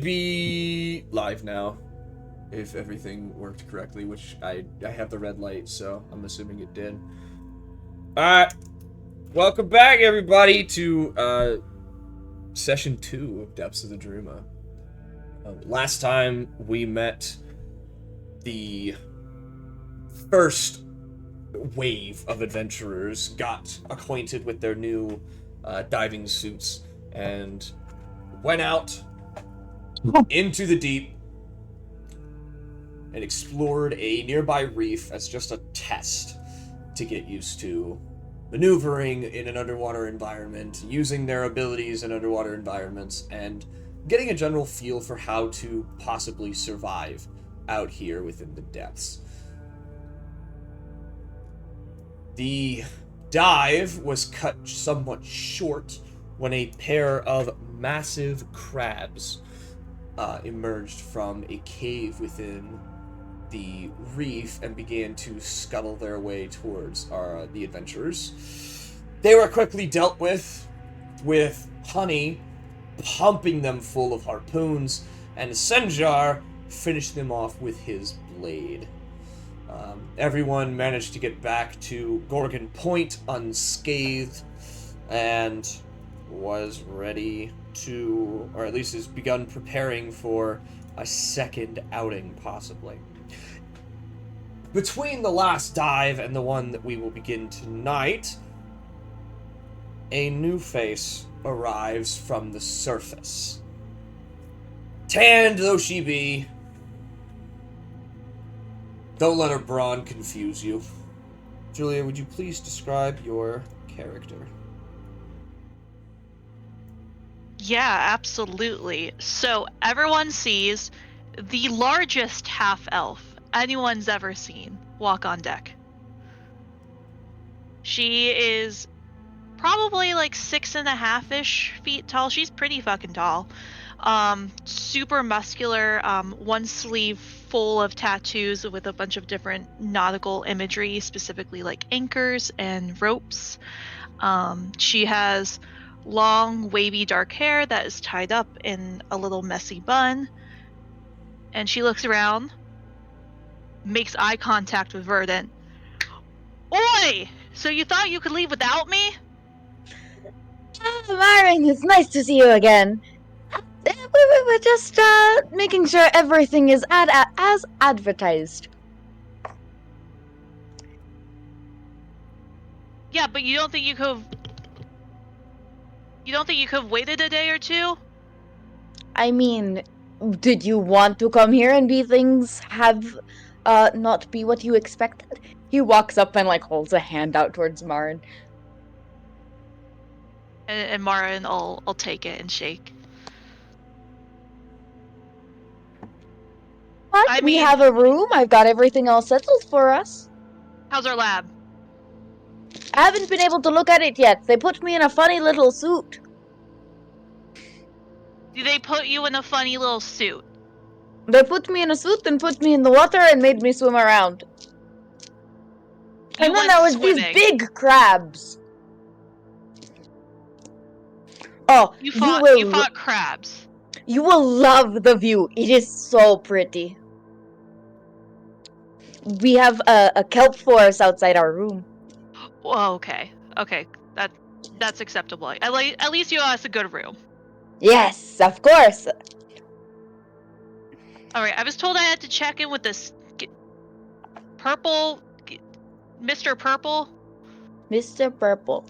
Be live now, if everything worked correctly, which I have the red light, so I'm assuming it did. Alright, welcome back everybody to session 2 of Depths of the Druma. Last time we met the first wave of adventurers, got acquainted with their new diving suits, and went out into the deep and explored a nearby reef as just a test to get used to maneuvering in an underwater environment, using their abilities in underwater environments, and getting a general feel for how to possibly survive out here within the depths. The dive was cut somewhat short when a pair of massive crabs emerged from a cave within the reef and began to scuttle their way towards the adventurers. They were quickly dealt with Honey pumping them full of harpoons, and Senjar finished them off with his blade. Everyone managed to get back to Gorgon Point unscathed and was ready to, or at least has begun preparing for a second outing, possibly. Between the last dive and the one that we will begin tonight, a new face arrives from the surface. Tanned though she be, don't let her brawn confuse you. Julia, would you please describe your character? Yeah, absolutely. So everyone sees the largest half-elf anyone's ever seen walk on deck. She is probably like 6.5-ish feet tall. She's pretty fucking tall. Super muscular, one sleeve full of tattoos with a bunch of different nautical imagery, specifically like anchors and ropes. She has long, wavy, dark hair that is tied up in a little messy bun. And she looks around, makes eye contact with Verdant. Oi! So you thought you could leave without me? Myron, it's nice to see you again. We were just making sure everything is as advertised. Yeah, but you don't think you could have waited a day or two? I mean, did you want to come here and be things have not be what you expected? He walks up and like holds a hand out towards Marin. And Mara will take it and shake. But we have a room. I've got everything all settled for us. How's our lab? I haven't been able to look at it yet. They put me in a funny little suit. Do they put you in a funny little suit? They put me in a suit and put me in the water and made me swim around. And then there was these big crabs. Oh, you fought crabs. You will love the view. It is so pretty. We have a kelp forest outside our room. Oh, okay. That's acceptable. At least you asked a good room. Yes, of course. All right, I was told I had to check in with this purple, Mr. Purple. Mr. Purple.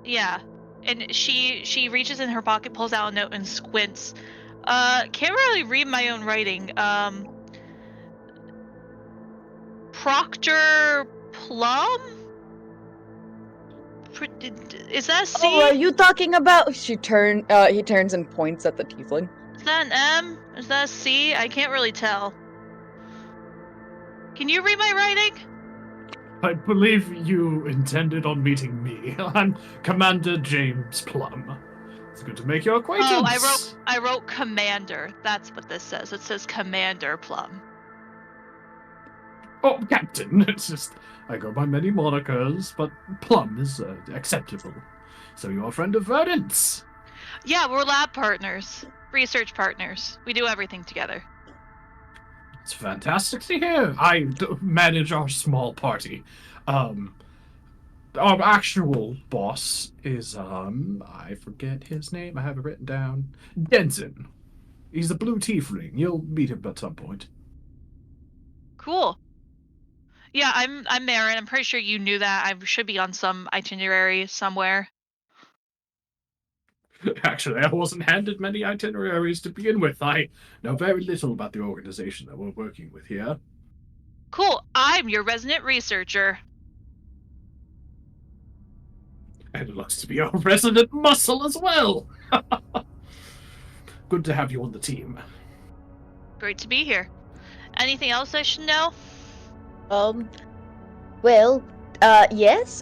Yeah, and she reaches in her pocket, pulls out a note, and squints. Can't really read my own writing. Proctor Plum? Is that a C? Oh, are you talking about? He turns and points at the tiefling. Is that an M? Is that a C? I can't really tell. Can you read my writing? I believe you intended on meeting me. I'm Commander James Plum. It's good to make your acquaintance. Oh, I wrote Commander. That's what this says. It says Commander Plum. Oh, Captain. It's just, I go by many monikers, but Plum is acceptable. So you're a friend of Verdant's? Yeah, we're lab partners. Research partners. We do everything together. It's fantastic to hear. I manage our small party. Our actual boss is, I forget his name. I have it written down. Denson. He's a blue tiefling. You'll meet him at some point. Cool. Yeah, I'm Marin. I'm pretty sure you knew that. I should be on some itinerary somewhere. Actually, I wasn't handed many itineraries to begin with. I know very little about the organization that we're working with here. Cool. I'm your resident researcher. And it looks to be our resident muscle as well. Good to have you on the team. Great to be here. Anything else I should know? Well, yes,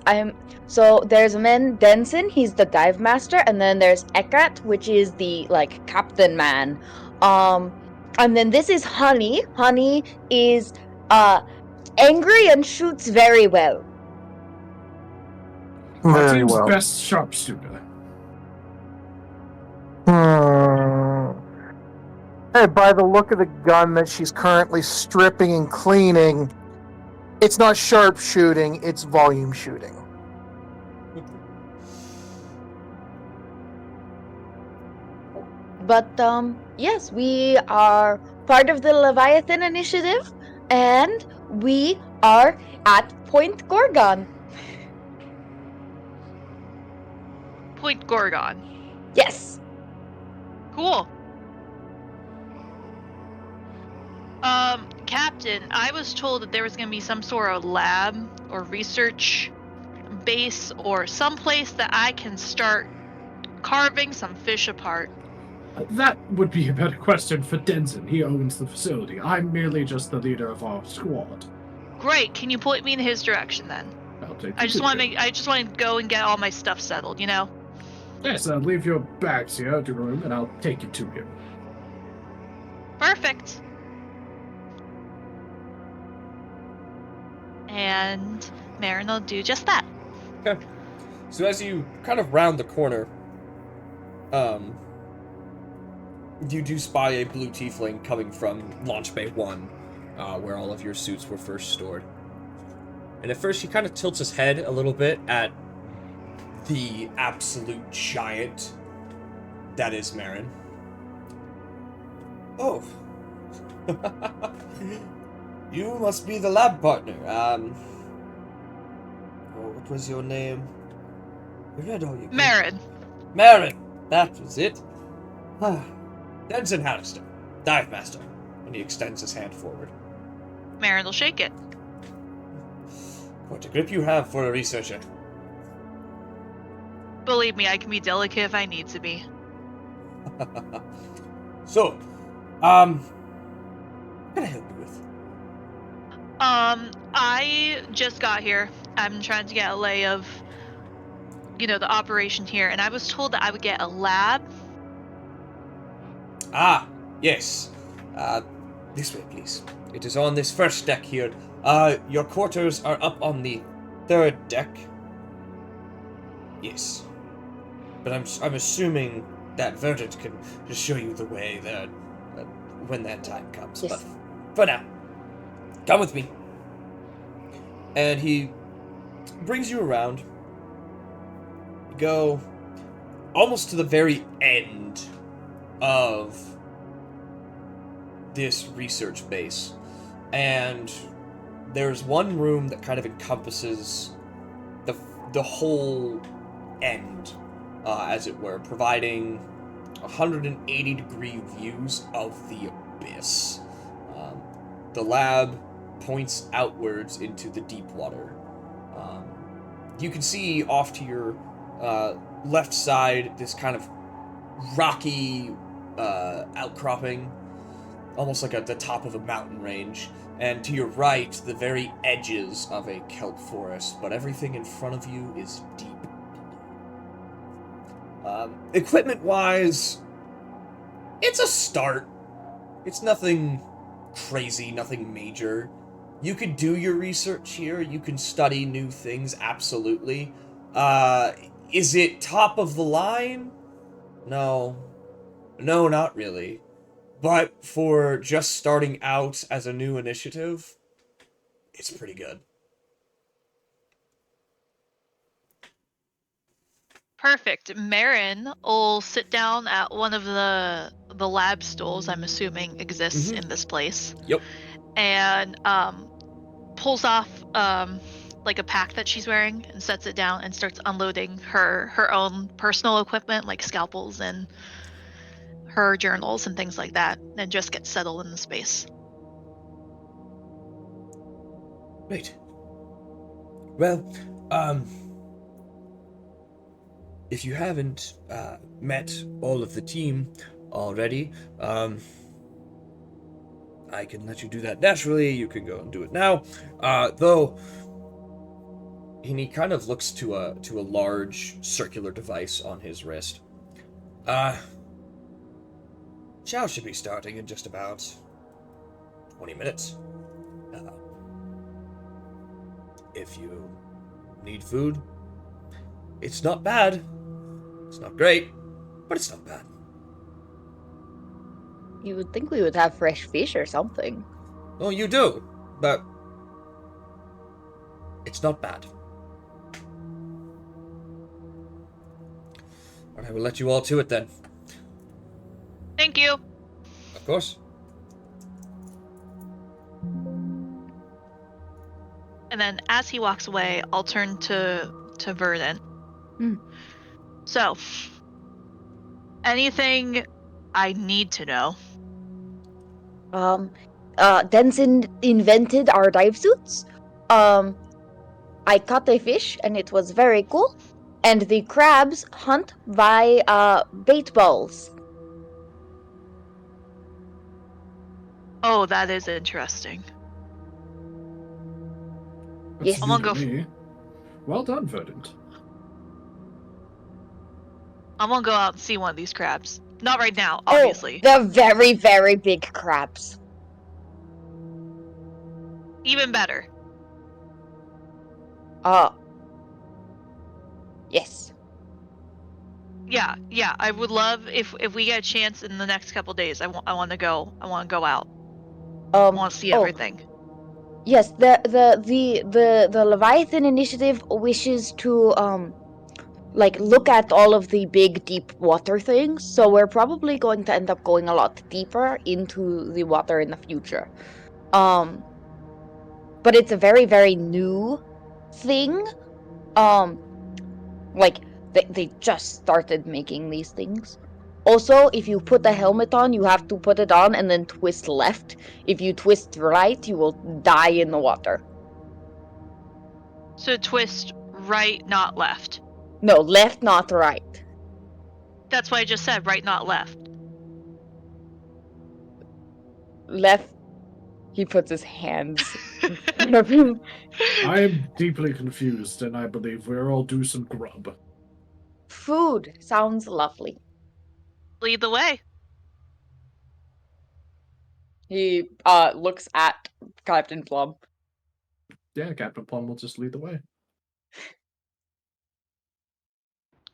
so there's a man, Denson, he's the dive master, and then there's Eckart, which is the, like, captain man. And then this is Honey. Honey is, angry and shoots very well. Our Very team's well. best sharpshooter. Hey, by the look of the gun that she's currently stripping and cleaning, it's not sharpshooting, it's volume shooting. But, yes, we are part of the Leviathan Initiative, and we are at Point Gorgon. Point Gorgon. Yes. Cool. Captain, I was told that there was going to be some sort of lab or research base or someplace that I can start carving some fish apart. That would be a better question for Denson. He owns the facility. I'm merely just the leader of our squad. Great. Can you point me in his direction then? I'll take I you just to want him. to I just want to go and get all my stuff settled, you know? Yes, I'll leave your bags here at your room, and I'll take you to him. Perfect. And Marin will do just that. Okay. So as you kind of round the corner, you do spy a blue tiefling coming from Launch Bay 1, where all of your suits were first stored. And at first he kind of tilts his head a little bit at the absolute giant that is Marin. Oh. You must be the lab partner. What was your name? I read all your... Marin. Marin! That was it. Denson Hallister, dive master. And he extends his hand forward. Marin will shake it. What a grip you have for a researcher. Believe me, I can be delicate if I need to be. So, what can I help you with? I just got here. I'm trying to get a lay of, the operation here, and I was told that I would get a lab. Ah, yes. This way, please. It is on this first deck here. Your quarters are up on the third deck. Yes. But I'm assuming that Verdant can just show you the way there when that time comes. Yes. But for now, come with me. And he brings you around. You go almost to the very end of this research base. And there's one room that kind of encompasses the whole end, as it were, providing 180-degree views of the abyss. The lab points outwards into the deep water. You can see off to your left side this kind of rocky outcropping, almost like at the top of a mountain range, and to your right, the very edges of a kelp forest, but everything in front of you is deep. Equipment-wise, it's a start. It's nothing crazy, nothing major. You could do your research here, you can study new things, absolutely. Is it top of the line? No, No, not really. But for just starting out as a new initiative, it's pretty good. Perfect. Marin will sit down at one of the lab stools I'm assuming exists in this place, Yep. and pulls off like a pack that she's wearing and sets it down and starts unloading her own personal equipment like scalpels and her journals and things like that, and just gets settled in the space. Right. Well, if you haven't met all of the team already, I can let you do that naturally. You can go and do it now. Though, and he kind of looks to a large circular device on his wrist. Chow should be starting in just about 20 minutes. If you need food, it's not bad. It's not great, but it's not bad. You would think we would have fresh fish or something. Well, you do, but it's not bad. And I will let you all to it then. Thank you. Of course. And then as he walks away, I'll turn to Verdant. So, anything I need to know? Denson invented our dive suits. I caught a fish and it was very cool. And the crabs hunt by bait balls. Oh, that is interesting. Yes. That's I'm gonna new go to me. Well done, Verdant. I'm gonna go out and see one of these crabs. Not right now, obviously. Oh, the very, very big crabs. Even better. Yes. Yeah. I would love if we get a chance in the next couple days. I want to go out. I want to see everything. Yes, the Leviathan Initiative wishes to look at all of the big deep water things, so we're probably going to end up going a lot deeper into the water in the future. But it's a very, very new thing. They just started making these things. Also, if you put a helmet on, you have to put it on and then twist left. If you twist right, you will die in the water. So twist right, not left. No, left, not right. That's what I just said, right, not left. Left. He puts his hands in front of him. I am deeply confused, and I believe we're all due some grub. Food sounds lovely. Lead the way. He looks at Captain Plum. Yeah, Captain Plum will just lead the way.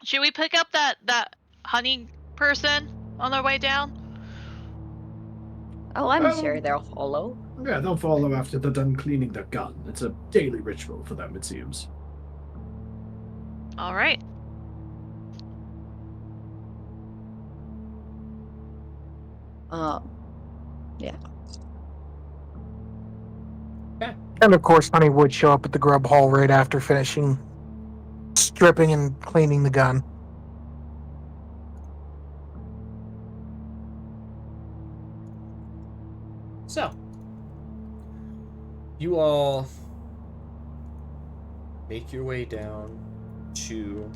Should we pick up that honey person on our way down? Oh, I'm sure they'll follow. Yeah, they'll follow after they're done cleaning their gun. It's a daily ritual for them, it seems. All right. Yeah. And of course, Honey would show up at the grub hall right after finishing stripping and cleaning the gun. So, you all make your way down to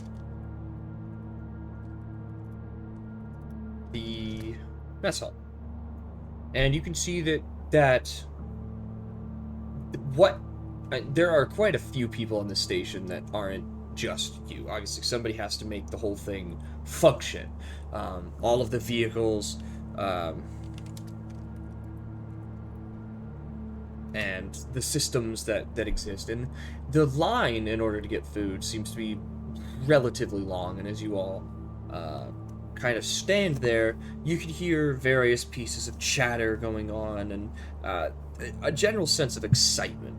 the mess hall. And you can see that there are quite a few people in the station that aren't just you. Obviously, somebody has to make the whole thing function. All of the vehicles, and the systems that exist. And the line in order to get food seems to be relatively long, and as you all kind of stand there, you can hear various pieces of chatter going on, and a general sense of excitement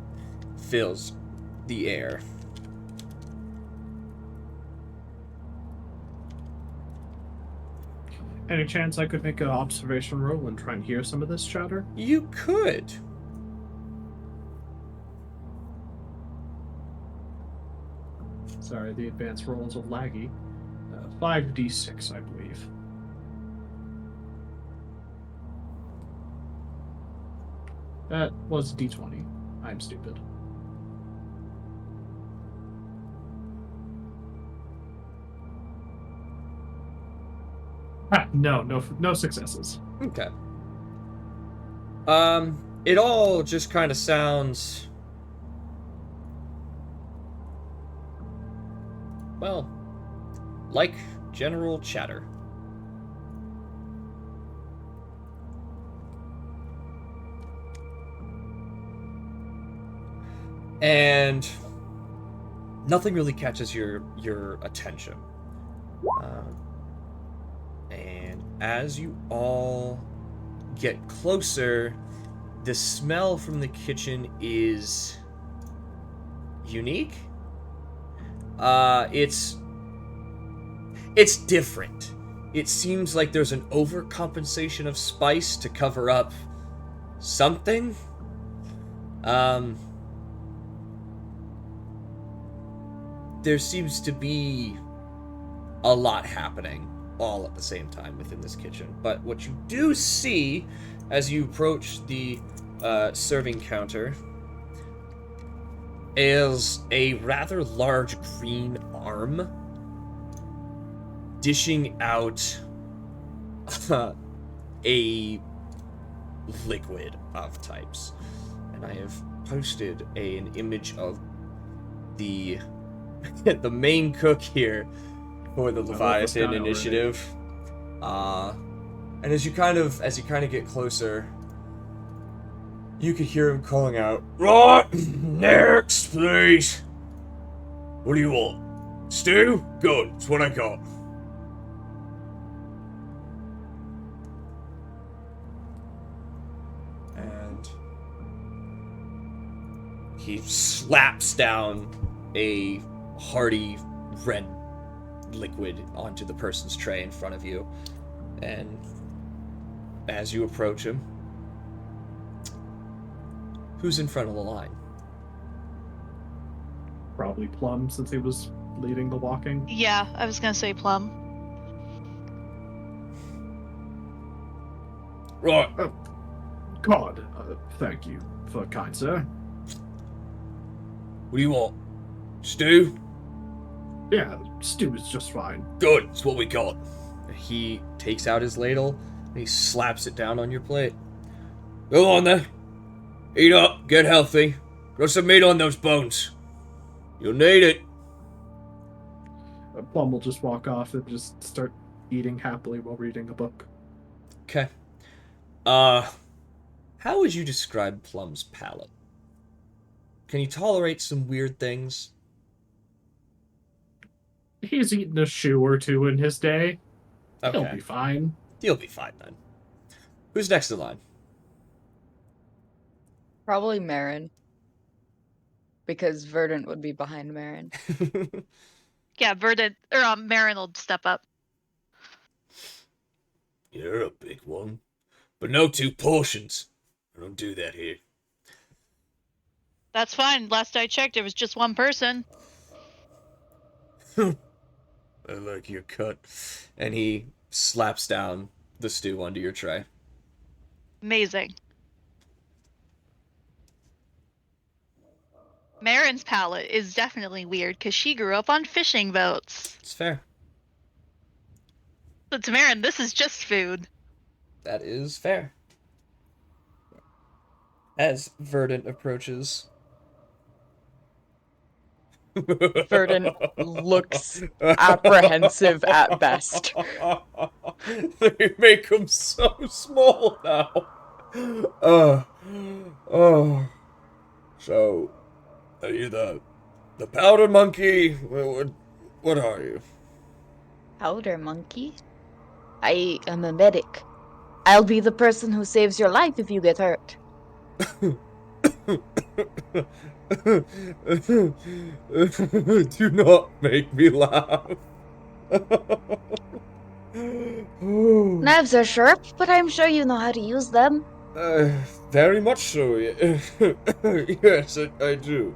fills the air. Any chance I could make an observation roll and try and hear some of this chatter? You could. Sorry, the advanced rolls are laggy. 5d6, I believe. That was d20. I'm stupid. No successes. Okay. It all just kind of sounds, well, like general chatter. And nothing really catches your attention. And as you all get closer, the smell from the kitchen is unique. It's different. It seems like there's an overcompensation of spice to cover up something. There seems to be a lot happening all at the same time within this kitchen. But what you do see as you approach the serving counter is a rather large green arm dishing out a liquid of types. And I have posted an image of the the main cook here for the Leviathan initiative. And as you kind of get closer, you could hear him calling out, "Right, next, please. What do you want? Stew? Good, it's what I got." And he slaps down a hearty red liquid onto the person's tray in front of you. And as you approach him, who's in front of the line? Probably Plum, since he was leading the walking. Yeah, I was gonna say Plum. Right. God, thank you, for kind sir. What do you want? Stew? Yeah, stew is just fine. Good, it's what we got. He takes out his ladle and he slaps it down on your plate. Go on then. Eat up, get healthy. Got some meat on those bones. You'll need it. Plum will just walk off and just start eating happily while reading a book. Okay. How would you describe Plum's palate? Can he tolerate some weird things? He's eaten a shoe or two in his day. Okay. He'll be fine. You'll be fine then. Who's next in line? Probably Marin. Because Verdant would be behind Marin. Yeah, Verdant or Marin will step up. You're a big one. But no two portions. I don't do that here. That's fine. Last I checked, it was just one person. I like your cut. And he slaps down the stew onto your tray. Amazing. Marin's palate is definitely weird because she grew up on fishing boats. It's fair. But to Marin, this is just food. That is fair. As Verdant approaches. Verdant looks apprehensive at best. They make him so small now. So, are you the powder monkey? What are you? Powder monkey? I am a medic. I'll be the person who saves your life if you get hurt. Do not make me laugh. Knives are sharp, but I'm sure you know how to use them. Very much so. Yes, I do.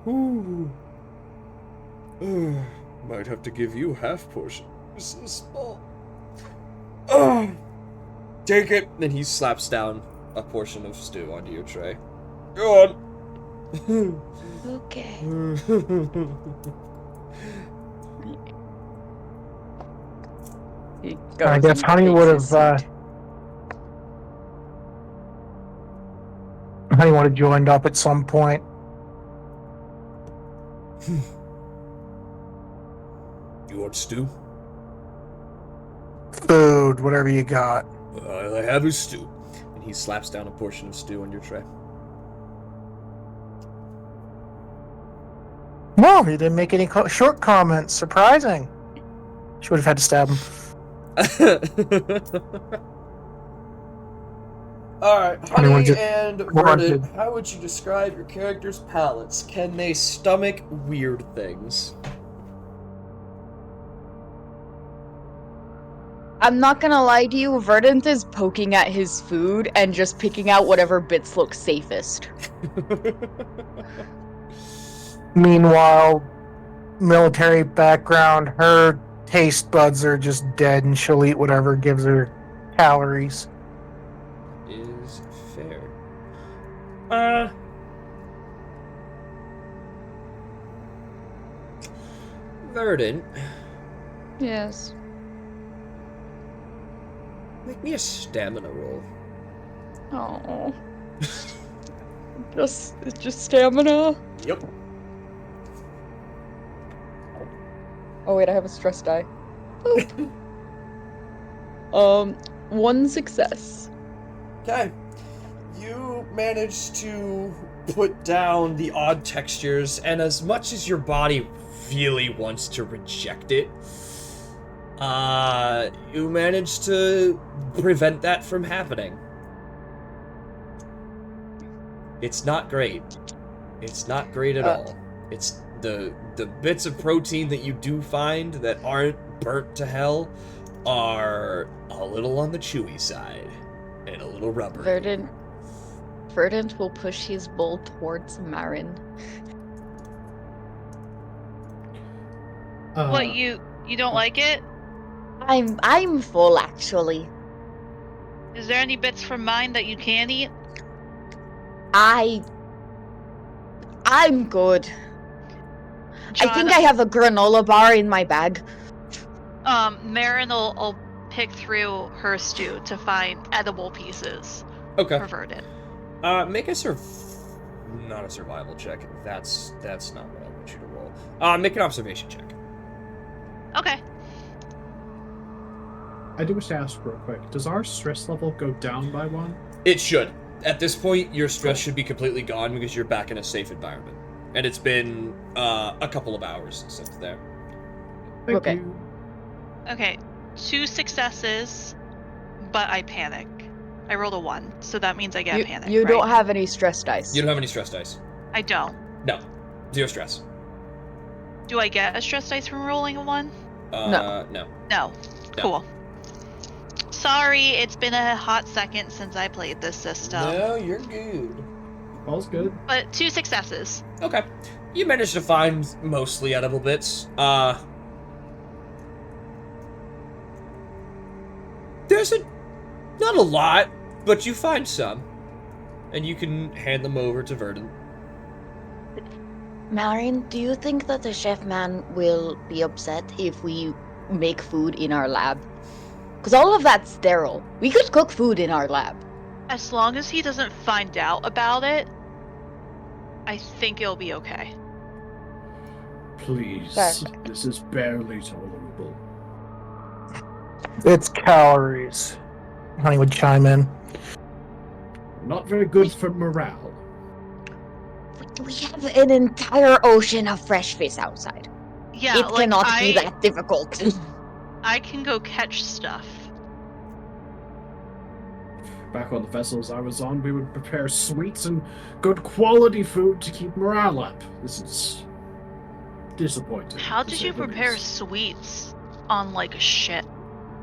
Ooh. Might have to give you half portion. It's so small. Take it. Then he slaps down a portion of stew onto your tray. Go on. Okay. I guess Honey would have. Honey would have joined up at some point. You want stew? Food, whatever you got. All I have is stew. And he slaps down a portion of stew on your tray. No, he didn't make any short comments. Surprising. She would have had to stab him. Alright, Honey, Honey just and wanted- Verdant, how would you describe your character's palates? Can they stomach weird things? I'm not gonna lie to you, Verdant is poking at his food and just picking out whatever bits look safest. Meanwhile, military background, her taste buds are just dead and she'll eat whatever gives her calories. Is fair. Verdant, Yes. make me a stamina roll. Oh. just stamina. Yep. Oh wait, I have a stress die. Boop. 1 success. Okay. You managed to put down the odd textures, and as much as your body really wants to reject it, you managed to prevent that from happening. It's not great. It's not great at all. It's the bits of protein that you do find that aren't burnt to hell are a little on the chewy side and a little rubbery. Verdant will push his bowl towards Marin. What, you don't like it? I'm full actually. Is there any bits from mine that you can eat? I'm good. John, I think I have a granola bar in my bag. Marin will pick through her stew to find edible pieces Okay. for Verdant. Make a not a survival check. That's not what I want you to roll. Make an observation check. Okay. I do wish to ask real quick, does our stress level go down by 1? It should. At this point, your stress should be completely gone because you're back in a safe environment. And it's been a couple of hours since there. Thank Okay. you. Okay. 2 successes, but I panic. I rolled a 1, so that means I get panic. You right? don't have any stress dice. You don't have any stress dice. I don't. No. 0 stress. Do I get a stress dice from rolling a 1? No. No. No. Cool. Sorry, it's been a hot second since I played this system. No, you're good. All's good. But 2 successes. Okay. You managed to find mostly edible bits. There's not a lot, but you find some. And you can hand them over to Verdant. Marin, do you think that the chef man will be upset if we make food in our lab? Because all of that's sterile. We could cook food in our lab. As long as he doesn't find out about it, I think it'll be okay. Please. Fair. This is barely tolerable. It's calories. Honey would chime in. Not very good for morale. We have an entire ocean of fresh fish outside. Yeah, It like cannot be that difficult. I can go catch stuff. Back on the vessels I was on, we would prepare sweets and good quality food to keep morale up. This is disappointing. How to did say you the prepare least. sweets on like a ship?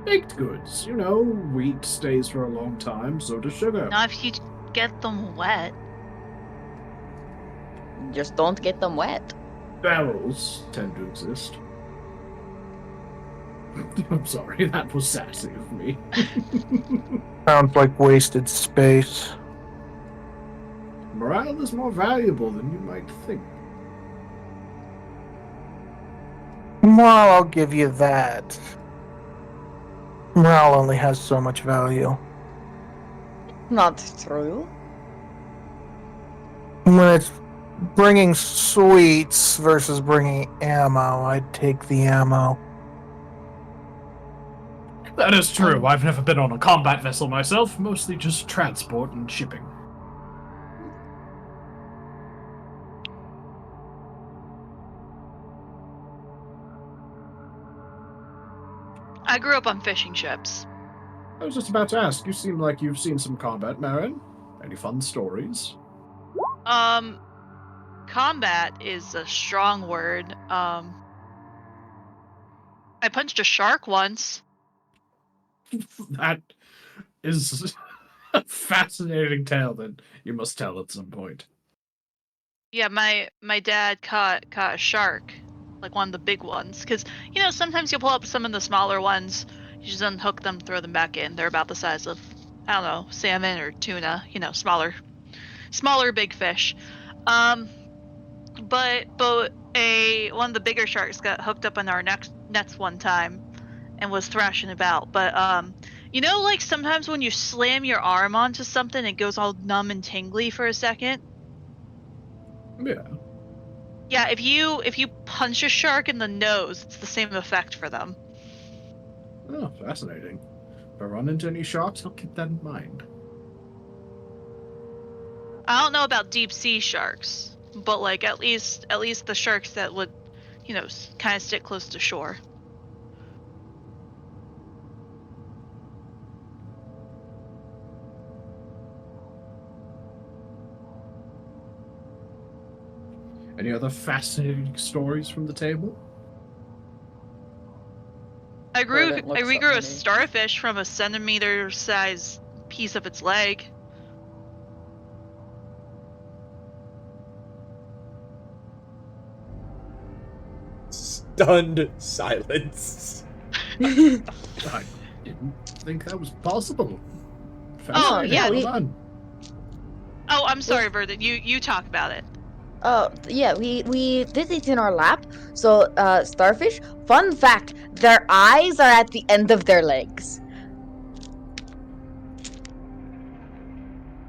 Baked goods? You know, wheat stays for a long time, so does sugar. Not if you get them wet. Just don't get them wet. Barrels tend to exist. I'm sorry, that was sassy of me. Sounds like wasted space. Morale is more valuable than you might think. Well, I'll give you that. Morale only has so much value. Not true. When it's bringing sweets versus bringing ammo, I'd take the ammo. That is true. I've never been on a combat vessel myself, mostly just transport and shipping. I grew up on fishing ships. I was just about to ask, you seem like you've seen some combat, Marin. Any fun stories? Combat is a strong word. I punched a shark once. That is a fascinating tale that you must tell at some point. Yeah, my dad caught a shark, like one of the big ones. Because sometimes you'll pull up some of the smaller ones. You just unhook them, throw them back in. They're about the size of, I don't know, salmon or tuna. Smaller big fish. But one of the bigger sharks got hooked up in our nets one time and was thrashing about. But like sometimes when you slam your arm onto something, it goes all numb and tingly for a second. Yeah. Yeah, if you punch a shark in the nose, it's the same effect for them. Oh, fascinating. If I run into any sharks, I'll keep that in mind. I don't know about deep sea sharks, but like at least the sharks that would, kind of stick close to shore. Any other fascinating stories from the table? I Verdant looks regrew up a at me. starfish from a centimeter size piece of its leg. Stunned silence. I didn't think that was possible. Fascinating. yeah, Well done. Oh, I'm sorry, Verdant. You talk about it. Yeah, we did it in our lab. So, starfish, fun fact, their eyes are at the end of their legs.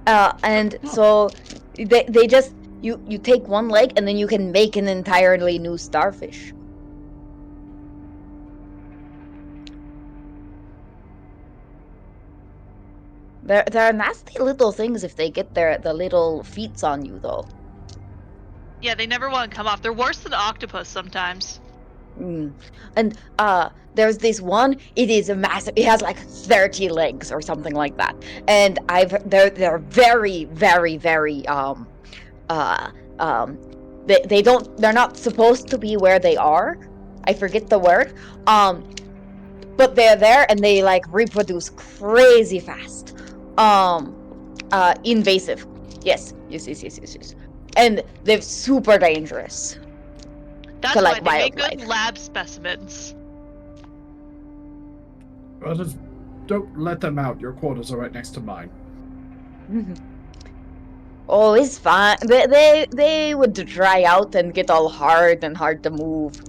And so they just you take one leg and then you can make an entirely new starfish. They're nasty little things if they get the little feets on you though. Yeah, they never want to come off. They're worse than octopus sometimes. And there's this one, it is a massive, it has like 30 legs or something like that. And they're very, very, very they're not supposed to be where they are. I forget the word. But they're there and they like reproduce crazy fast. Invasive. Yes. And they're super dangerous. That's To, why like, they make wildlife. good lab specimens. Well, just don't let them out. Your quarters are right next to mine. Oh, it's fine. They would dry out and get all hard and hard to move.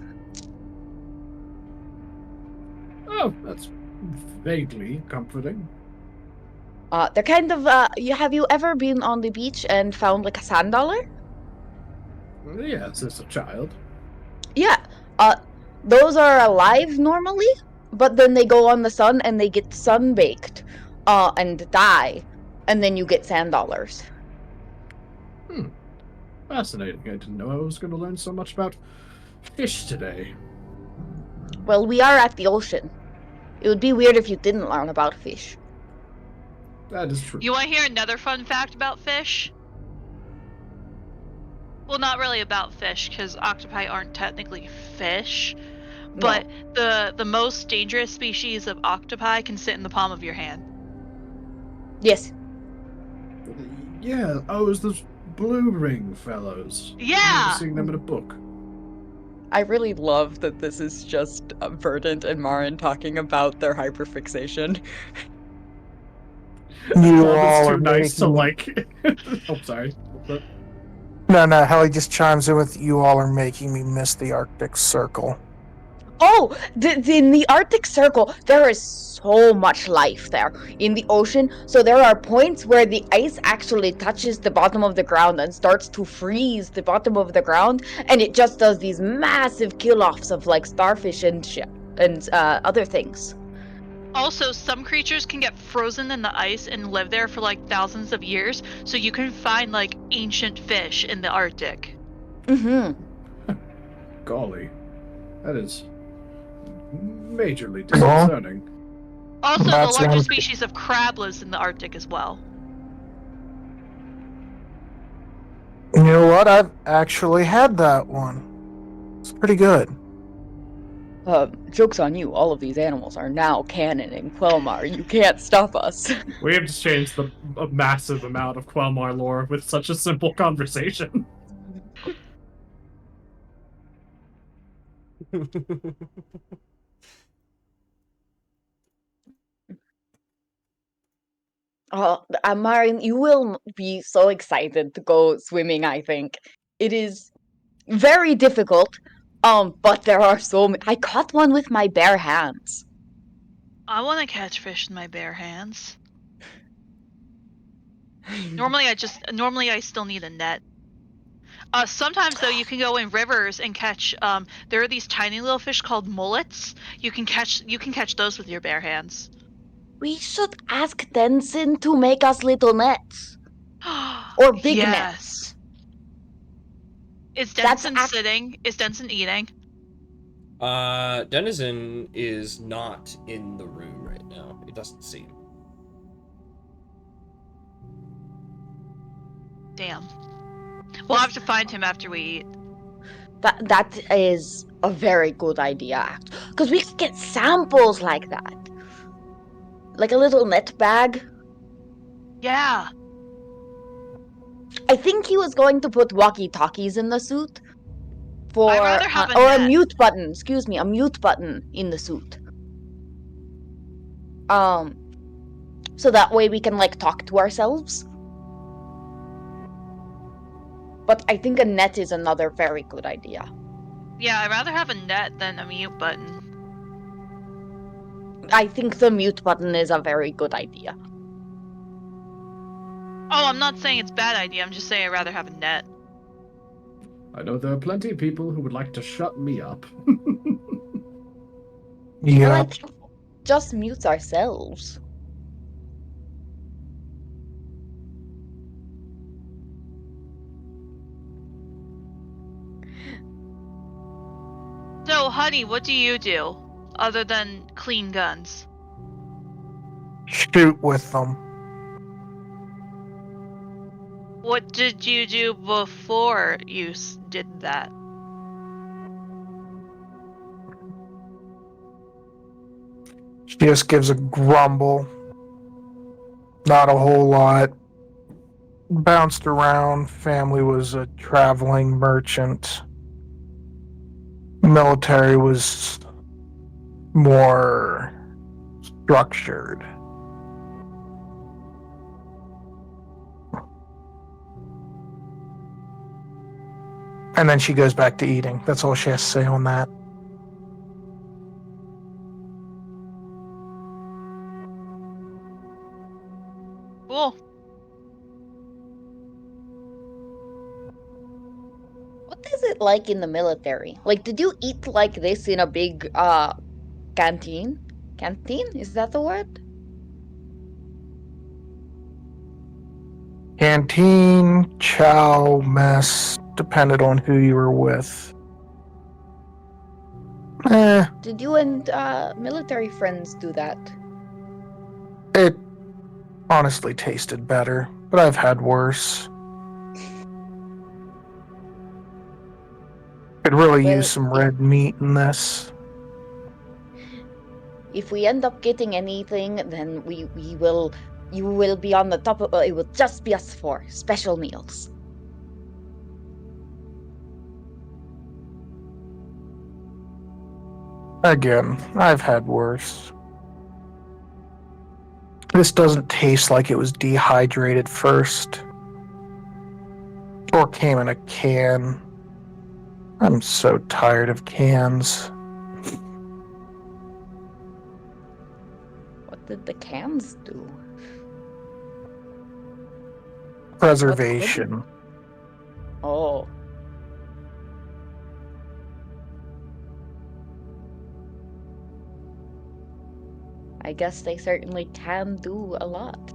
Oh, that's vaguely comforting. They're kind of have you ever been on the beach and found like a sand dollar? Yes, as a child. Yeah. Those are alive normally, but then they go on the sun and they get sunbaked, and die, and then you get sand dollars. Fascinating. I didn't know I was going to learn so much about fish today. Well, we are at the ocean. It would be weird if you didn't learn about fish. That is true. You want to hear another fun fact about fish? Well, not really about fish, because octopi aren't technically fish. But the most dangerous species of octopi can sit in the palm of your hand. Yes. Yeah, oh, it's those blue ring fellows. I Yeah! remember seeing them in a book. I really love that this is just Verdant and Marin talking about their hyperfixation. You Bob is all too are nice to making... Oh, sorry. But No, Helly just chimes in with, you all are making me miss the Arctic Circle. Oh, in the Arctic Circle, there is so much life there in the ocean. So there are points where the ice actually touches the bottom of the ground and starts to freeze the bottom of the ground, and it just does these massive kill-offs of like starfish and shit and other things. Also, some creatures can get frozen in the ice and live there for like thousands of years, so you can find like ancient fish in the Arctic. Mm-hmm. golly, that is majorly Well, disconcerting. Also, the That's largest one- species of crab lives in the Arctic as well. You know what? I've actually had that one. It's pretty good. Joke's on you. All of these animals are now canon in Quelmar. You can't stop us. We have just changed a massive amount of Quelmar lore with such a simple conversation. Oh, Marin, you will be so excited to go swimming, I think. It is very difficult, but there are so many. I caught one with my bare hands. I want to catch fish in my bare hands. Normally I still need a net. Sometimes though you can go in rivers and catch there are these tiny little fish called mullets. You can catch those with your bare hands. We should ask Denson to make us little nets. Or big Yes. nets. Is That's Denson sitting? Is Denson eating? Denizen is not in the room right now. It doesn't seem. Damn. We'll have to find him after we eat. That is a very good idea. Because we could get samples like that. Like a little net bag. Yeah. I think he was going to put walkie-talkies in the suit. I'd rather have a or a net. mute button. Excuse me, a mute button in the suit. So that way we can like talk to ourselves. But I think a net is another very good idea. Yeah, I'd rather have a net than a mute button. I think the mute button is a very good idea. Oh, I'm not saying it's a bad idea. I'm just saying I'd rather have a net. I know there are plenty of people who would like to shut me up. Well, I Yeah. think just mutes ourselves. So, honey, what do you do other than clean guns? Shoot with them. What did you do before you did that? She just gives a grumble. Not a whole lot. Bounced around. Family was a traveling merchant. Military was more structured. And then she goes back to eating. That's all she has to say on that. Cool. What is it like in the military? Like, did you eat like this in a big canteen? Canteen? Is that the word? Canteen, chow, mess, depended on who you were with. Did you and military friends do that? It honestly tasted better, but I've had worse. Could really Well, use some red meat in this. if we end up getting anything, then we will you will be on the top of it will just be us four special meals. Again, I've had worse. This doesn't taste like it was dehydrated first. Or came in a can. I'm so tired of cans. What did the cans do? Preservation. Oh. I guess they certainly can do a lot.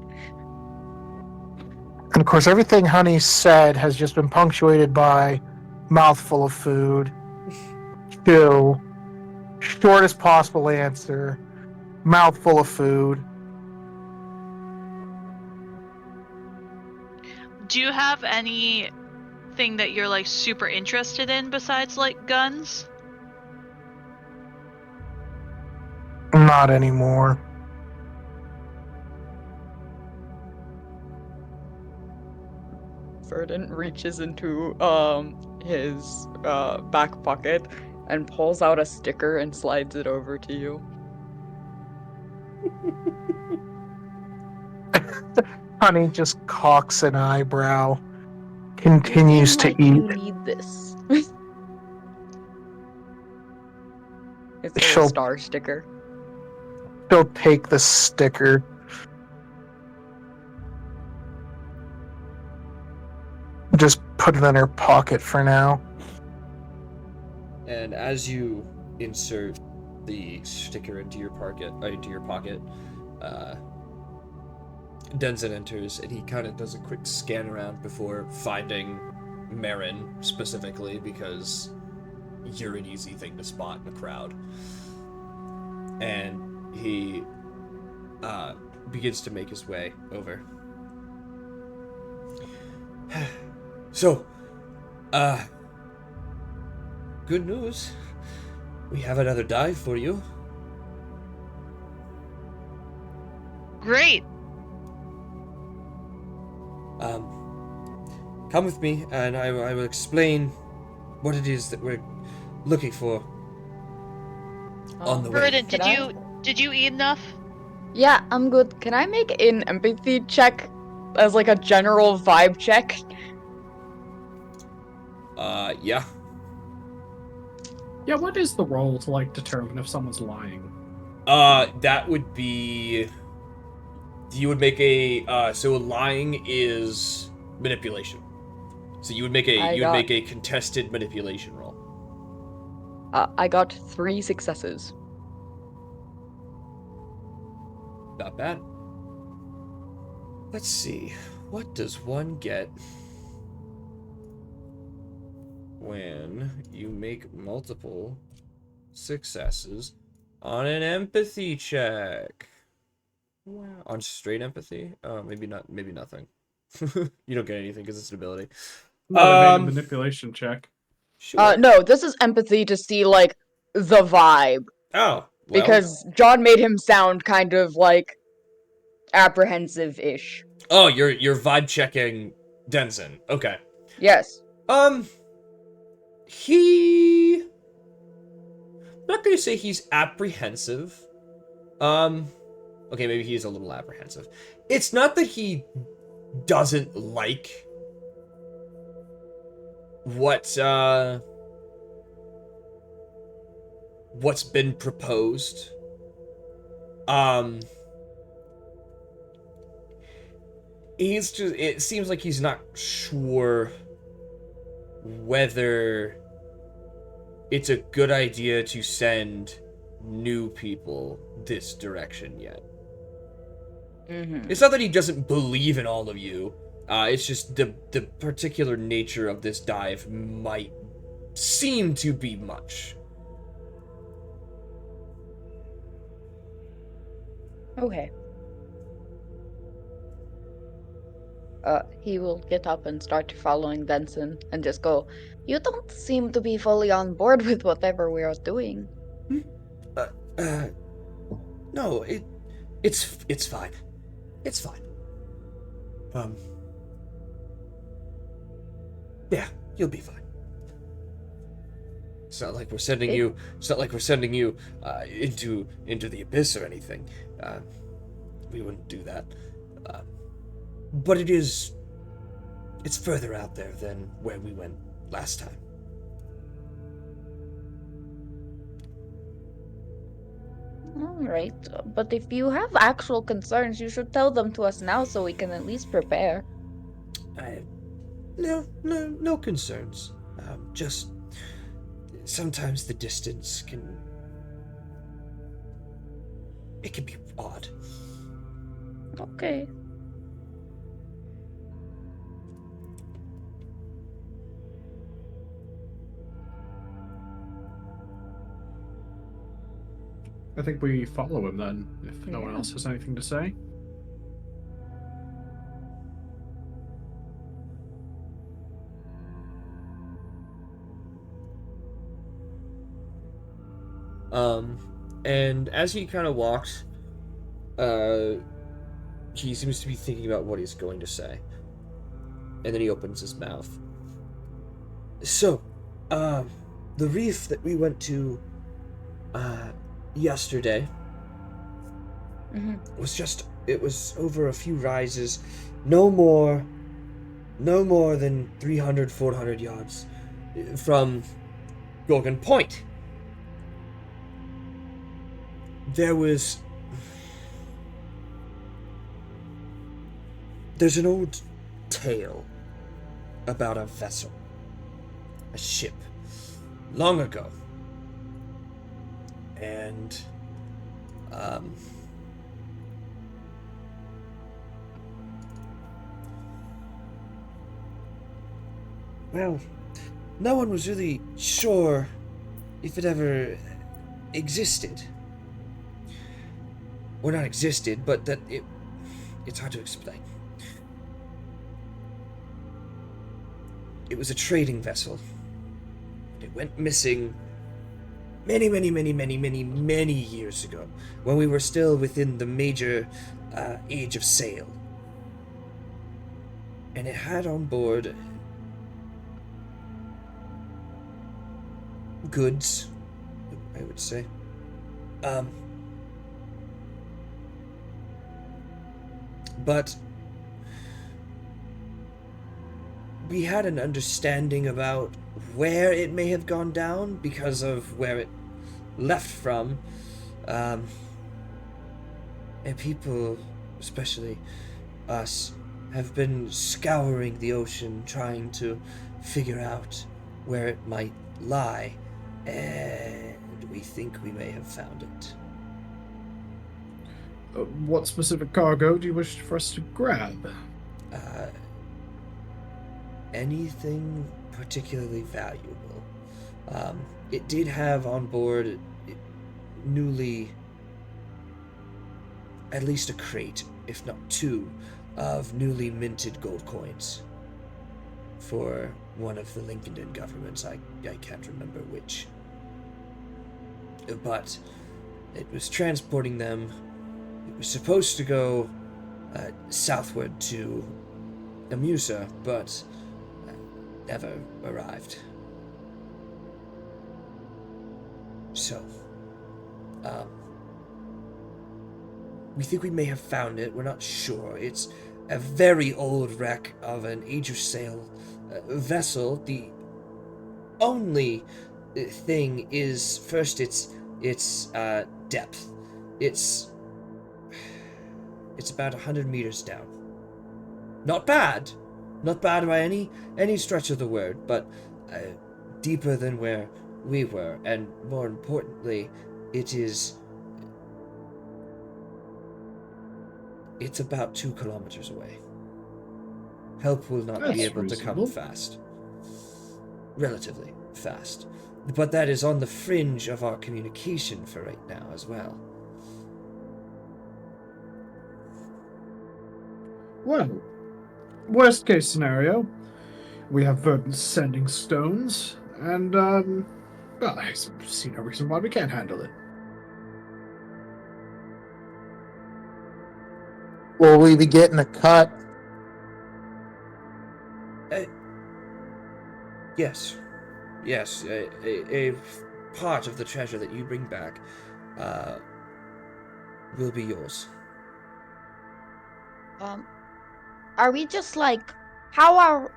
And of course, everything Honey said has just been punctuated by mouthful of food, chill, shortest possible answer, mouthful of food. Do you have anything that you're like super interested in besides like guns? Not anymore. Verdant reaches into his back pocket and pulls out a sticker and slides it over to you. Honey just cocks an eyebrow, You continues seem to like eat. you need this. It's a She'll, star sticker. she'll take the sticker. Just put it in her pocket for now. And as you insert the sticker into your pocket, Denzin enters, and he kind of does a quick scan around before finding Marin specifically, because you're an easy thing to spot in a crowd. And he begins to make his way over. So, good news. We have another dive for you. Great. Come with me, and I will explain what it is that we're looking for on the way. Verdant, Can did you eat enough? Yeah, I'm good. Can I make an empathy check as like a general vibe check? Yeah. Yeah, what is the role to like determine if someone's lying? That would be. You would make a. So lying is manipulation. So you would make a contested manipulation roll. I got 3 successes. Not bad. Let's see. What does one get when you make multiple successes on an empathy check? Wow. On straight empathy? Maybe not. Maybe nothing. You don't get anything because it's an ability. No, they made a manipulation check. Sure. No, this is empathy to see like the vibe Oh, well. because John made him sound kind of like apprehensive-ish. Oh, you're vibe checking Denzin. Okay. Yes. He. I'm not gonna say he's apprehensive. Okay, maybe he's a little apprehensive. It's not that he doesn't like what's been proposed. It seems like he's not sure whether it's a good idea to send new people this direction yet. Mm-hmm. It's not that he doesn't believe in all of you. It's just the particular nature of this dive might seem to be much. Okay. He will get up and start following Denson and just go, "You don't seem to be fully on board with whatever we are doing." Uh, uh, no, it's fine. It's fine. Yeah, you'll be fine. It's not like we're sending Okay. you. It's not like we're sending you into the abyss or anything. We wouldn't do that. But it's further out there than where we went last time. All right, but if you have actual concerns, you should tell them to us now so we can at least prepare. No concerns. Just sometimes the distance it can be odd. Okay. I think we follow him then, if no one Yeah. else has anything to say. And as he kind of walks, he seems to be thinking about what he's going to say. And then he opens his mouth. So, the reef that we went to, yesterday it was over a few rises, no more than 300, 400 yards from Gorgon Point. There's an old tale about a vessel, a ship, long ago. And, well, no one was really sure if it ever existed. Well, not existed, but that it's hard to explain. It was a trading vessel. It went missing many years ago, when we were still within the major age of sail. And it had on board goods, I would say. But we had an understanding about where it may have gone down because of where it left from. And people, especially us, have been scouring the ocean trying to figure out where it might lie. And we think we may have found it. What specific cargo do you wish for us to grab? Anything particularly valuable. It did have on board at least a crate, if not two, of newly minted gold coins for one of the Lincoln governments. I can't remember which. But it was transporting them. It was supposed to go southward to Amusa, but never arrived. So, we think we may have found it. We're not sure. It's a very old wreck of an age of sail vessel. The only thing is, first, its depth. It's about 100 meters down. Not bad by any stretch of the word, but deeper than where we were, and more importantly, it's about 2 kilometers away. Help will not be able to come fast. Relatively fast. But that is on the fringe of our communication for right now as well. Well, worst case scenario, we have verdant sending stones, and well, I see no reason why we can't handle it. Will we be getting a cut? Yes. Yes, a part of the treasure that you bring back will be yours. Are we just like how are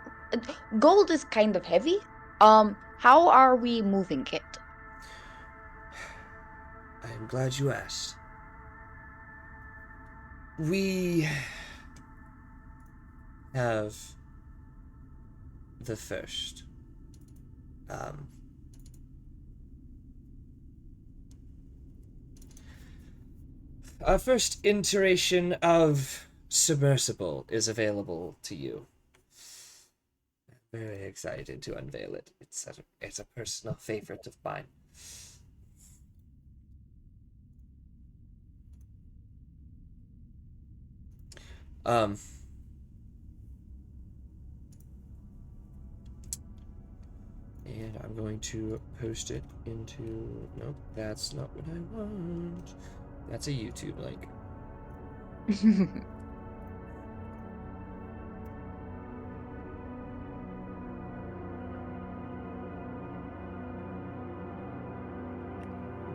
gold is kind of heavy? How are we moving it? I'm glad you asked. We have the first. Our first iteration of submersible is available to you. I'm very excited to unveil it. It's a personal favorite of mine. And I'm going to post it into... Nope, that's not what I want. That's a YouTube link.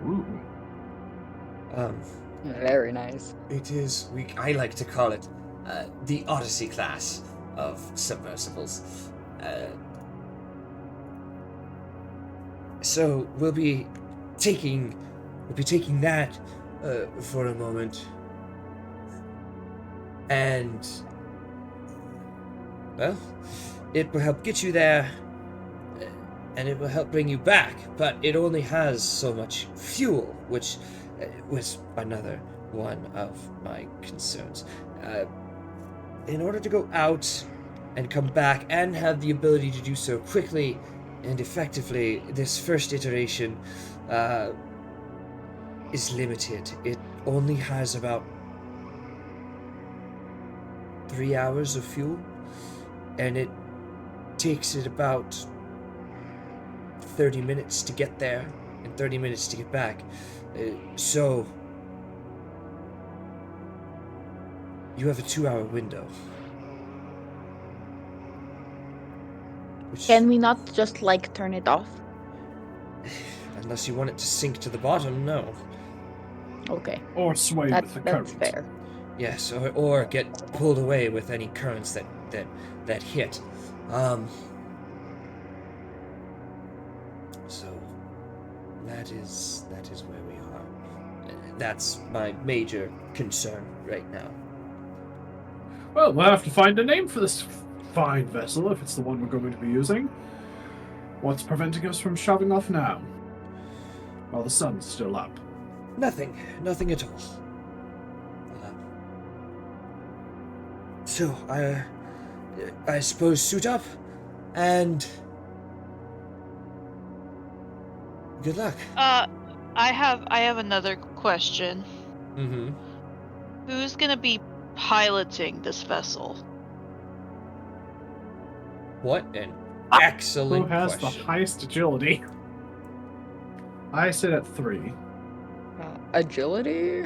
Ooh. Very nice. It is... I like to call it the Odyssey class of submersibles. So we'll be taking that for a moment, and well, it will help get you there, and it will help bring you back. But it only has so much fuel, which was another one of my concerns. In order to go out and come back and have the ability to do so quickly and effectively, this first iteration is limited. It only has about 3 hours of fuel, and it takes it about 30 minutes to get there and 30 minutes to get back. So you have a 2-hour window. Can we not just like turn it off? Unless you want it to sink to the bottom, no. Okay, Or sway with the that's current. fair. Yes, or get pulled away with any currents that hit. So that is where we are. That's my major concern right now. Well, we'll have to find a name for this fine vessel if it's the one we're going to be using. What's preventing us from shoving off now? While the sun's still up. Nothing at all. So I suppose suit up, and good luck. I have another question. Mm-hmm. Who's gonna be piloting this vessel? What an excellent Who has question. the highest agility? I sit at 3. Agility?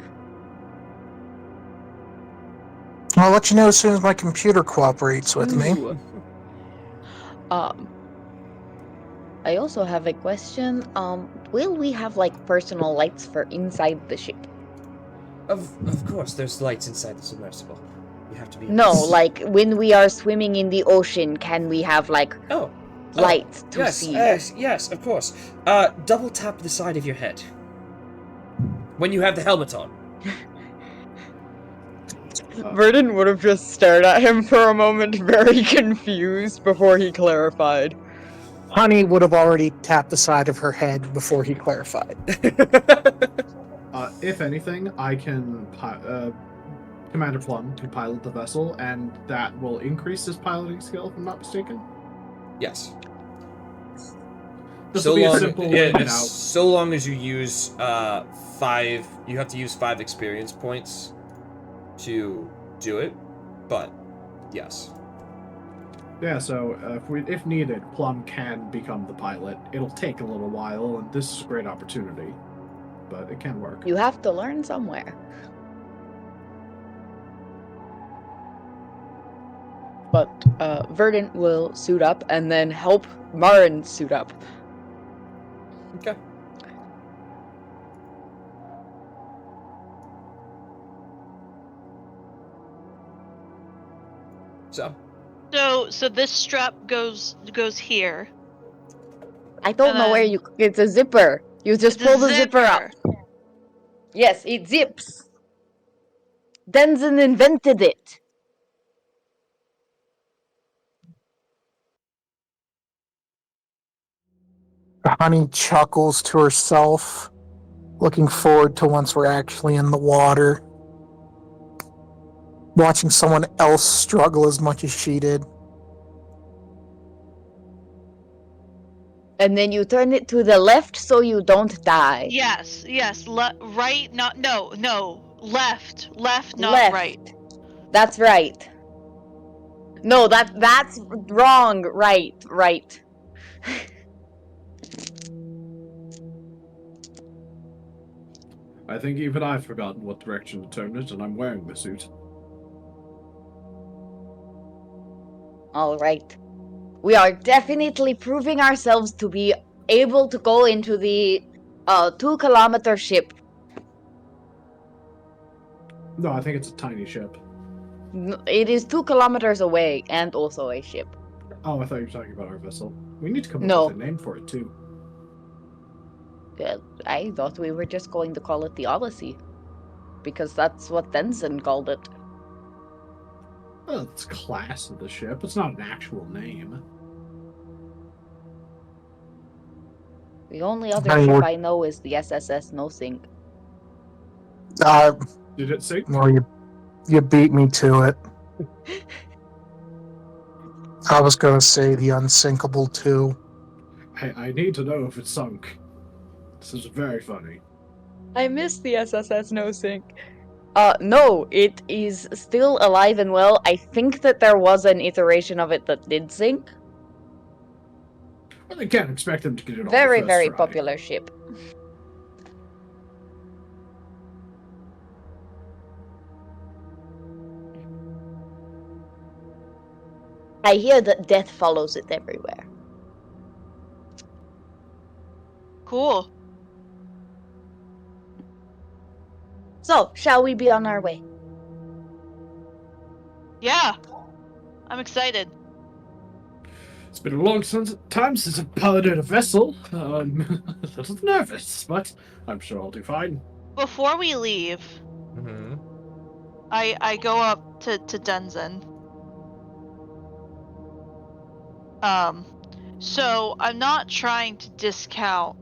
I'll let you know as soon as my computer cooperates with me. Ooh. I also have a question. Will we have like personal lights for inside the ship? Of course, there's lights inside the submersible. You have to be. No, like when we are swimming in the ocean, can we have like lights to yes, see? yes, of course. Double tap the side of your head when you have the helmet on. Verdant would have just stared at him for a moment, very confused, before he clarified. Honey would have already tapped the side of her head before he clarified. If anything, I can Commander Plum can pilot the vessel, and that will increase his piloting skill, if I'm not mistaken. Yes. This will be a simple in and out. So long as you use 5, you have to use 5 experience points to do it. But yes. Yeah, so if needed, Plum can become the pilot. It'll take a little while, and this is a great opportunity, but it can work. You have to learn somewhere. But Verdant will suit up and then help Marin suit up. Okay. So, So this strap goes here. I don't And know where then- you. It's a zipper. You just It's a pull the zipper up. Yes, it zips. Denzin invented it. Honey chuckles to herself, looking forward to once we're actually in the water. Watching someone else struggle as much as she did. And then you turn it to the left so you don't die. Yes. Right, not no. Left, not Left. right. That's right. No, that's wrong. Right. I think even I've forgotten what direction to turn it, and I'm wearing the suit. All right. We are definitely proving ourselves to be able to go into the 2-kilometer ship. No, I think it's a tiny ship. It is 2 kilometers away and also a ship. Oh, I thought you were talking about our vessel. We need to come No. up with a name for it, too. I thought we were just going to call it the Odyssey. Because that's what Denson called it. Well, it's class of the ship. It's not an actual name. The only other I ship would- I know is the SSS No Sink. Did it sink? Well, you beat me to it. I was going to say the Unsinkable too. I need to know if it sunk. This is very funny. I miss the SSS No Sink. No, it is still alive and well. I think that there was an iteration of it that did sink. Well, they can't expect them to get it all Very, the first very try. popular ship. I hear that death follows it everywhere. Cool. So, shall we be on our way? Yeah. I'm excited. It's been a long time since I've piloted a vessel. I'm a little nervous, but I'm sure I'll do fine. Before we leave, mm-hmm. I go up to Denzin. So I'm not trying to discount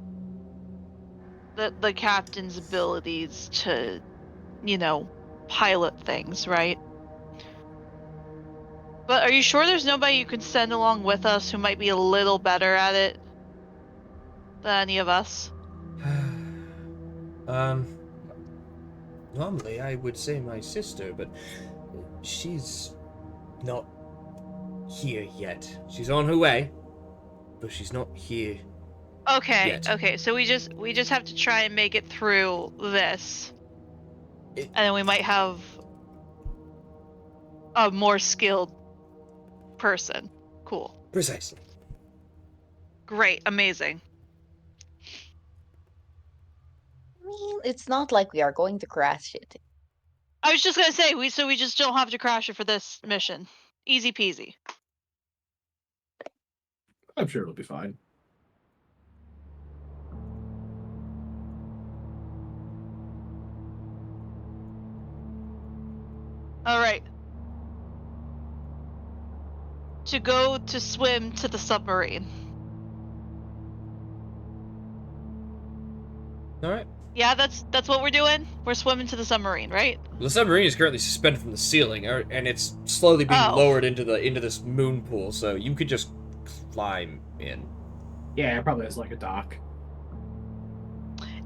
the captain's abilities to, pilot things, right? But are you sure there's nobody you could send along with us who might be a little better at it than any of us? Normally I would say my sister, but she's not here yet. She's on her way, but she's not here. Okay, Yet. okay. So we just have to try and make it through this, and then we might have a more skilled person. Cool. Precisely. Great. Amazing. I mean, it's not like we are going to crash it. I was just gonna say we just don't have to crash it for this mission. Easy peasy. I'm sure it'll be fine. All right. To go to swim to the submarine. All right. Yeah, that's what we're doing. We're swimming to the submarine, right? The submarine is currently suspended from the ceiling, and it's slowly being Oh. lowered into this moon pool. So you could just climb in. Yeah, it probably has like a dock.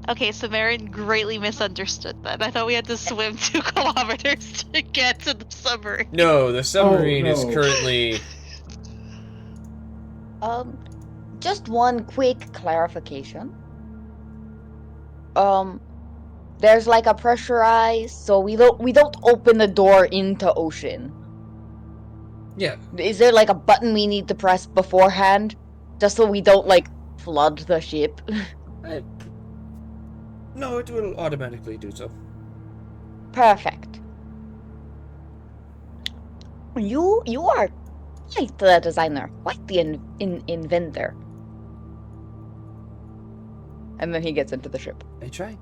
Okay, so Marin greatly misunderstood that. I thought we had to swim 2 kilometers to get to the submarine. No, the submarine is no. currently Just one quick clarification. Um, there's like a pressurized, so we don't open the door into ocean. Yeah. Is there like a button we need to press beforehand, just so we don't like flood the ship? No, it will automatically do so. Perfect. You are quite the designer, quite the inventor. And then he gets into the ship. I try.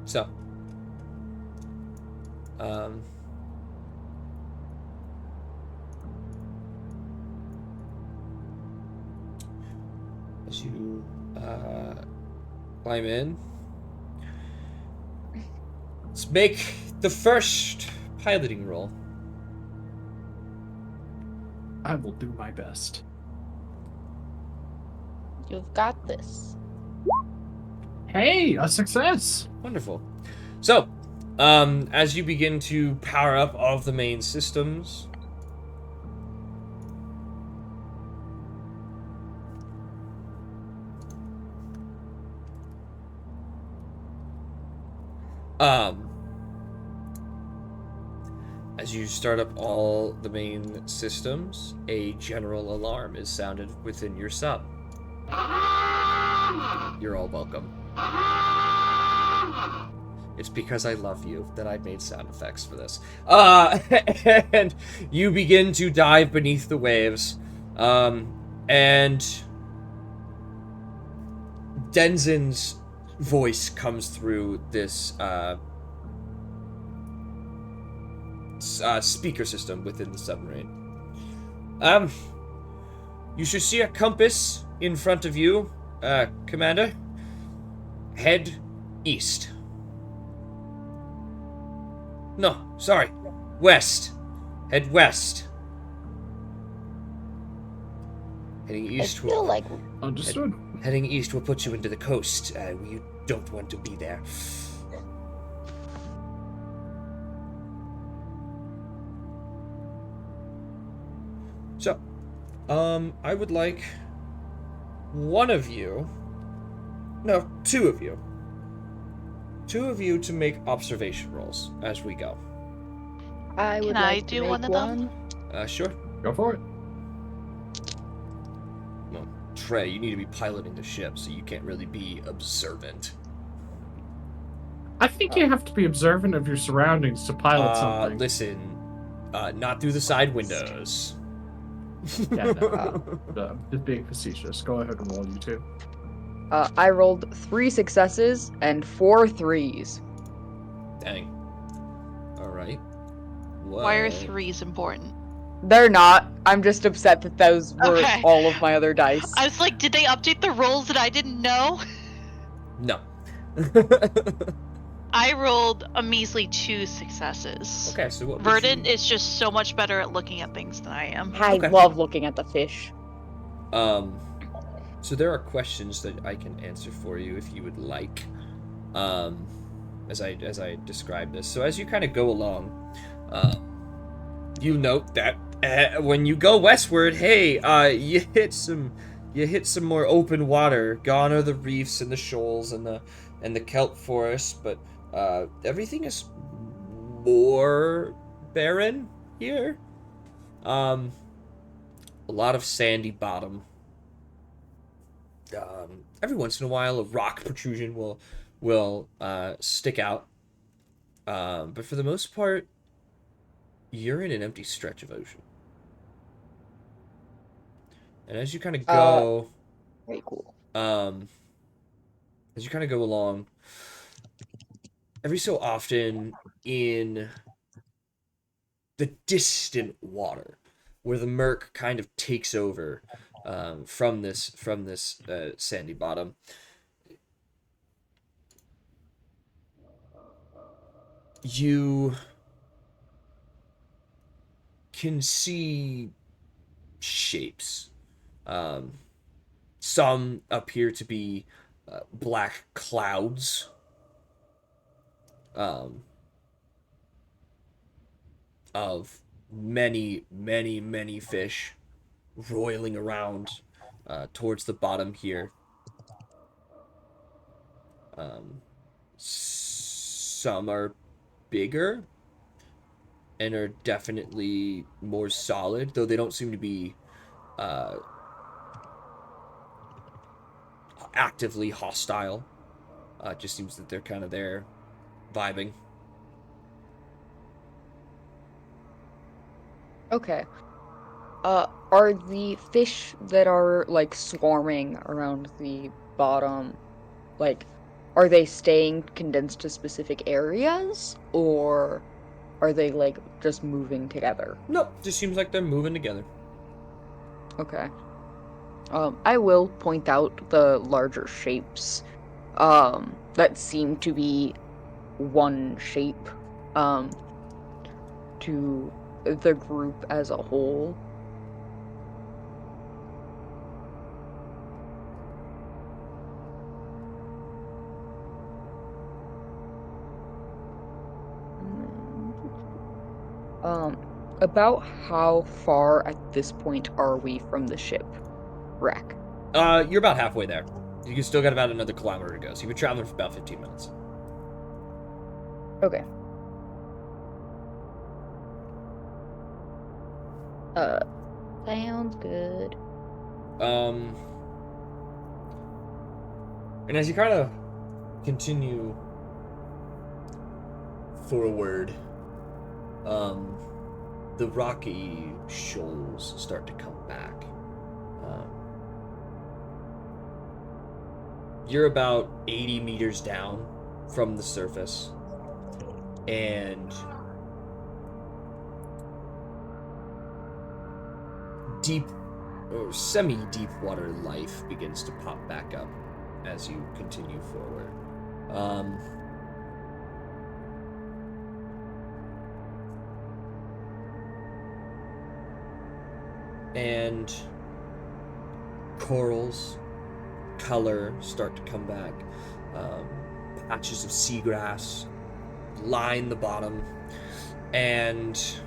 So, as you climb in, let's make the first piloting roll. I will do my best. You've got this. Hey, a success! Wonderful. So, as you begin to power up all of the main systems, as you start up all the main systems, a general alarm is sounded within your sub. You're all welcome. It's because I love you that I made sound effects for this. And you begin to dive beneath the waves. And Denzin's voice comes through this speaker system within the submarine. You should see a compass in front of you, Commander. Head east. No, sorry. West. Head west. Heading east I feel like Understood. Heading east will put you into the coast. You don't want to be there. So, I would like one of you, no, two of you to make observation rolls as we go. I would Can I like to do make one of them? Sure. Go for it. Well, Trey, you need to be piloting the ship, so you can't really be observant. I think you have to be observant of your surroundings to pilot something. Listen, not through the side windows. Yeah, no, just being facetious. Go ahead and roll, you two. I rolled 3 successes and 4 threes. Dang. Alright. Why are threes important? They're not. I'm just upset that those were Okay. all of my other dice. I was like, did they update the rolls that I didn't know? No. I rolled a measly 2 successes. Okay, so what would Verdant you... is just so much better at looking at things than I am. I Okay. love looking at the fish. So there are questions that I can answer for you if you would like. As I describe this. So as you kind of go along, you note that when you go westward, hey, you hit some more open water. Gone are the reefs and the shoals and the kelp forest, but everything is more barren here. A lot of sandy bottom. Every once in a while, a rock protrusion will stick out. But for the most part, you're in an empty stretch of ocean. And as you kind of go, Very cool. as you kind of go along, every so often in the distant water, where the murk kind of takes over from this sandy bottom, you can see shapes. Some appear to be black clouds. of many, many, many fish roiling around towards the bottom here. Some are bigger and are definitely more solid, though they don't seem to be uh, actively hostile. It just seems that they're kind of there, vibing. Okay. Are the fish that are like swarming around the bottom, like, are they staying condensed to specific areas, or are they like just moving together? Nope, just seems like they're moving together. Okay. I will point out the larger shapes, that seem to be one shape, um, to the group as a whole. Um, about how far at this point are we from the shipwreck? You're about halfway there. You still got about another kilometer to go, so you've been traveling for about 15 minutes. Okay. Uh, Sounds good. And as you kind of continue forward, the rocky shoals start to come back. You're about 80 meters down from the surface, and deep or semi-deep water life begins to pop back up as you continue forward. And corals, color start to come back. Patches of seagrass line the bottom, and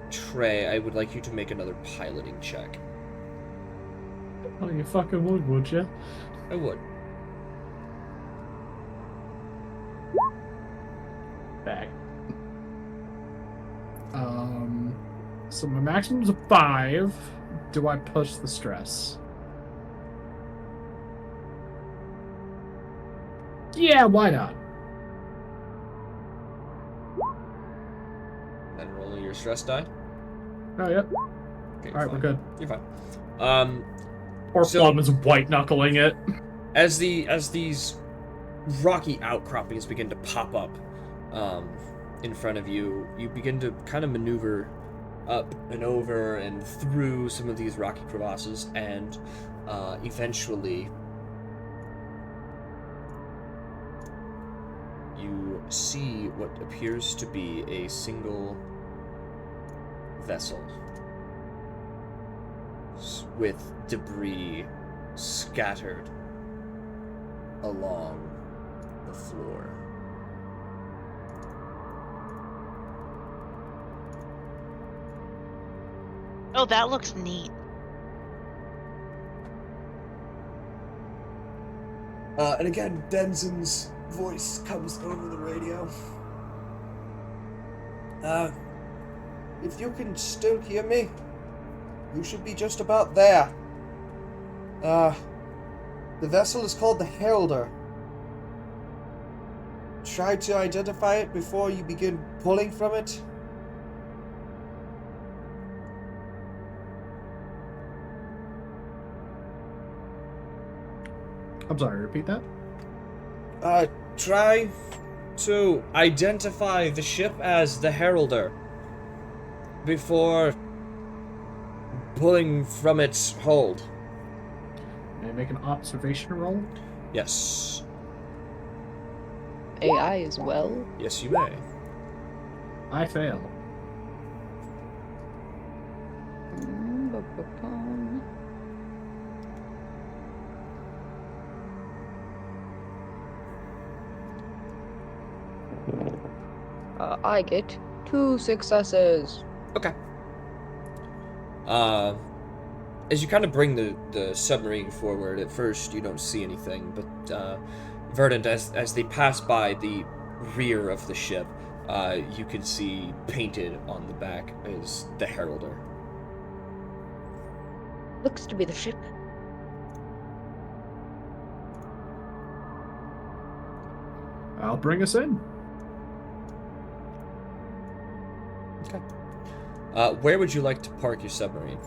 Trey, I would like you to make another piloting check. Oh, you fucking would you? I would. Back. So my maximum's a 5. Do I push the stress? Yeah, why not? Then roll your stress die. Oh, yep. Okay, Alright, we're fine. good. You're fine. Or So- Plum is white knuckling it. As these rocky outcroppings begin to pop up in front of you, you begin to kind of maneuver up and over and through some of these rocky crevasses, and eventually you see what appears to be a single vessel with debris scattered along the floor. Oh, that looks neat. And again, Denzin's voice comes over the radio. If you can still hear me, you should be just about there. The vessel is called the Heralder. Try to identify it before you begin pulling from it. I'm sorry, repeat that? Try to identify the ship as the Heralder before pulling from its hold. May I make an observation roll? Yes. AI as well. Yes, you may. I fail. Ba-ba-bum. I get 2 successes. Okay. As you kind of bring the submarine forward, at first you don't see anything, but Verdant, as they pass by the rear of the ship, you can see painted on the back is the Heralder. Looks to be the ship. I'll bring us in. Okay. Where would you like to park your submarine?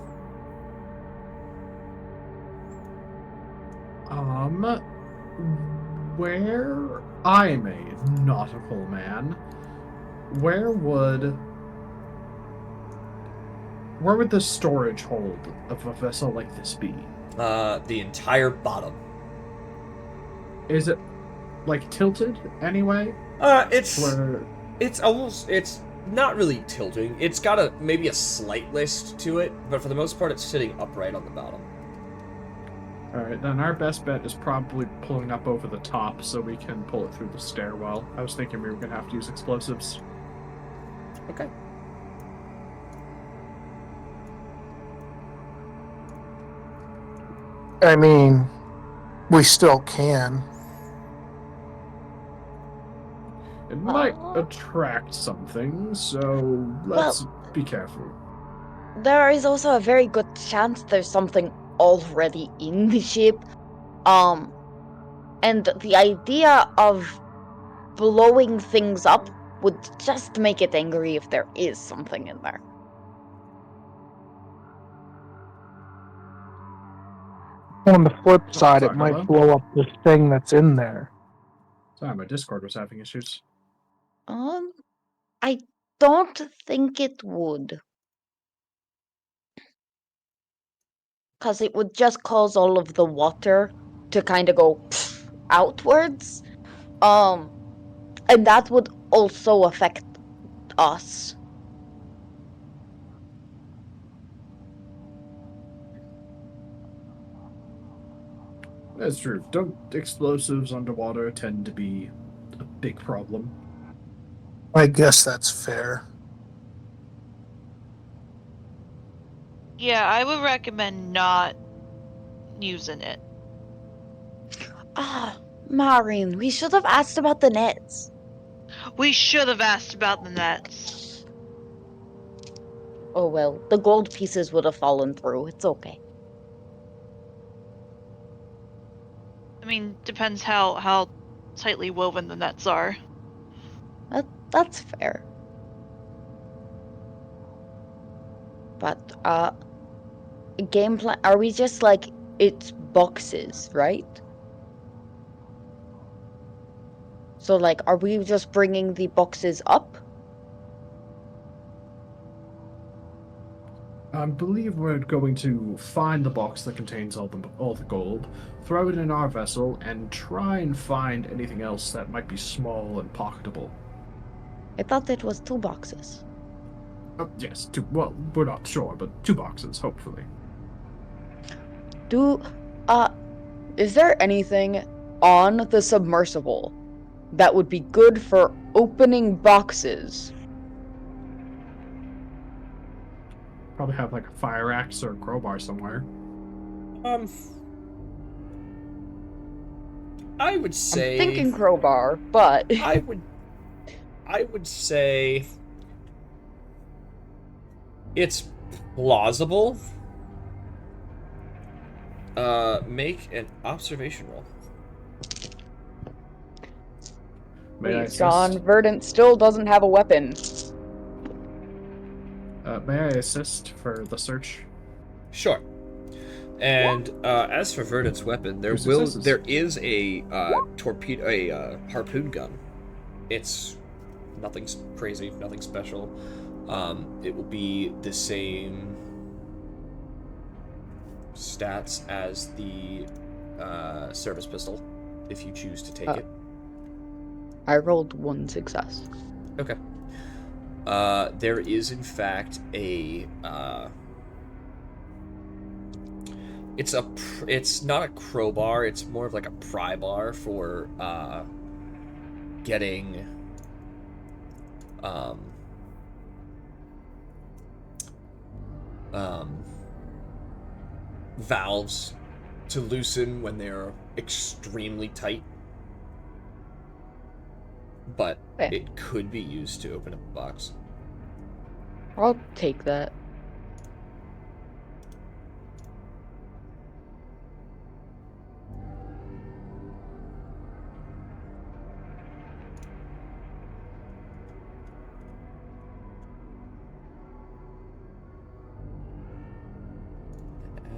Where I'm a nautical man, where would the storage hold of a vessel like this be? The entire bottom. Is it like tilted anyway? It's Where it's not really tilting. It's got maybe a slight list to it, but for the most part, it's sitting upright on the bottom. Alright, then our best bet is probably pulling up over the top so we can pull it through the stairwell. I was thinking we were going to have to use explosives. Okay. I mean, we still can. It might attract something, so let's be careful. There is also a very good chance there's something already in the ship. And the idea of blowing things up would just make it angry if there is something in there. On the flip side, it sorry, might hello? blow up the thing that's in there. Sorry, my Discord was having issues. I don't think it would. Because it would just cause all of the water to kind of go outwards. And that would also affect us. That's true. Don't explosives underwater tend to be a big problem? I guess that's fair. Yeah, I would recommend not using it. Ah, Marin, we should have asked about the nets. We should have asked about the nets. Oh well, the gold pieces would have fallen through. It's okay. I mean, depends how tightly woven the nets are. That's fair. But, game plan, are we just like, it's boxes, right? So, like, are we just bringing the boxes up? I believe we're going to find the box that contains all the gold, throw it in our vessel, and try and find anything else that might be small and pocketable. I thought it was 2 boxes. Yes, 2. Well, we're not sure, but 2 boxes, hopefully. Is there anything on the submersible that would be good for opening boxes? Probably have like a fire axe or a crowbar somewhere. I would say. I'm thinking crowbar, but I would say it's plausible. Make an observation roll. May I please, assist? John, Verdant still doesn't have a weapon. May I assist for the search? Sure. And as for Verdant's weapon, there Successes. is a torpedo, a harpoon gun. It's nothing crazy, nothing special. It will be the same stats as the service pistol, if you choose to take it. I rolled 1 success. Okay. There is in fact a. It's not a crowbar. It's more of like a pry bar for getting um, um, valves to loosen when they're extremely tight. But Okay. it could be used to open up a box. I'll take that.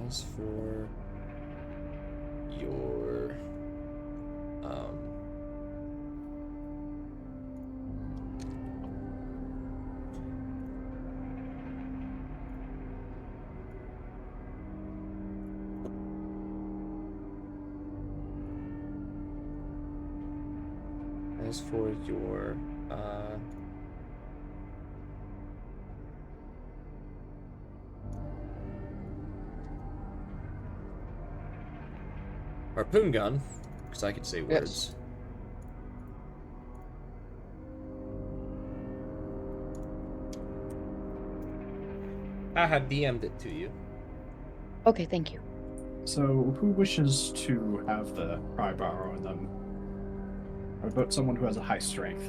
As for your as for your harpoon gun, because I can say words. I have DM'd it to you. Okay, thank you. So, who wishes to have the pry bar on them? How about someone who has a high strength?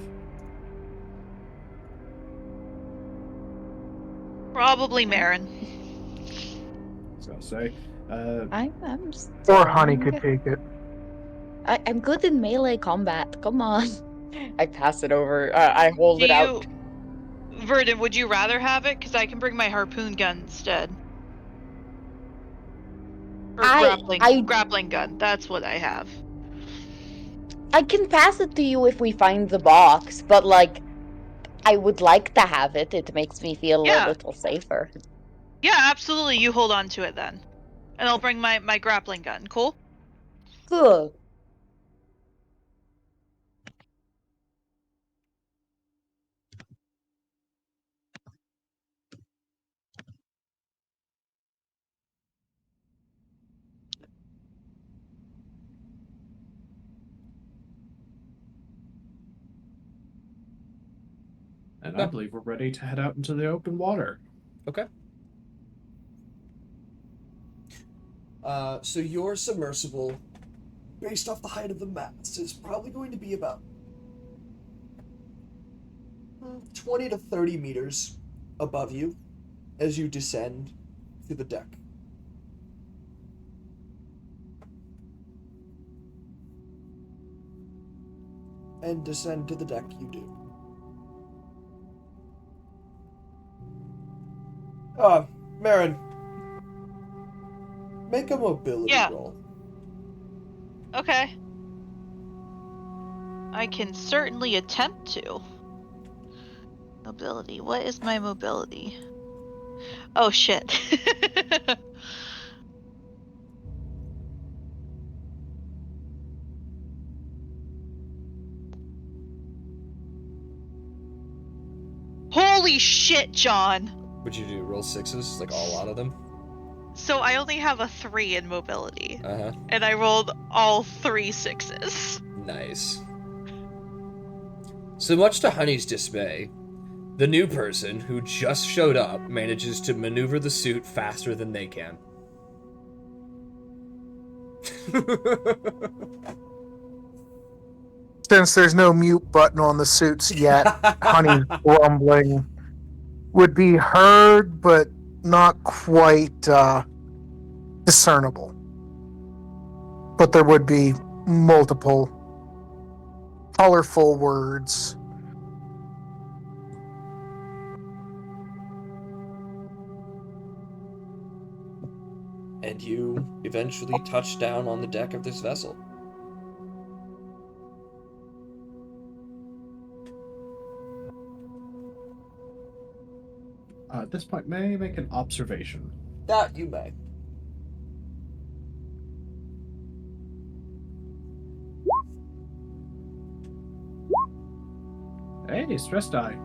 Probably Marin. So say, I'm Or Honey strong. could take it. I'm good in melee combat. Come on. I pass it over. I hold Do it out. you, Verdon, would you rather have it? Because I can bring my harpoon gun instead. Or grappling gun. That's what I have. I can pass it to you if we find the box, but like I would like to have it. It makes me feel a Yeah. little safer. Yeah, absolutely. You hold on to it then. And I'll bring my grappling gun. Cool? Cool. and I believe we're ready to head out into the open water. Okay. So your submersible, based off the height of the mast, is probably going to be about 20 to 30 meters above you as you descend to the deck. And descend to the deck you do. Marin, make a mobility Yeah. roll. Okay. I can certainly attempt to. Mobility. What is my mobility? Oh, shit. Holy shit, John! What'd you do? Roll sixes? Like all out of them? So I only have a 3 in mobility. Uh-huh. And I rolled all 3 6s. Nice. So much to Honey's dismay, the new person who just showed up manages to maneuver the suit faster than they can. Since there's no mute button on the suits yet, Honey's grumbling would be heard, but not quite discernible. But there would be multiple colorful words. And you eventually touch down on the deck of this vessel. At this point, may I make an observation? That you may. Hey, stress die.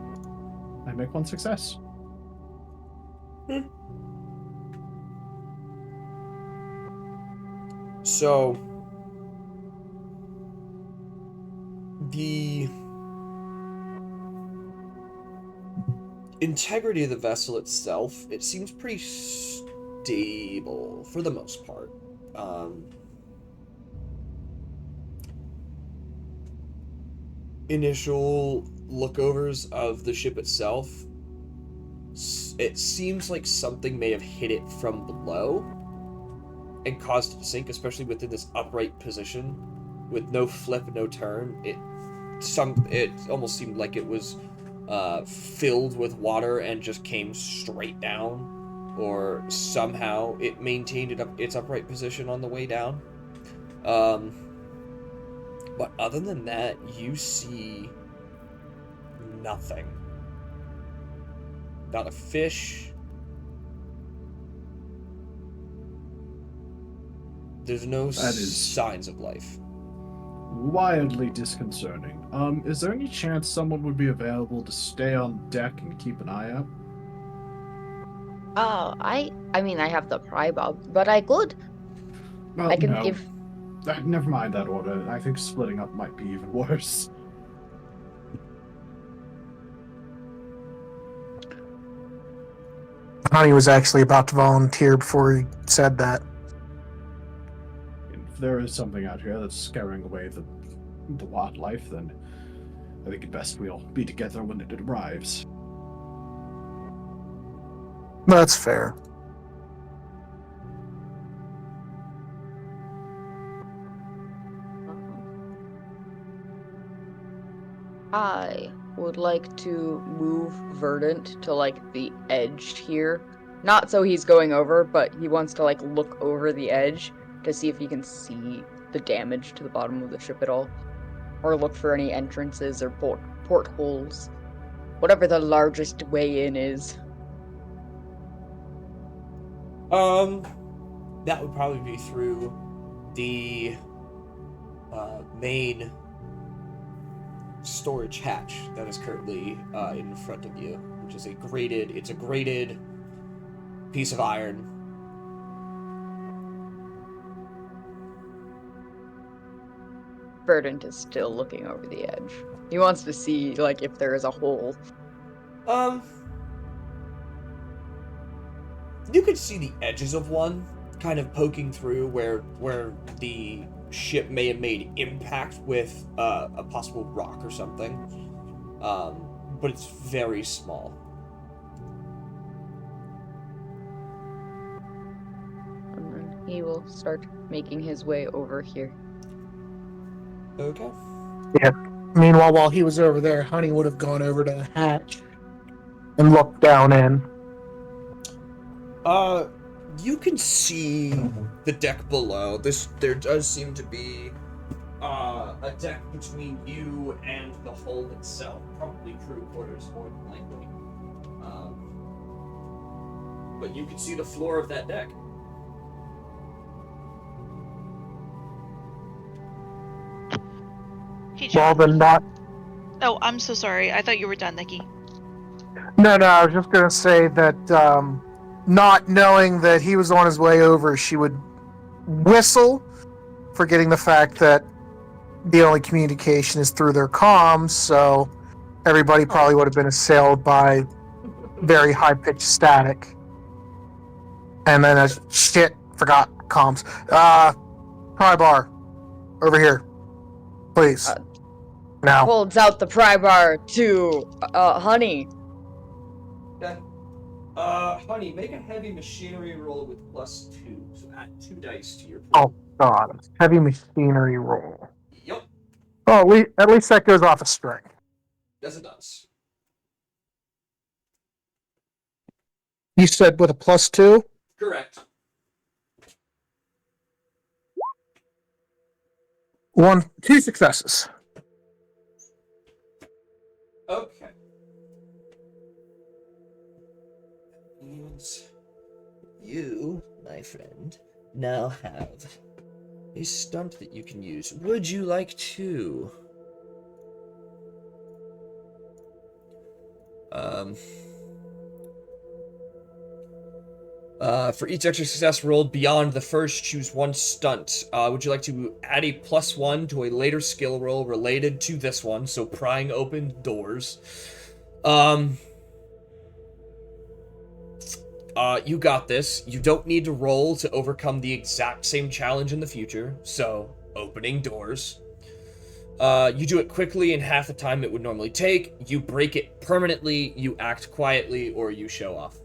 I make one success. So, integrity of the vessel itself, it seems pretty stable for the most part. Initial lookovers of the ship itself, it seems like something may have hit it from below and caused it to sink, especially within this upright position with no flip, no turn. It almost seemed like it was filled with water and just came straight down, or somehow it maintained its upright position on the way down. But other than that, you see nothing. Not a fish. There's no signs of life. Wildly disconcerting. Is there any chance someone would be available to stay on deck and keep an eye out? I mean, I have the pry bob, but I could. Well, I can no. give. Never mind that order. I think splitting up might be even worse. Honey was actually about to volunteer before he said that. If there is something out here that's scaring away the wildlife, then I think it best we'll be together when it arrives. That's fair. I would like to move Verdant to like the edge here. Not so he's going over, but he wants to like look over the edge to see if he can see the damage to the bottom of the ship at all. Or look for any entrances or portholes. Whatever the largest way in is. That would probably be through the main storage hatch that is currently in front of you, which is a grated piece of iron. Verdant is still looking over the edge. He wants to see like if there is a hole. You could see the edges of one kind of poking through where the ship may have made impact with a possible rock or something, but it's very small. And then he will start making his way over here. Okay. Yeah. Meanwhile, while he was over there, Honey would have gone over to the hatch and looked down in. You can see the deck below. There does seem to be a deck between you and the hull itself. Probably crew quarters, more than likely. But you can see the floor of that deck. Hey, Well, John. then not. Oh, I'm so sorry. I thought you were done, Nikki. No, I was just gonna say that, not knowing that he was on his way over, she would whistle, forgetting the fact that the only communication is through their comms, so everybody probably would have been assailed by very high-pitched static. And then, shit, forgot comms. Pry bar, over here, please. Now. Holds out the pry bar to Honey. Okay. Honey, make a heavy machinery roll with +2. So add 2 dice to your pool. Oh, God. Heavy machinery roll. Yep. Oh, at least that goes off a string. Yes, it does. You said with a +2? Correct. 2 successes. Okay. Means you, my friend, now have a stunt that you can use. Would you like to? For each extra success rolled beyond the first, choose one stunt. Would you like to add a +1 to a later skill roll related to this one? So prying open doors. you got this. You don't need to roll to overcome the exact same challenge in the future. So, opening doors. You do it quickly in half the time it would normally take. You break it permanently, you act quietly, or you show off.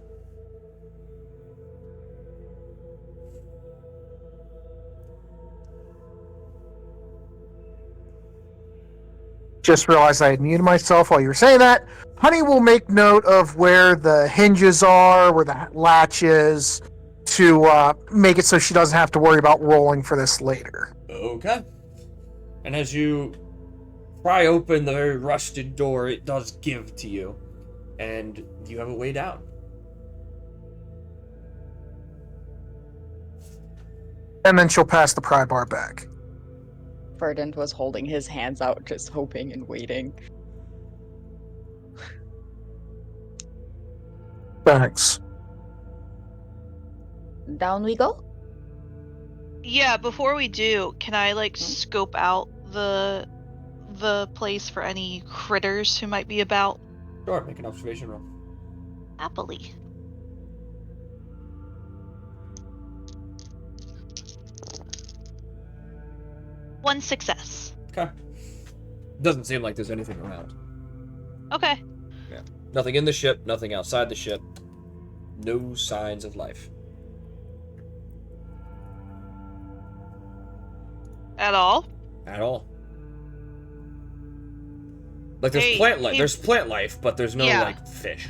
Just realized I had muted myself while you were saying that. Honey will make note of where the hinges are, where the latch is, to make it so she doesn't have to worry about rolling for this later. Okay. And as you pry open the very rusted door, it does give to you. And you have a way down. And then she'll pass the pry bar back. Verdant was holding his hands out, just hoping and waiting. Thanks. Down we go? Yeah, before we do, can I like scope out the place for any critters who might be about? Sure, make an observation roll. Happily. One success. Okay. Doesn't seem like there's anything around. Okay. Yeah. Nothing in the ship, nothing outside the ship. No signs of life. At all? At all. Like there's Hey, plant life. hey- There's plant life, but there's no Yeah. like fish.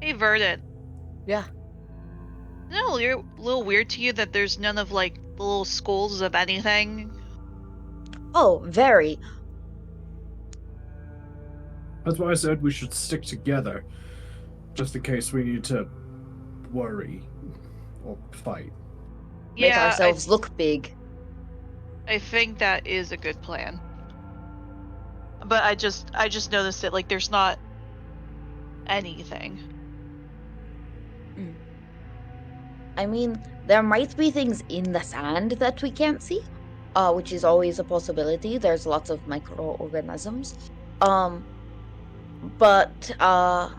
Hey, Verdant. Yeah. Isn't it a little weird to you that there's none of like the little skulls of anything? Oh, very. That's why I said we should stick together, just in case we need to worry or fight. Make Yeah, ourselves look big. I think that is a good plan. But I just noticed that like there's not anything. I mean, there might be things in the sand that we can't see, which is always a possibility. There's lots of microorganisms. But I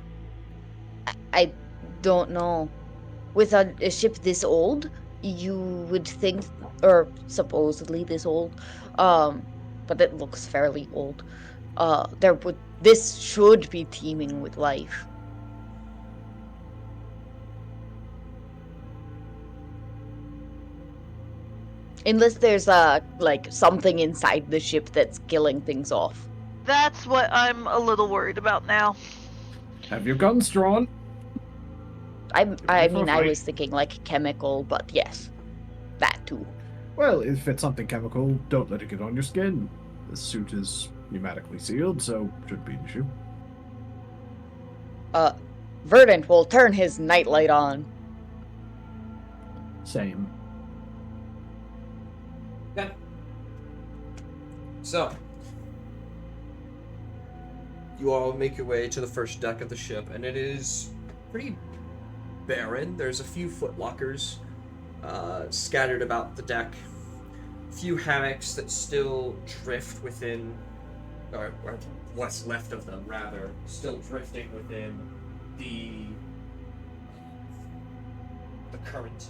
don't know. With a ship this old, you would think, or supposedly this old, but it looks fairly old. This should be teeming with life. Unless there's like something inside the ship that's killing things off. That's what I'm a little worried about now. Have your guns drawn? I ready for a mean, I fight? was thinking like chemical, but yes, that too. Well, if it's something chemical, don't let it get on your skin. The suit is pneumatically sealed, so shouldn't be an issue. Verdant will turn his nightlight on. Same. Okay. So, you all make your way to the first deck of the ship, and it is pretty barren. There's a few footlockers scattered about the deck, a few hammocks that still drift within, or what's left of them, rather, still drifting within the current.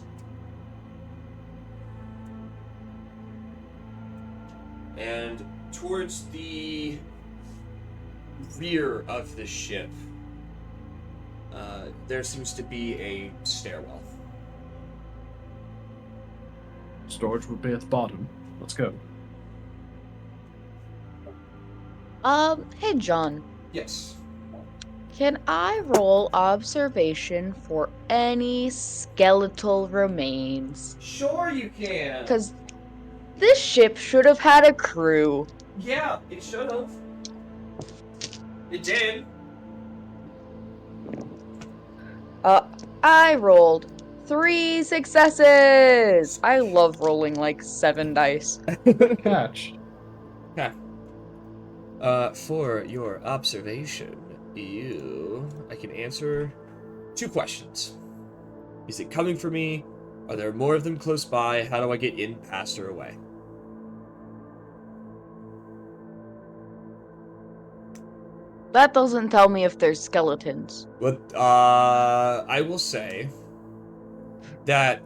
And towards the rear of the ship, there seems to be a stairwell. Storage would be at the bottom. Let's go. Hey John, Yes. can I roll observation for any skeletal remains? Sure you can. Because this ship should have had a crew. Yeah, it should have. It did. I rolled 3 successes. I love rolling like 7 dice. Catch. Okay. For your observation, I can answer 2 questions. Is it coming for me? Are there more of them close by? How do I get in, past, or away? That doesn't tell me if there's skeletons. But I will say that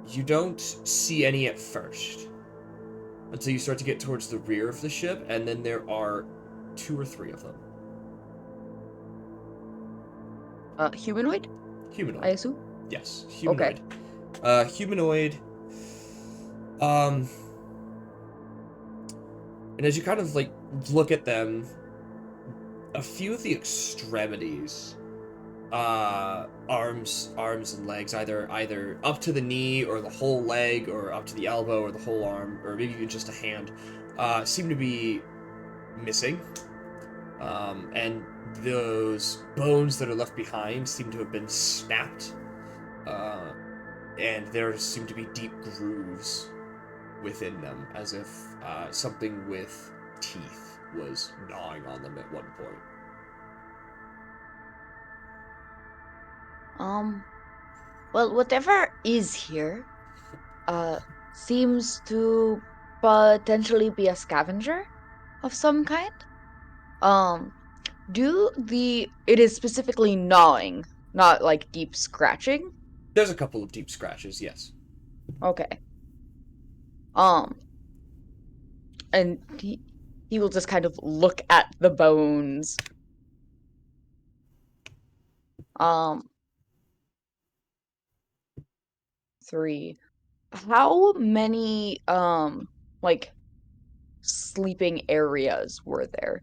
you don't see any at first until you start to get towards the rear of the ship, and then there are 2 or 3 of them. Humanoid, Humanoid. I assume? Yes, humanoid. Humanoid. And as you kind of like look at them, a few of the extremities, arms and legs, either up to the knee or the whole leg, or up to the elbow or the whole arm, or maybe even just a hand, seem to be missing. And those bones that are left behind seem to have been snapped. And there seem to be deep grooves within them, as if something with teeth was gnawing on them at one point. Well, whatever is here, seems to potentially be a scavenger of some kind. It is specifically gnawing, not like deep scratching? There's a couple of deep scratches, yes. Okay. And he will just kind of look at the bones. 3. How many, like, sleeping areas were there?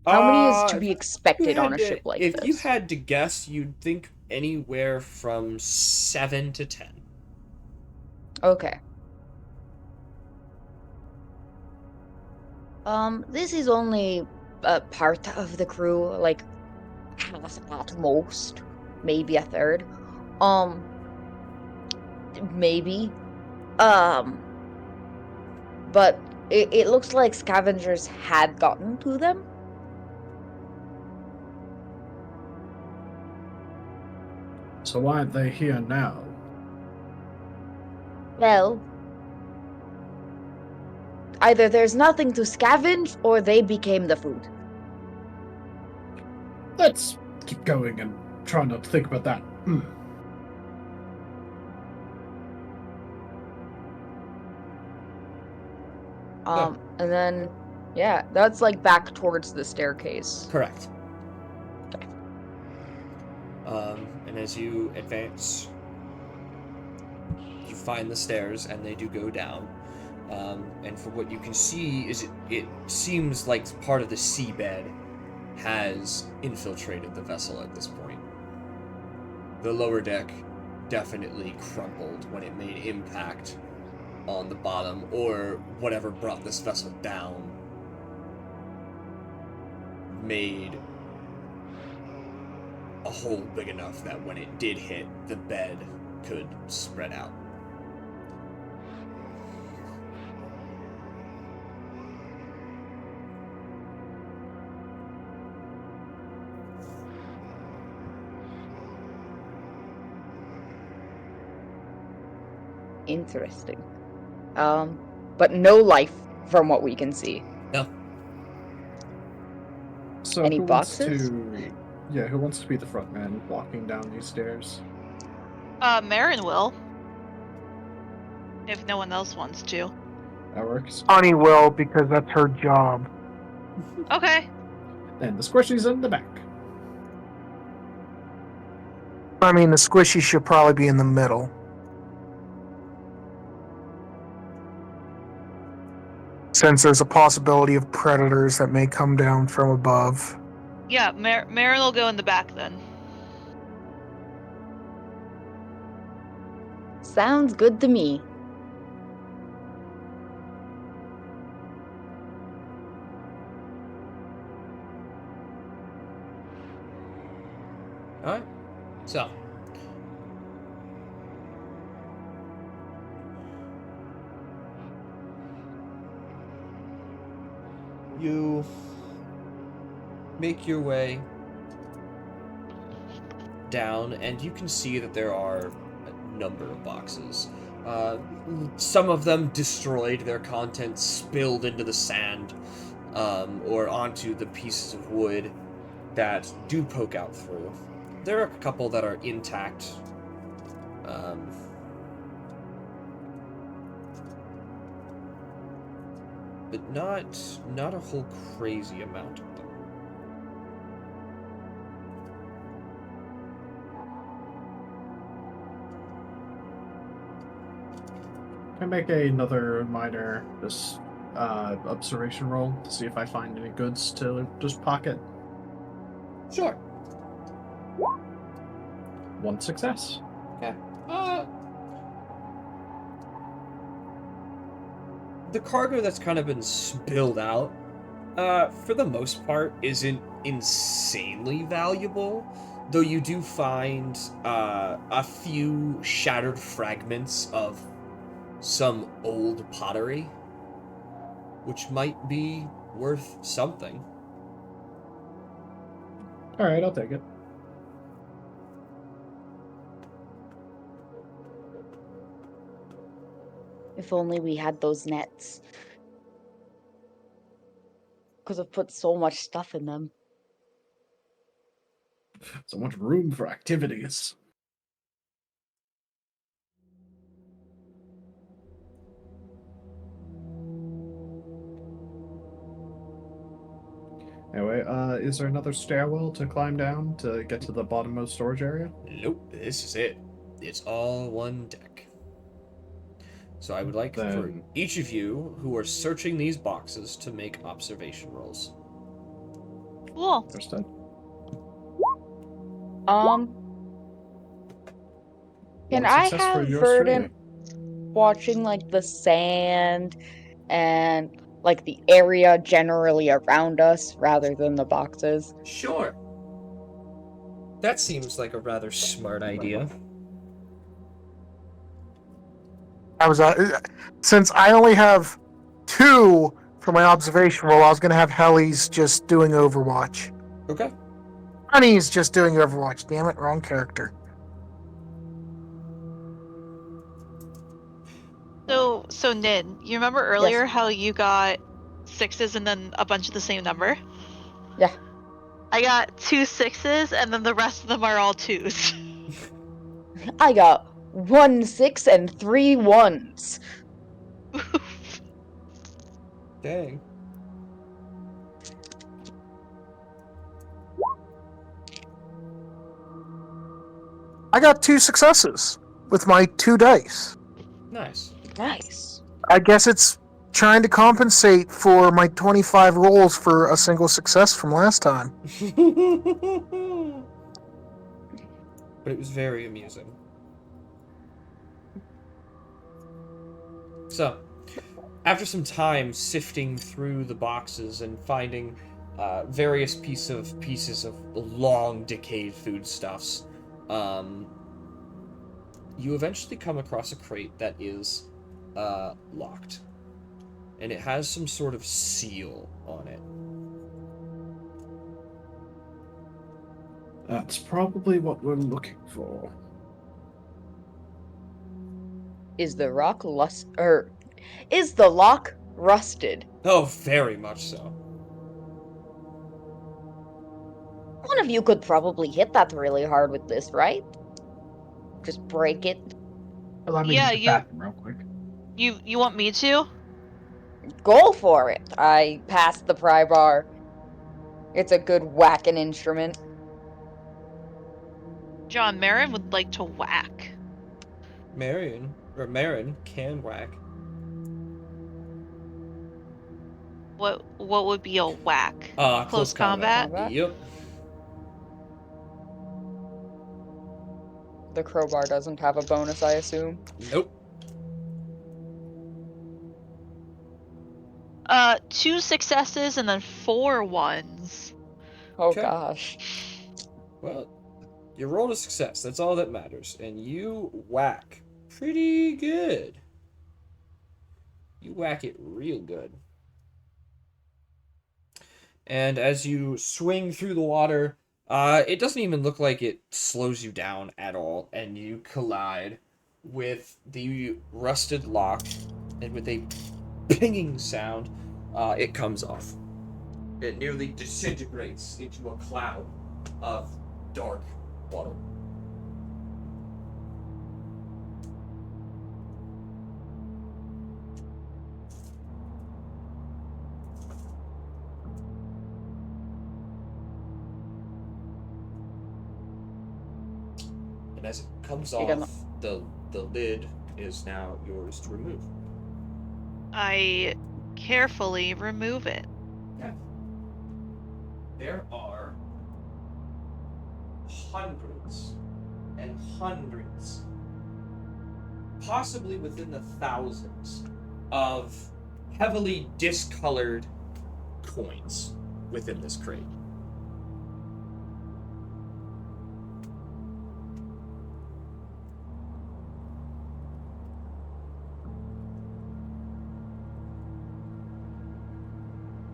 How many is to be expected on a ship like if this? you had to guess, you'd think anywhere from 7 to 10. Okay. This is only a part of the crew, like half at most, maybe a third. Maybe. But it looks like scavengers had gotten to them. So why aren't they here now? Well, either there's nothing to scavenge or they became the food. Let's keep going and try not to think about that. And then, yeah, that's like back towards the staircase. Correct. Okay. And as you advance, you find the stairs, and they do go down. And from what you can see, is it seems like part of the seabed has infiltrated the vessel at this point. The lower deck definitely crumpled when it made impact on the bottom, or whatever brought this vessel down made a hole big enough that when it did hit, the bed could spread out. Interesting. But no life from what we can see. No. So Any who boxes? Who wants to be the front man walking down these stairs? Marin will. If no one else wants to. That works. Honey will, because that's her job. Okay. And the squishy's in the back. I mean, the squishy should probably be in the middle. Since there's a possibility of predators that may come down from above. Yeah, Marin will go in the back then. Sounds good to me. Alright. So. You make your way down, and you can see that there are a number of boxes. Some of them destroyed, their contents spilled into the sand, or onto the pieces of wood that do poke out through. There are a couple that are intact, Um, but not a whole crazy amount of them. Can I make another minor observation roll to see if I find any goods to just pocket? Sure. 1 success. Okay. The cargo that's kind of been spilled out, for the most part, isn't insanely valuable, though you do find a few shattered fragments of some old pottery, which might be worth something. All right, I'll take it. If only we had those nets. Could have put so much stuff in them. So much room for activities. Anyway, is there another stairwell to climb down to get to the bottommost storage area? Nope, this is it. It's all one deck. So I would like for Then- each of you who are searching these boxes to make observation rolls. Cool. Understood. Can One I success for have yours Verdant truly. watching like the sand and like the area generally around us rather than the boxes? Sure. That seems like a rather smart idea. I was since I only have 2 for my observation roll, I was gonna have Helly's just doing Overwatch. Okay. Honey's just doing Overwatch. Damn it, wrong character. So Nin, you remember earlier how you got 6s and then a bunch of the same number? Yeah. I got 2 6s and then the rest of them are all 2s. I got 1 6 and 3 1s. Dang. I got 2 successes with my 2 dice. Nice. Nice. I guess it's trying to compensate for my 25 rolls for a single success from last time. But it was very amusing. So, after some time sifting through the boxes and finding various pieces of long decayed foodstuffs, you eventually come across a crate that is locked, and it has some sort of seal on it. That's probably what we're looking for. Is the is the lock rusted? Oh, very much so. One of you could probably hit that really hard with this, right? Just break it. Let me Yeah, get the bathroom real quick. You want me to? Go for it. I passed the pry bar. It's a good whacking instrument. John Marin would like to whack. Marin can whack. What would be a whack? Close combat. Combat? Yep. The crowbar doesn't have a bonus, I assume. Nope. 2 successes and then 4 1s. Oh Okay. gosh. Well, you rolled a success. That's all that matters. And you whack pretty good. You whack it real good. And as you swing through the water, it doesn't even look like it slows you down at all. And you collide with the rusted lock, and with a pinging sound, it comes off. It nearly disintegrates into a cloud of dark water. And as it comes You can- off, the lid is now yours to remove. I carefully remove it. There are hundreds and hundreds, possibly within the thousands, of heavily discolored coins within this crate.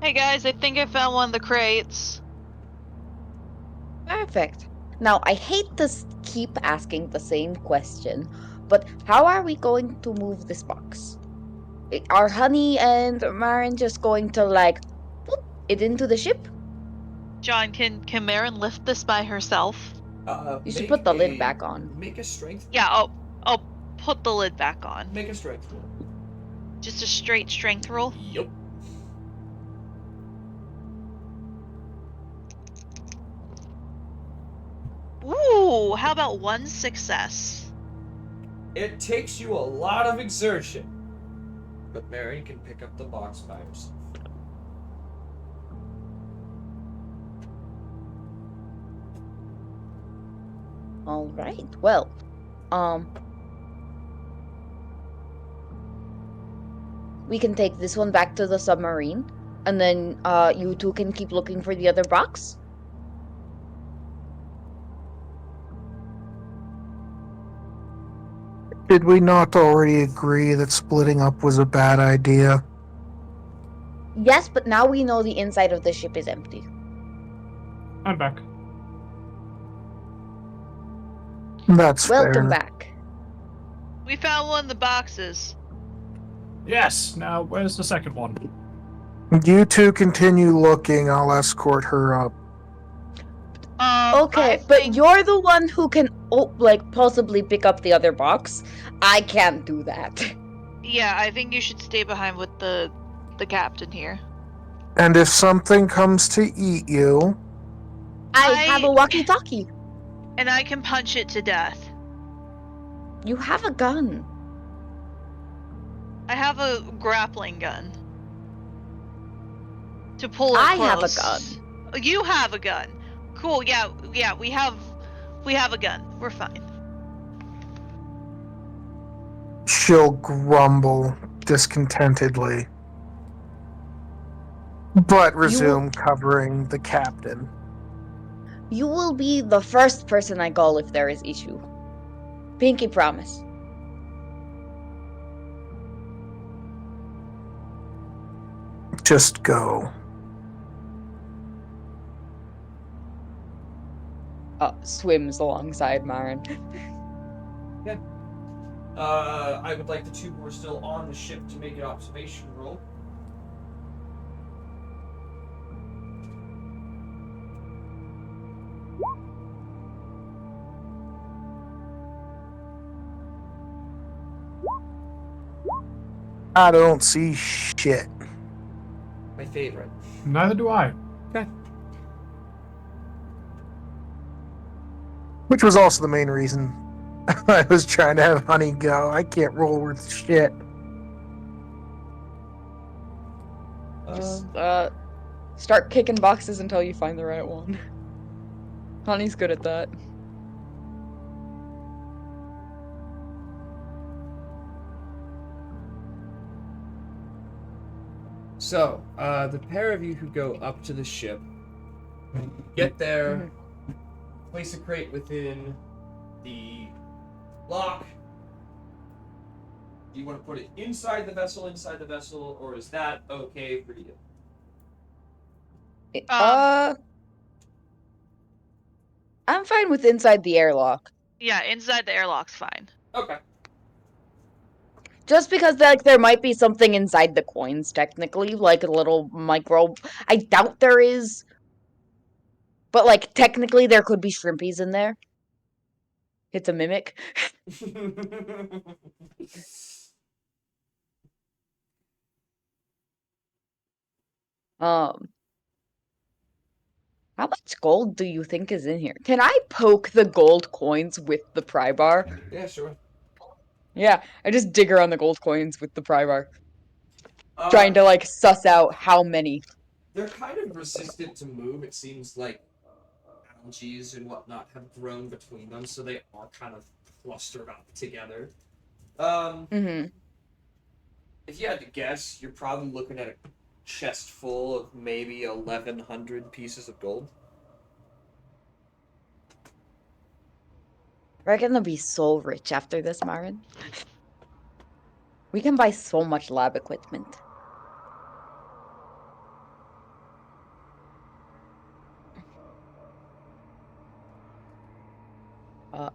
Hey guys, I think I found one of the crates. Perfect. Now, I hate to keep asking the same question, but how are we going to move this box? Are Honey and Marin just going to, like, put it into the ship? John, can Marin lift this by herself? You should put the lid back on. Make a strength. Yeah, I'll put the lid back on. Make a strength roll. Just a straight strength roll. Yup. Ooh, how about one success? It takes you a lot of exertion, but Mary can pick up the box by herself. All right. Well, we can take this one back to the submarine, and then you two can keep looking for the other box. Did we not already agree that splitting up was a bad idea? Yes, but now we know the inside of the ship is empty. I'm back. That's Welcome fair. back. We found one of the boxes. Yes, now where's the second one? You two continue looking. I'll escort her up. Okay, I but think- you're the one who can, like, possibly pick up the other box. I can't do that. Yeah, I think you should stay behind with the captain here. And if something comes to eat you, I have a walkie-talkie. And I can punch it to death. You have a gun. I have a grappling gun. To pull it I close. have a gun. You have a gun. Cool, yeah, we have a gun. We're fine. she'll grumble discontentedly, but resume covering the captain. You will be the first person I call if there is issue. Pinky promise. Just go. Swims alongside Marin. I would like the two who are still on the ship to make an observation roll. I don't see shit. My favorite. Neither do I. Which was also the main reason I was trying to have Honey go. I can't roll with shit. Just start kicking boxes until you find the right one. Honey's good at that. So, the pair of you who go up to the ship, get there, place a crate within the lock. Do you want to put it inside the vessel, or is that okay for you? I'm fine with inside the airlock. Yeah, inside the airlock's fine. Okay. Just because there might be something inside the coins, technically, like a little micro. I doubt there is, but technically there could be shrimpies in there. It's a mimic. Um. How much gold do you think is in here? Can I poke the gold coins with the pry bar? Yeah, sure. Yeah, I just dig around the gold coins with the pry bar, Uh, trying to like suss out how many. they're kind of resistant to move. It seems like algae and whatnot have grown between them, so they are kind of clustered up together. Mm-hmm. If you had to guess, you're probably looking at a chest full of maybe 1,100 pieces of gold. We're gonna be so rich after this, Marin. We can buy so much lab equipment.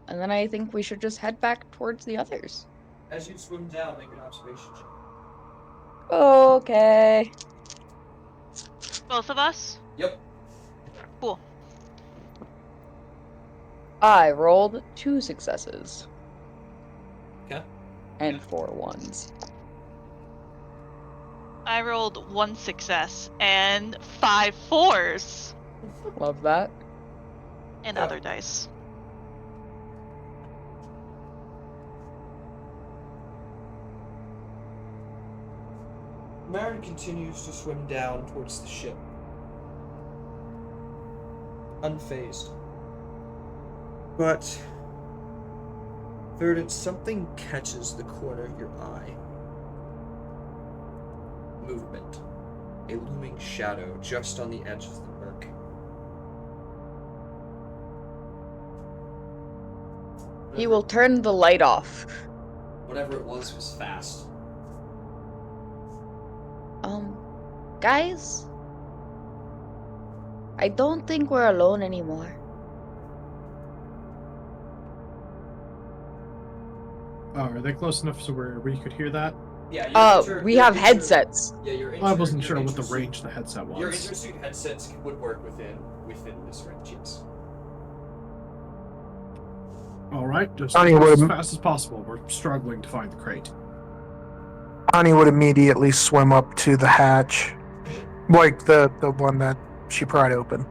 And then I think we should just head back towards the others. As you swim down, make an observation check. Okay. Both of us? Yep. Cool. I rolled 2 successes. Okay. And 4 ones. I rolled 1 success and 5 fours. Love that. And Yeah. other dice. Marin continues to swim down towards the ship, unfazed. But, Verdant, something catches the corner of your eye. Movement. A looming shadow just on the edge of the murk. He will turn the light off. Whatever it was fast. Guys? I don't think we're alone anymore. Oh, are they close enough so we could hear that? Yeah, We have headsets. Yeah, your I wasn't sure what the range the headset was. Your intersuit headsets would work within this range, yes. All right, just Honey, as would- fast as possible. We're struggling to find the crate. Honey would immediately swim up to the hatch, like the one that she pried open.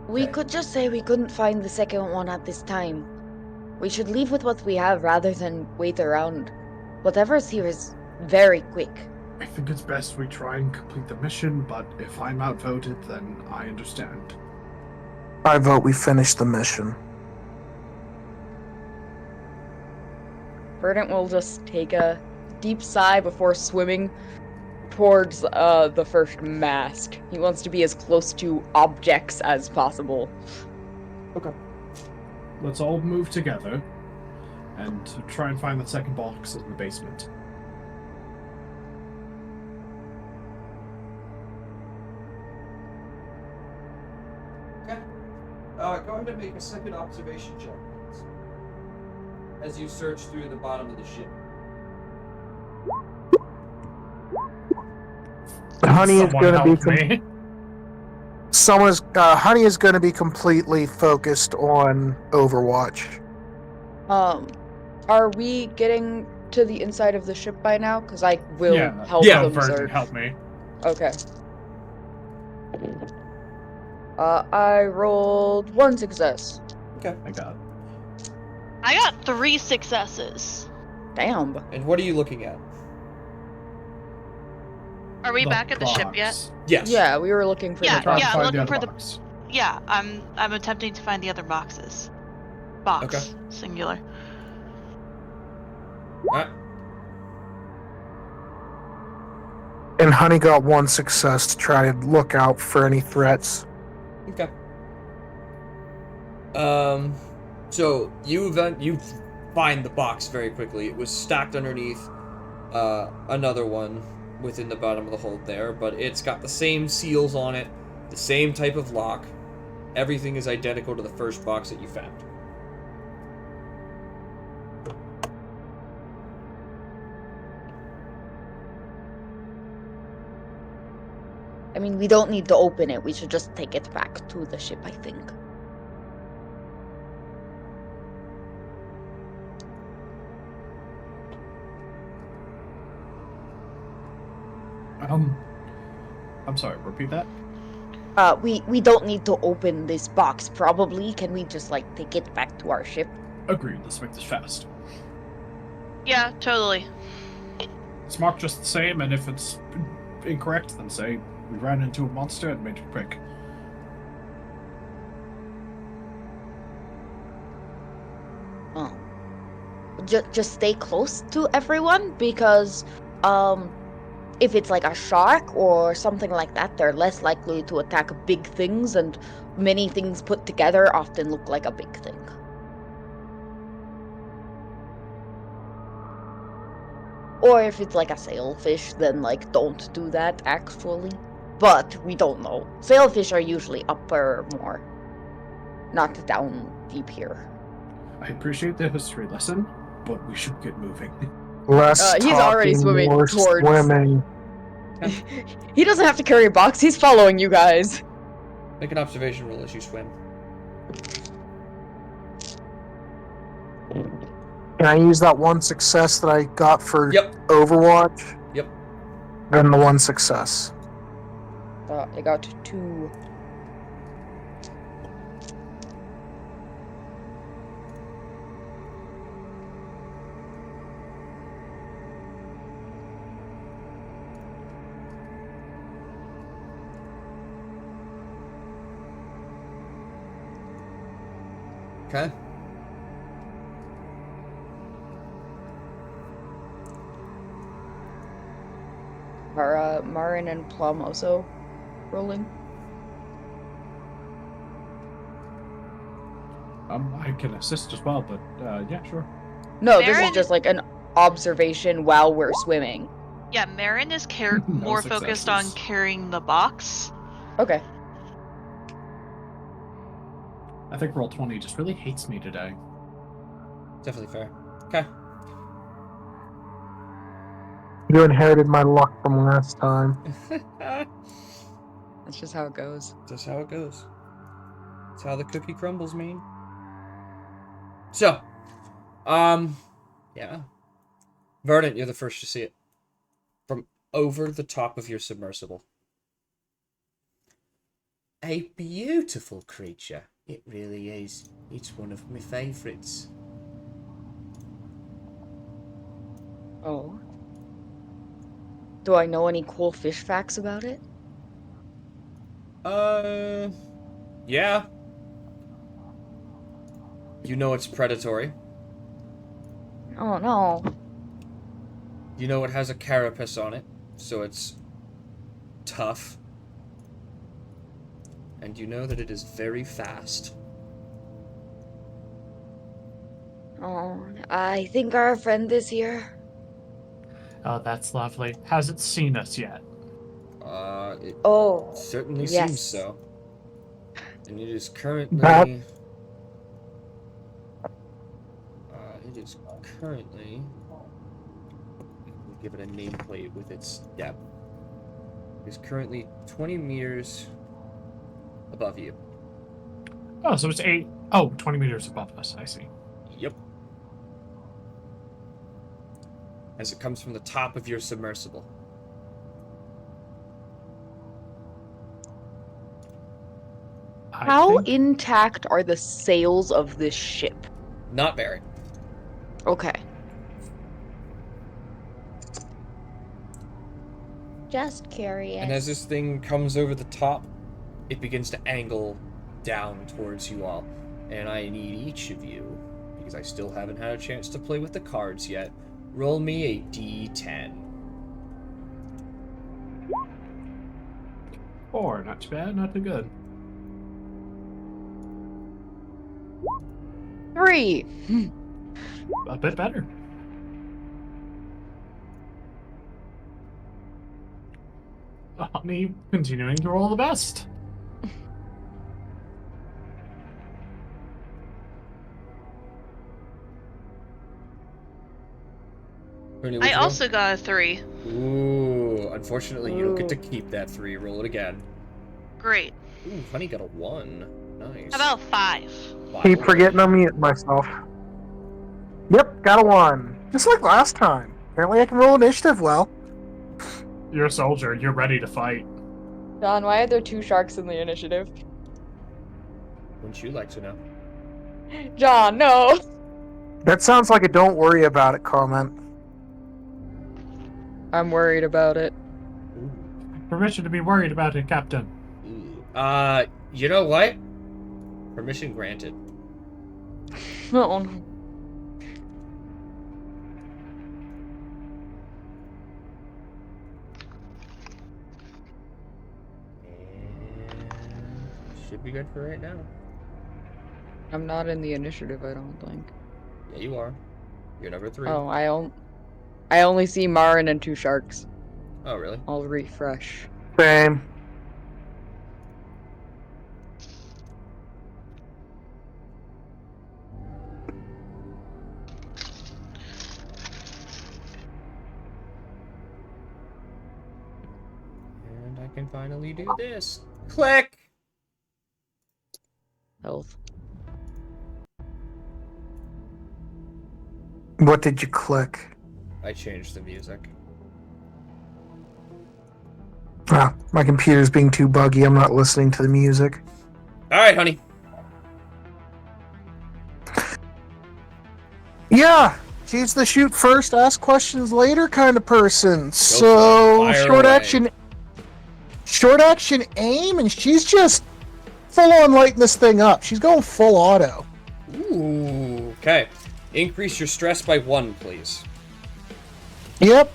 We Okay. could just say we couldn't find the second one at this time. We should leave with what we have rather than wait around. Whatever's here is very quick. I think it's best we try and complete the mission, but if I'm outvoted, then I understand. I vote we finish the mission. Verdant will just take a deep sigh before swimming towards the first mast. He wants to be as close to objects as possible. Okay. Let's all move together and try and find the second box in the basement. Okay. Go ahead and make a second observation check, please. As you search through the bottom of the ship. Honey is Someone going to be help me. Honey is going to be completely focused on Overwatch. Are we getting to the inside of the ship by now? Because I will help Yeah, them Verdant, search. help me. Okay. I rolled 1 success. I got it. I got 3 successes. Damn. And what are you looking at? Are we The back at the ship yet? box. Yes. Yeah, we were looking for Yeah, the Try box. to I'm find looking the for other the- box. Yeah, I'm attempting to find the other boxes. Box. Okay. Singular. Alright. And Honey got 1 success to try to look out for any threats. Okay. So you find the box very quickly. It was stacked underneath another one within the bottom of the hold there, but it's got the same seals on it, the same type of lock. Everything is identical to the first box that you found. I mean, we don't need to open it. We should just take it back to the ship, I think. I'm sorry, repeat that? We don't need to open this box, probably. Can we just, like, take it back to our ship? Agreed, let's make this fast. Yeah, totally. It's marked just the same, and if it's incorrect, then say we ran into a monster and made it quick. Oh. Just stay close to everyone, because, if it's like a shark or something like that, they're less likely to attack big things, and many things put together often look like a big thing. Or if it's like a sailfish, then like don't do that actually. But we don't know. Sailfish are usually upper more, not down deep here. I appreciate the history lesson, but we should get moving. Less He's already talking, swimming more towards- swimming. He doesn't have to carry a box, he's following you guys. Make an observation roll as you swim. Can I use that one success that I got for Yep. Overwatch? Yep. Then the one success. I got 2. Okay. Are Marin and Plum also rolling? I can assist as well, but yeah, sure. No, this is Marin- just like an observation while we're swimming. Yeah, Marin is No more focused on successes. carrying the box. Okay. I think Roll20 just really hates me today. Definitely fair. Okay. You inherited my luck from last time. That's just how it goes. That's how it goes. That's how the cookie crumbles, man. So, yeah. Verdant, you're the first to see it. From over the top of your submersible. A beautiful creature. It really is. It's one of my favourites. Oh. Do I know any cool fish facts about it? Yeah. You know it's predatory. Oh no. You know it has a carapace on it, so it's tough. And you know that it is very fast. Oh, I think our friend is here. Oh, that's lovely. Hasn't seen us yet. It Oh, certainly yes. seems so. And it is currently... That- it is currently... We'll give it a nameplate with its depth. It is currently 20 meters above you. Oh, so it's 20 meters above us. I see. Yep. As it comes from the top of your submersible. How think- intact are the sails of this ship? Not very. Okay. Just curious. And as this thing comes over the top, it begins to angle down towards you all. And I need each of you, because I still haven't had a chance to play with the cards yet, roll me a d10. 4, not too bad, not too good. 3. A bit better. Me continuing to roll the best. Bernie, I what'd you roll? also got a 3. Ooh, unfortunately, you don't get to Ooh. keep that 3. Roll it again. Great. Ooh, honey got a 1. Nice. How about 5? Wow. Keep forgetting I'm muting myself. Yep, got a 1. Just like last time. Apparently I can roll initiative well. You're a soldier. You're ready to fight. John, why are there 2 sharks in the initiative? Wouldn't you like to know? John, no! That sounds like a don't worry about it comment. I'm worried about it. Ooh. Permission to be worried about it, Captain. Ooh. You know what? Permission granted. Oh no. And should be good for right now. I'm not in the initiative, I don't think. Yeah, you are. You're number 3. Oh, I only see Marin and 2 sharks. Oh, really? I'll refresh. Same. And I can finally do this. Click! Health. What did you click? I changed the music. Ah, my computer's being too buggy. I'm not listening to the music. Alright, honey. Yeah, she's the shoot first, ask questions later kind of person. for So it. Fire short away. action aim, and she's just full on lighting this thing up. She's going full auto. Ooh, okay. Increase your stress by 1, please. Yep.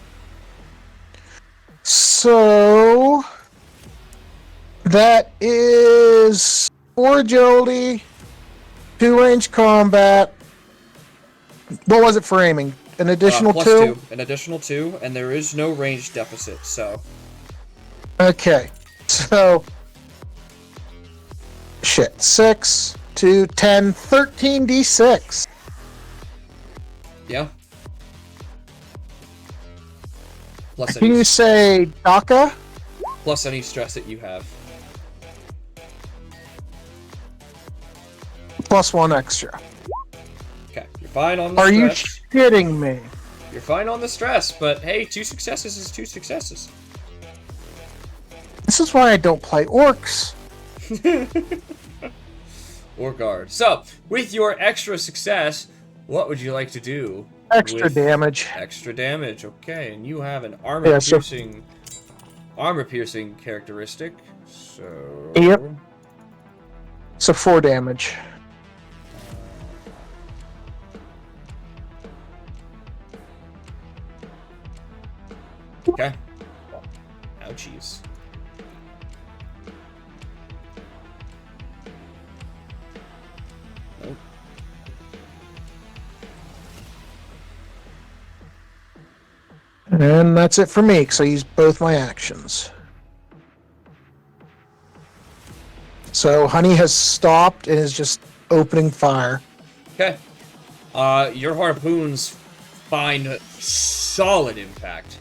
So that is 4 agility, 2 range combat. What was it for aiming? An additional Plus 2? An additional 2, and there is no range deficit, so. Okay. So shit. 6, 2, 10, 13 D6. Yeah. Plus Can any, you say Daka? plus any stress that you have. Plus 1 extra. Okay, you're fine on the Are you stress. shitting me? You're fine on the stress, but hey, 2 successes is 2 successes. This is why I don't play orcs. Or guard. So, with your extra success, what would you like to do? Extra with damage. Extra damage, okay. And you have an Yeah, so- armor piercing characteristic. So Yep. So 4 damage. Okay. Ouchies. Nope. And that's it for me, because I used both my actions. So Honey has stopped and is just opening fire. Okay. Your harpoons find solid impact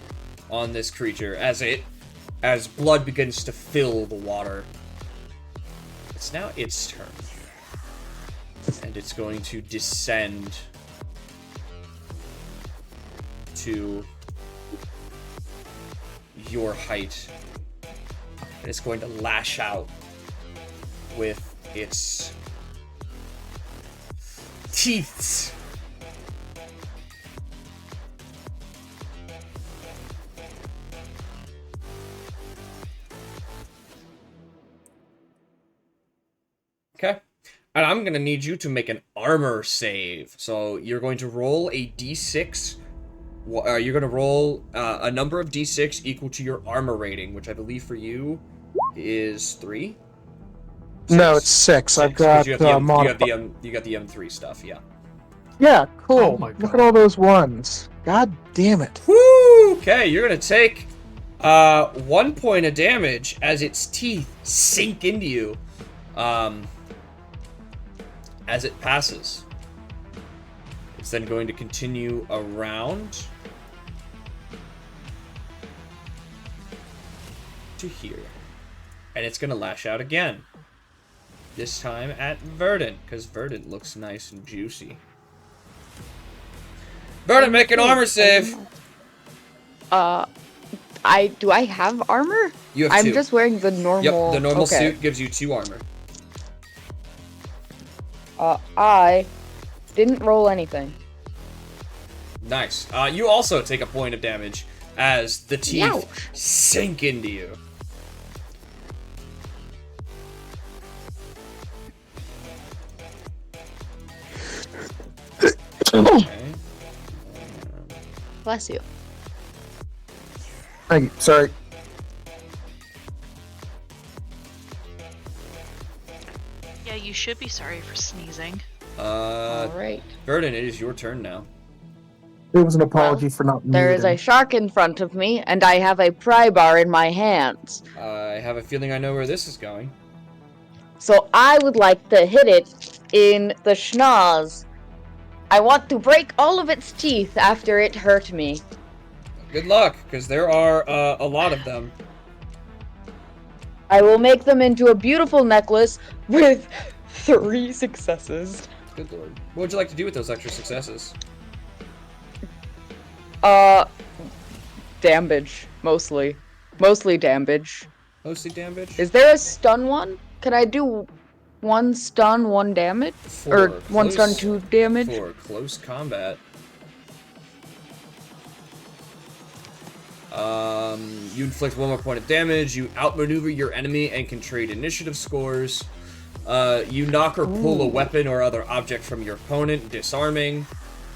on this creature as blood begins to fill the water. It's now its turn. And it's going to descend to your height. And it's going to lash out with its teeth. Okay. And I'm going to need you to make an armor save. So you're going to roll a d6. You're going to roll a number of d6 equal to your armor rating, which I believe for you is 3. No, it's 6. I've got you got the modifier. you got the M3 stuff, yeah. Yeah, cool. Oh my Look God. at all those ones. God damn it. Woo! Okay, you're gonna take 1 point of damage as its teeth sink into you as it passes. It's then going to continue around to here. And it's gonna lash out again. This time at Verdant, because Verdant looks nice and juicy. Verdant, make an armor save! do I have armor? You have I'm 2. just wearing the normal. Yep, the normal okay. suit gives you 2 armor. I didn't roll anything. Nice. You also take a point of damage as the teeth Ouch. sink into you. Okay. Bless you. Thank you. Sorry. Yeah, you should be sorry for sneezing. All right. Verdon, it is your turn now. It was an apology for not There is a muting. shark in front of me, and I have a pry bar in my hands. I have a feeling I know where this is going. So I would like to hit it in the schnoz. I want to break all of its teeth after it hurt me. Good luck, because there are a lot of them. I will make them into a beautiful necklace with 3 successes. Good lord. What would you like to do with those extra successes? Damage, mostly. Mostly damage. Mostly damage? Is there a stun one? Can I do 1 stun, 1 damage? Or 1 stun, 2 damage? For close combat. You inflict 1 more point of damage, you outmaneuver your enemy and can trade initiative scores. You knock or pull a weapon or other object from your opponent, disarming.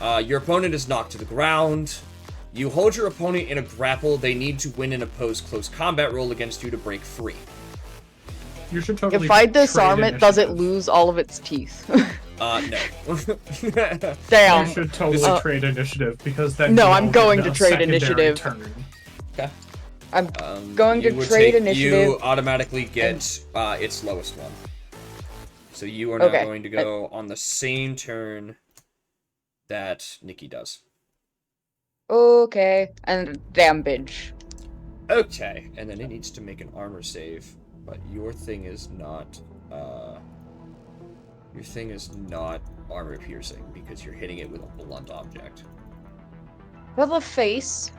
Your opponent is knocked to the ground. You hold your opponent in a grapple. They need to win an opposed close combat roll against you to break free. You should totally. If I disarm trade it, does it initiative. lose all of its teeth? No. Damn. You should totally trade initiative because then. No, you I'm will going get to a trade secondary initiative. Turn. Okay. I'm going to would trade take- initiative. You automatically get its lowest one. So you are now Okay. going to go on the same turn that Nikki does. Okay, and damage. Okay, and then it needs to make an armor save, but your thing is not armor piercing because you're hitting it with a blunt object. For the face.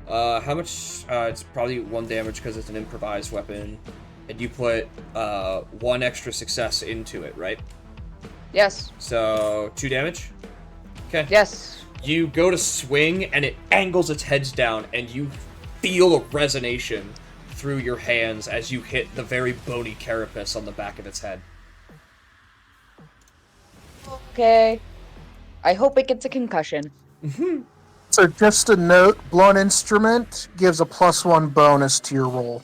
How much? It's probably 1 damage because it's an improvised weapon, and you put 1 extra success into it, right? Yes. So 2 damage. Okay. Yes. You go to swing, and it angles its heads down, and you feel a resonation through your hands as you hit the very bony carapace on the back of its head. Okay. I hope it gets a concussion. So just a note, blunt instrument gives a +1 bonus to your roll.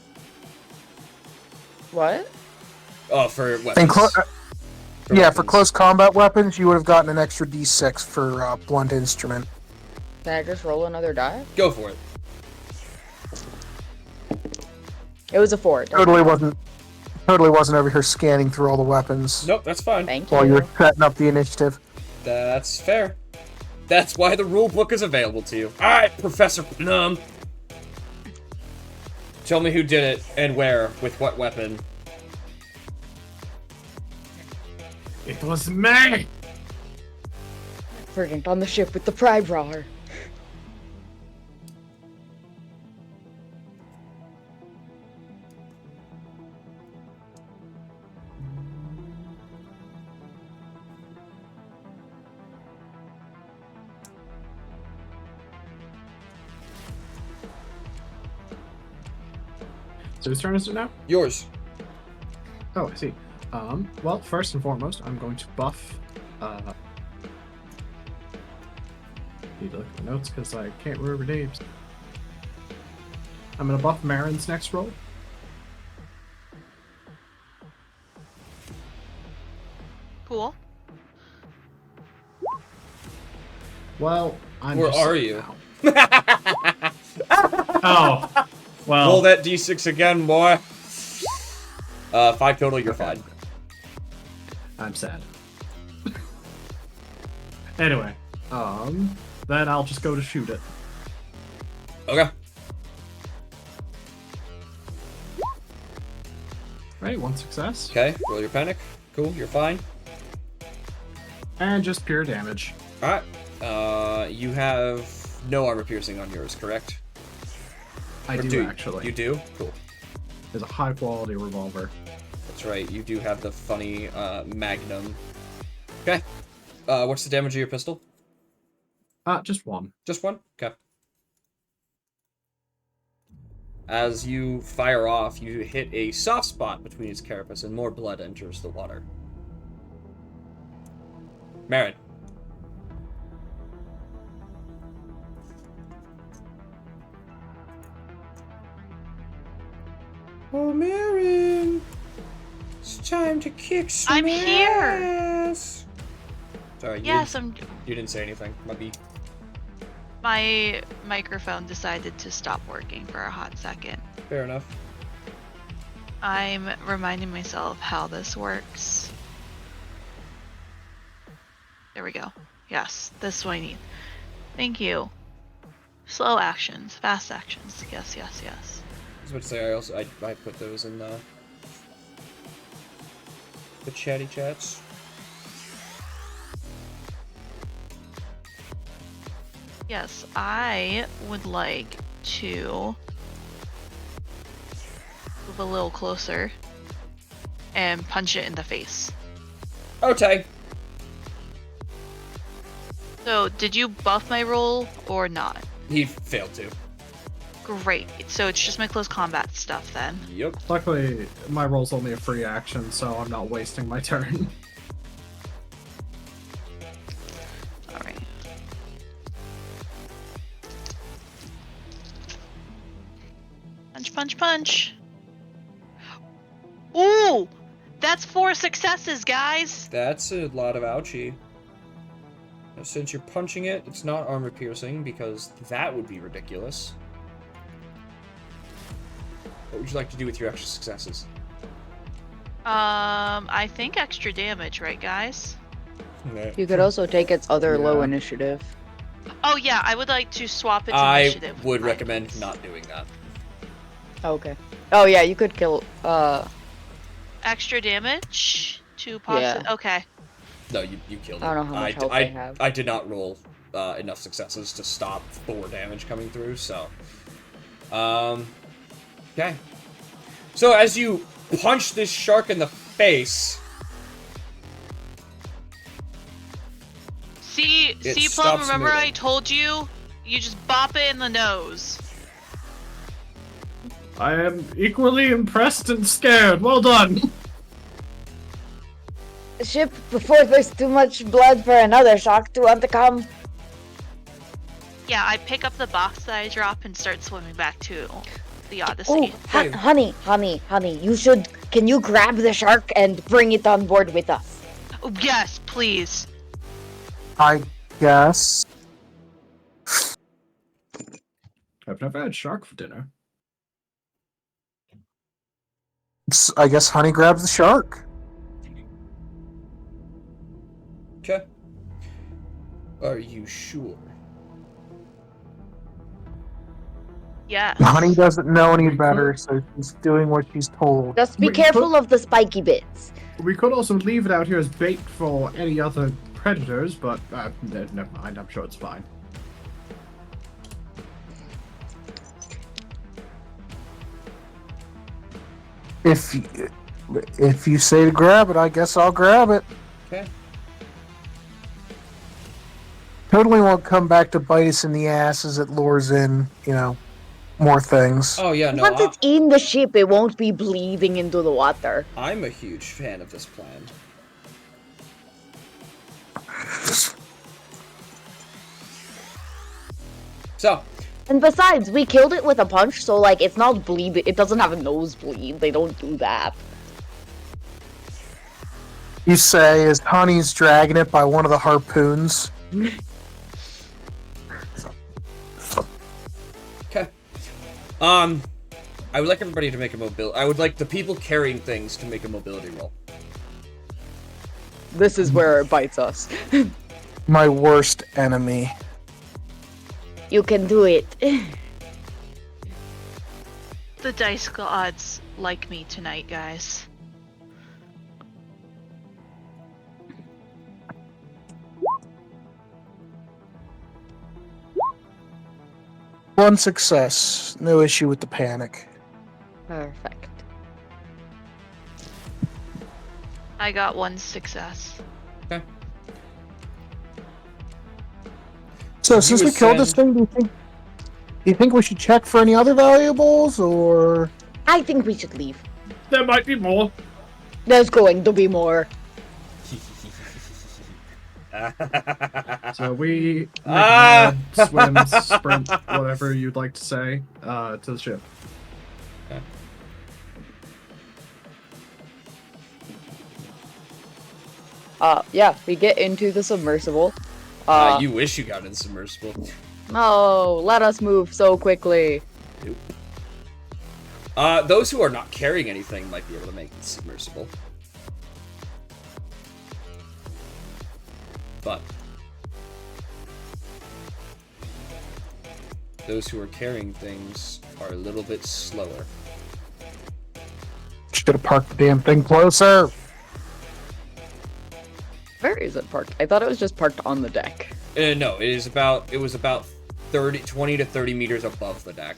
What? Oh, for weapons. And for weapons. close combat weapons, you would have gotten an extra d6 for blunt instrument. Can I just roll another die? Go for it. It was a 4. Totally wasn't over here scanning through all the weapons Nope, that's fine. Thank you. while you were setting up the initiative. That's fair. That's why the rule book is available to you. Alright, Professor Plum. Tell me who did it, and where, with what weapon. It was me. Verdant on the ship with the pry bar. So whose turn is it now? Yours. Oh, I see. Well, first and foremost, I'm going to buff. Need to look at my notes because I can't remember names. I'm gonna buff Marin's next roll. Cool. Well, I'm. Where just are saying you? now. Oh, well. Roll that d6 again, boy. 5 total, you're fine. I'm sad. Anyway, then I'll just go to shoot it. Okay. Right, 1 success. Okay, roll your panic. Cool, you're fine. And just pure damage. Alright. You have no armor piercing on yours, correct? I Or do actually. You do? Cool. It's a high quality revolver. That's right, you do have the funny Magnum. Okay. What's the damage of your pistol? Just one. Just one? Okay. As you fire off, you hit a soft spot between its carapace and more blood enters the water. Marin. Oh, Marin! It's time to kick some I'm here! ass! Sorry, Yes, you didn't say anything. my microphone decided to stop working for a hot second. Fair enough. I'm reminding myself how this works. There we go. Yes, this is what I need. Thank you. Slow actions, fast actions. Yes, yes, yes. I was about to say, I put those in the chatty chats. Yes, I would like to move a little closer and punch it in the face. Okay. So, did you buff my roll or not? He failed to. Great. So it's just my close combat stuff then. Yep. Luckily, my roll's only a free action, so I'm not wasting my turn. Alright. Punch, punch, punch. Ooh! That's 4 successes, guys! That's a lot of ouchie. Now, since you're punching it, it's not armor piercing, because that would be ridiculous. What would you like to do with your extra successes? I think extra damage, right, guys? You could also take its other low Yeah. initiative. Oh yeah, I would like to swap its I initiative. with would mine, recommend please. not doing that. Okay. Oh yeah, you could kill. Extra damage to possibly. Yeah. Okay. No, you killed it. I don't know how much health they have. I did not roll enough successes to stop 4 damage coming through, so... Okay. So as you punch this shark in the face... See, It Plum, stops remember moving. I told you? You just bop it in the nose. I am equally impressed and scared. Well done. Ship before there's too much blood for another shark to want to come. Yeah, I pick up the box that I drop and start swimming back to the Oh, Odyssey. Hey. honey, you should. Can you grab the shark and bring it on board with us? Oh, yes, please. I guess. I've never had shark for dinner. I guess Honey grabs the shark. Okay. Are you sure? Yes. Honey doesn't know any better, so she's doing what she's told. Just be Wait, careful of the spiky bits. We could also leave it out here as bait for any other predators, but never mind. I'm sure it's fine. If you say to grab it, I guess I'll grab it. Okay. Totally won't come back to bite us in the ass as it lures in, more things. Oh yeah, no, Once it's in the ship, it won't be bleeding into the water. I'm a huge fan of this plan. So, And besides, we killed it with a punch, so like it's not bleeding. It doesn't have a nosebleed. They don't do that. You say as Honey's dragging it by one of the harpoons. okay. I would like everybody to make a mobility. I would like the people carrying things to make a mobility roll. This is where it bites us. My worst enemy. You can do it. The dice gods like me tonight, guys. 1 success. No issue with the panic. Perfect. I got 1 success. So since we killed this thing, do you think we should check for any other valuables, or? I think we should leave. There might be more. There's going to be more. So we make mad, swim, sprint, whatever you'd like to say, to the ship. Yeah, we get into the submersible. You wish you got in submersible. No, let us move so quickly. Those who are not carrying anything might be able to make the submersible. But those who are carrying things are a little bit slower. Should have parked the damn thing closer. Where is it parked? I thought it was just parked on the deck. No, it was about 20 to 30 meters above the deck.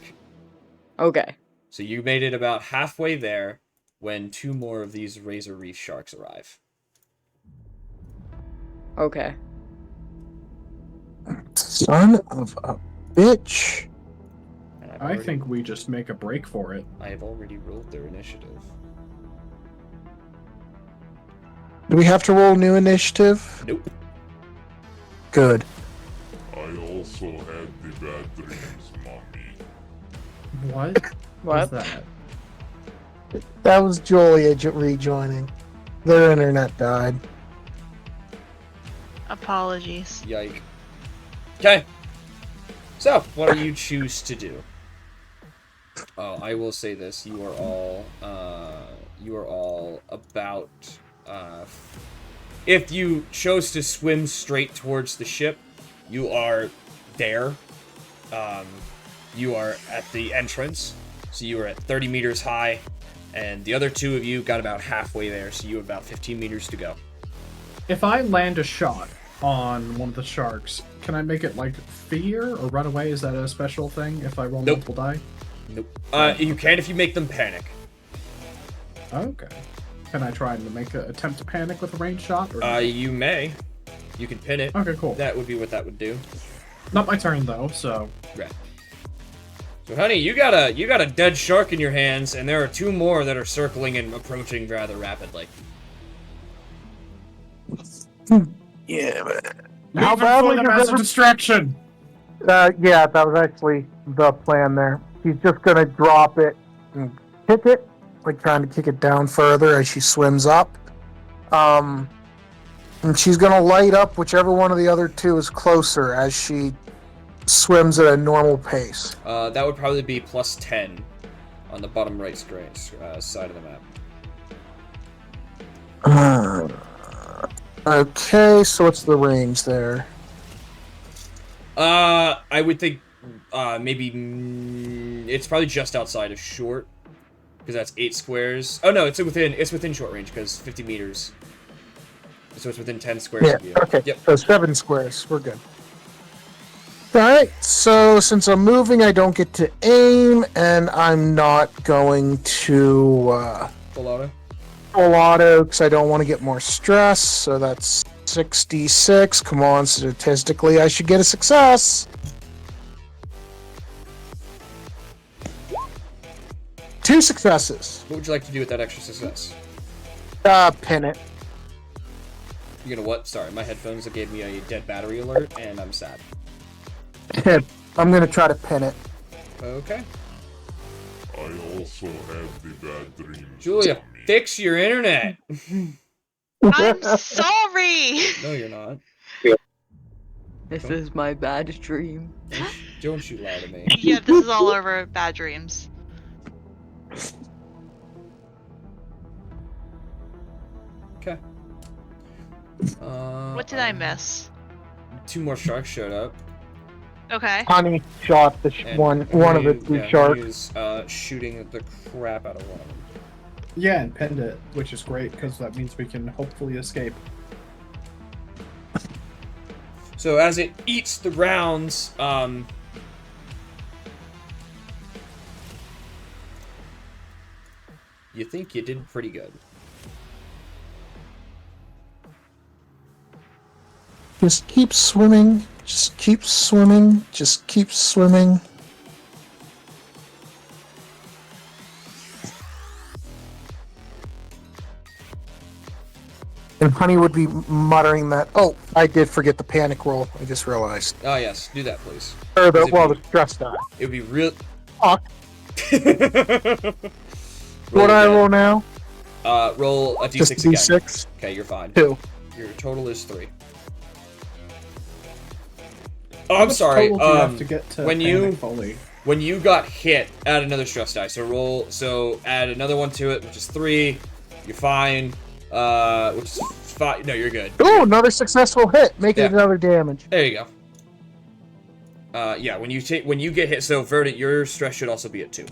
Okay. So you made it about halfway there when 2 more of these razor reef sharks arrive. Okay. Son of a bitch. And I think we just make a break for it. I have already rolled their initiative. Do we have to roll new initiative? Nope. Good. I also had the bad dreams, mommy. What? What? was that? That was Julia rejoining. Their internet died. Apologies. Yike. Okay. So, what do you choose to do? Oh, I will say this: you are all about. If you chose to swim straight towards the ship, you are there. You are at the entrance, so you are at 30 meters high, and the other 2 of you got about halfway there, so you have about 15 meters to go. If I land a shot on one of the sharks, can I make it like fear or run away? Is that a special thing if I roll Nope. multiple die? Nope. You can if you make them panic. Okay. Can I try and make an attempt to panic with a ranged shot? Or You may. You can pin it. Okay, cool. That would be what that would do. Not my turn though, so Right. So, honey, you got a dead shark in your hands, and there are 2 more that are circling and approaching rather rapidly. Yeah, but leave how it badly for them does as a distraction. yeah, that was actually the plan there. He's just gonna drop it and kick it, like trying to kick it down further as she swims up. And she's gonna light up whichever one of the other 2 is closer as she swims at a normal pace. That would probably be plus 10 on the bottom right side of the map. Okay, so what's the range there? I would think maybe it's probably just outside of short, because that's 8 squares. Oh no, it's within short range because 50 meters. So it's within 10 squares Yeah, of you. okay, Yep. so 7 squares, we're good. Alright, so since I'm moving, I don't get to aim, and I'm not going to Full auto. full auto because I don't want to get more stress, so that's 66. Come on, statistically, I should get a success. 2 successes. What would you like to do with that extra success? Pin it. You're gonna what? Sorry, my headphones gave me a dead battery alert, and I'm sad. I'm gonna try to pin it. Okay. I also had the bad dreams, Julia, mommy. fix your internet. I'm sorry. No, you're not. This is my bad dream. Don't you lie to me. Yeah, this is all over bad dreams. Okay. What did I miss? 2 more sharks showed up. Okay. Honey shot the And one of the 2 sharks. He is shooting the crap out of one of them. Yeah, and pinned it, which is great because that means we can hopefully escape. So as it eats the rounds, you think you did pretty good. Just keep swimming. Just keep swimming. Just keep swimming. And Honey would be muttering that. Oh, I did forget the panic roll. I just realized. Oh yes, do that please. Or the Is it well, me? the stress die. It would be real. Fuck. What do I roll now? Roll a d6 Just again. D6. Okay, you're fine. 2. Your total is 3. How Oh, I'm much sorry. total do you have to get to when panic fully? when you got hit, add another stress die. So add another one to it, which is 3. You're fine. Which is 5. No, you're good. Ooh, another successful hit. Make Yeah. it another damage. There you go. Yeah, when you get hit, so Verdant, your stress should also be at 2.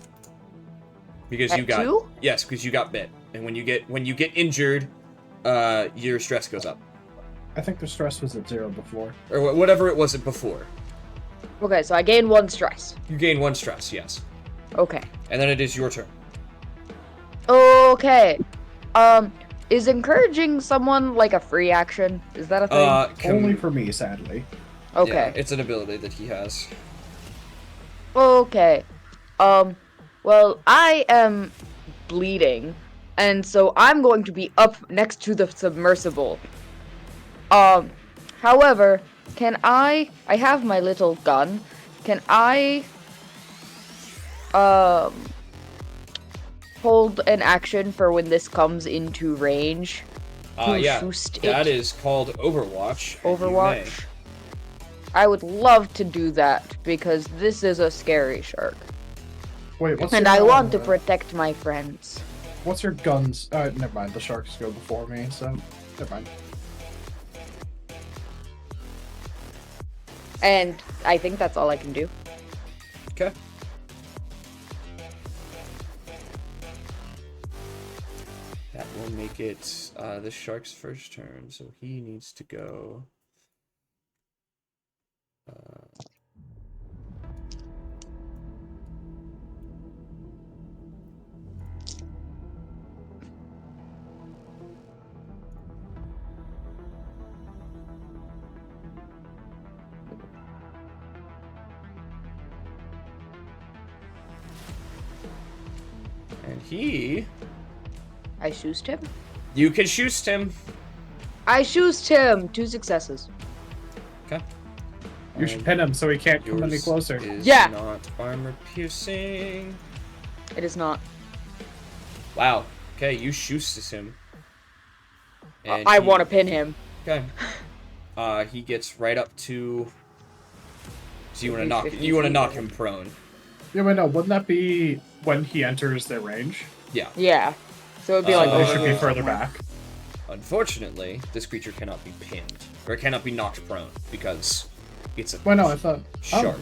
Because you At got 2? Yes, because you got bit. And when you get injured, your stress goes up. I think the stress was at 0 before. Or whatever it wasn't before. Okay, so I gain 1 stress. You gain 1 stress, yes. Okay. And then it is your turn. Okay. Is encouraging someone like a free action? Is that a thing? Only for me, sadly. Yeah, Okay. it's an ability that he has. Okay. Well, I am bleeding, and so I'm going to be up next to the submersible. However, can I have my little gun. Can I, hold an action for when this comes into range? To Yeah, shoot it? that is called Overwatch. and you may. Overwatch? I would love to do that, because this is a scary shark. Wait, what's And your, I want to protect my friends. What's your guns? Never mind. The sharks go before me, so never mind. And I think that's all I can do. Okay. That will make it the shark's first turn, so he needs to go. And he. I shoosed him? You can shoot him. I shoosed him! 2 successes. Okay. You should pin him so he can't come any Yours closer. is Yeah. not armor piercing. It is not. Wow. Okay, you shoot him. And I he- want to pin him. Okay. He gets right up to. So you want to 50, knock? 50 You want to feet. knock him prone? Yeah, but no, wouldn't that be when he enters their range? Yeah. Yeah. So it'd be like They Oh. should be over further somewhere. back. Unfortunately, this creature cannot be pinned or cannot be knocked prone because it's a Well, no, I thought shark.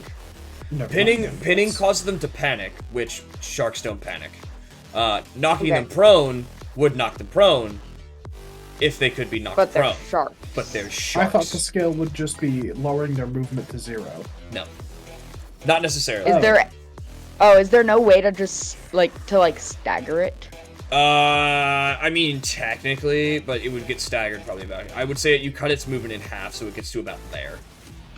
Never Pinning mind. causes them to panic, which sharks don't panic. Knocking Okay. them prone would knock them prone if they could be knocked But they're prone. sharp. But they're I sharks. thought the skill would just be lowering their movement to 0. No, not necessarily. Is there... Oh, is there no way to just, like, stagger it? I mean, technically, but it would get staggered probably about. I would say you cut its movement in half, so it gets to about there.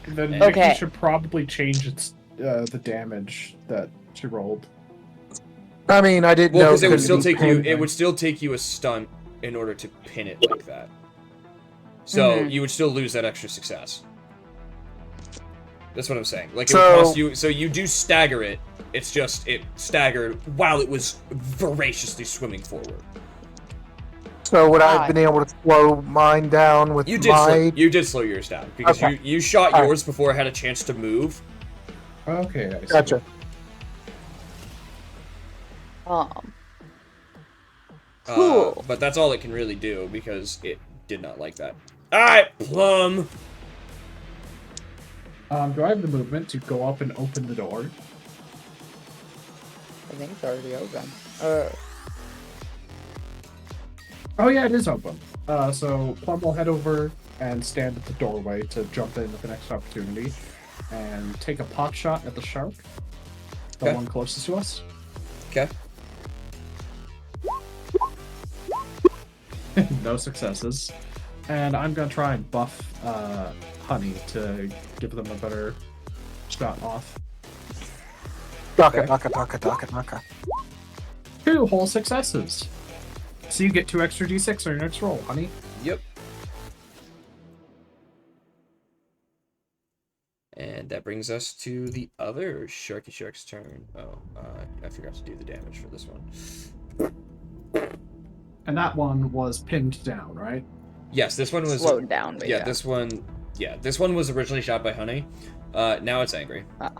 Then Okay. Nikki should probably change its the damage that she rolled. I mean, I didn't Well, know. because it would couldn't still be take you. pinned. It would still take you a stunt in order to pin it like that. So Mhm. you would still lose that extra success. That's what I'm saying. Like it So- would cost you. So you do stagger it. It's just it staggered while it was voraciously swimming forward. So would I Ah. have been able to slow mine down with You did. my? You did slow yours down because Okay. you shot Alright. yours before it had a chance to move. Okay, I see. Gotcha. Cool. But that's all it can really do because it did not like that. All right, Plum. Do I have the movement to go up and open the door? I think it's already open. Oh yeah, it is open. So Plum will head over and stand at the doorway to jump in at the next opportunity and take a pot shot at the shark. The Okay. one closest to us. Okay. No successes. And I'm gonna try and buff Honey to give them a better shot off. Daka, daka, daka, daka, daka. 2 whole successes. So you get 2 extra d6 on your next roll, Honey. Yep. And that brings us to the other Sharky Shark's turn. Oh, I forgot to do the damage for this one. And that one was pinned down, right? Yes, this one was slowed down. But yeah, this one was originally shot by Honey. Now it's angry. Ah.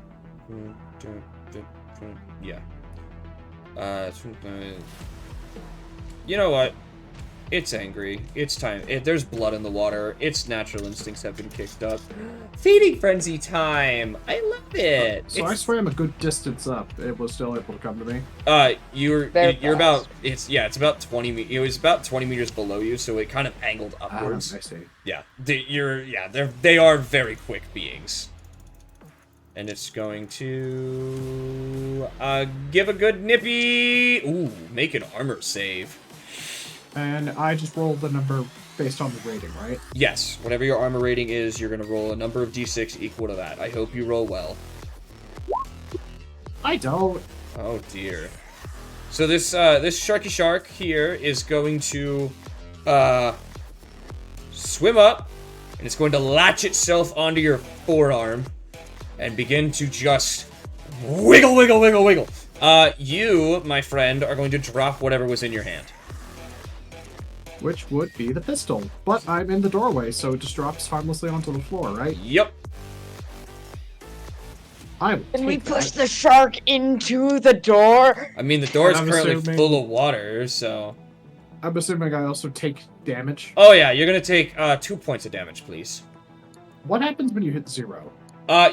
Yeah. You know what? It's angry. It's time. There's blood in the water. Its natural instincts have been kicked up. Feeding frenzy time! I love it! So I swam a good distance up. It was still able to come to me. You're Very about fast. it's about 20 it was about 20 meters below you, so it kind of angled upwards. I see. Yeah. They are very quick beings. And it's going to give a good nippy. Ooh, make an armor save. And I just rolled the number based on the rating, right? Yes, whatever your armor rating is, you're gonna roll a number of d6 equal to that. I hope you roll well. I don't. Oh dear. So this Sharky Shark here is going to swim up, and it's going to latch itself onto your forearm and begin to just wiggle, wiggle, wiggle, wiggle. You, my friend, are going to drop whatever was in your hand. Which would be the pistol. But I'm in the doorway, so it just drops harmlessly onto the floor, right? Yep. I will Can we take push that. the shark into the door? I mean, the door is I'm currently assuming- full of water, so... I'm assuming I also take damage. Oh yeah, you're gonna take 2 points of damage, please. What happens when you hit 0?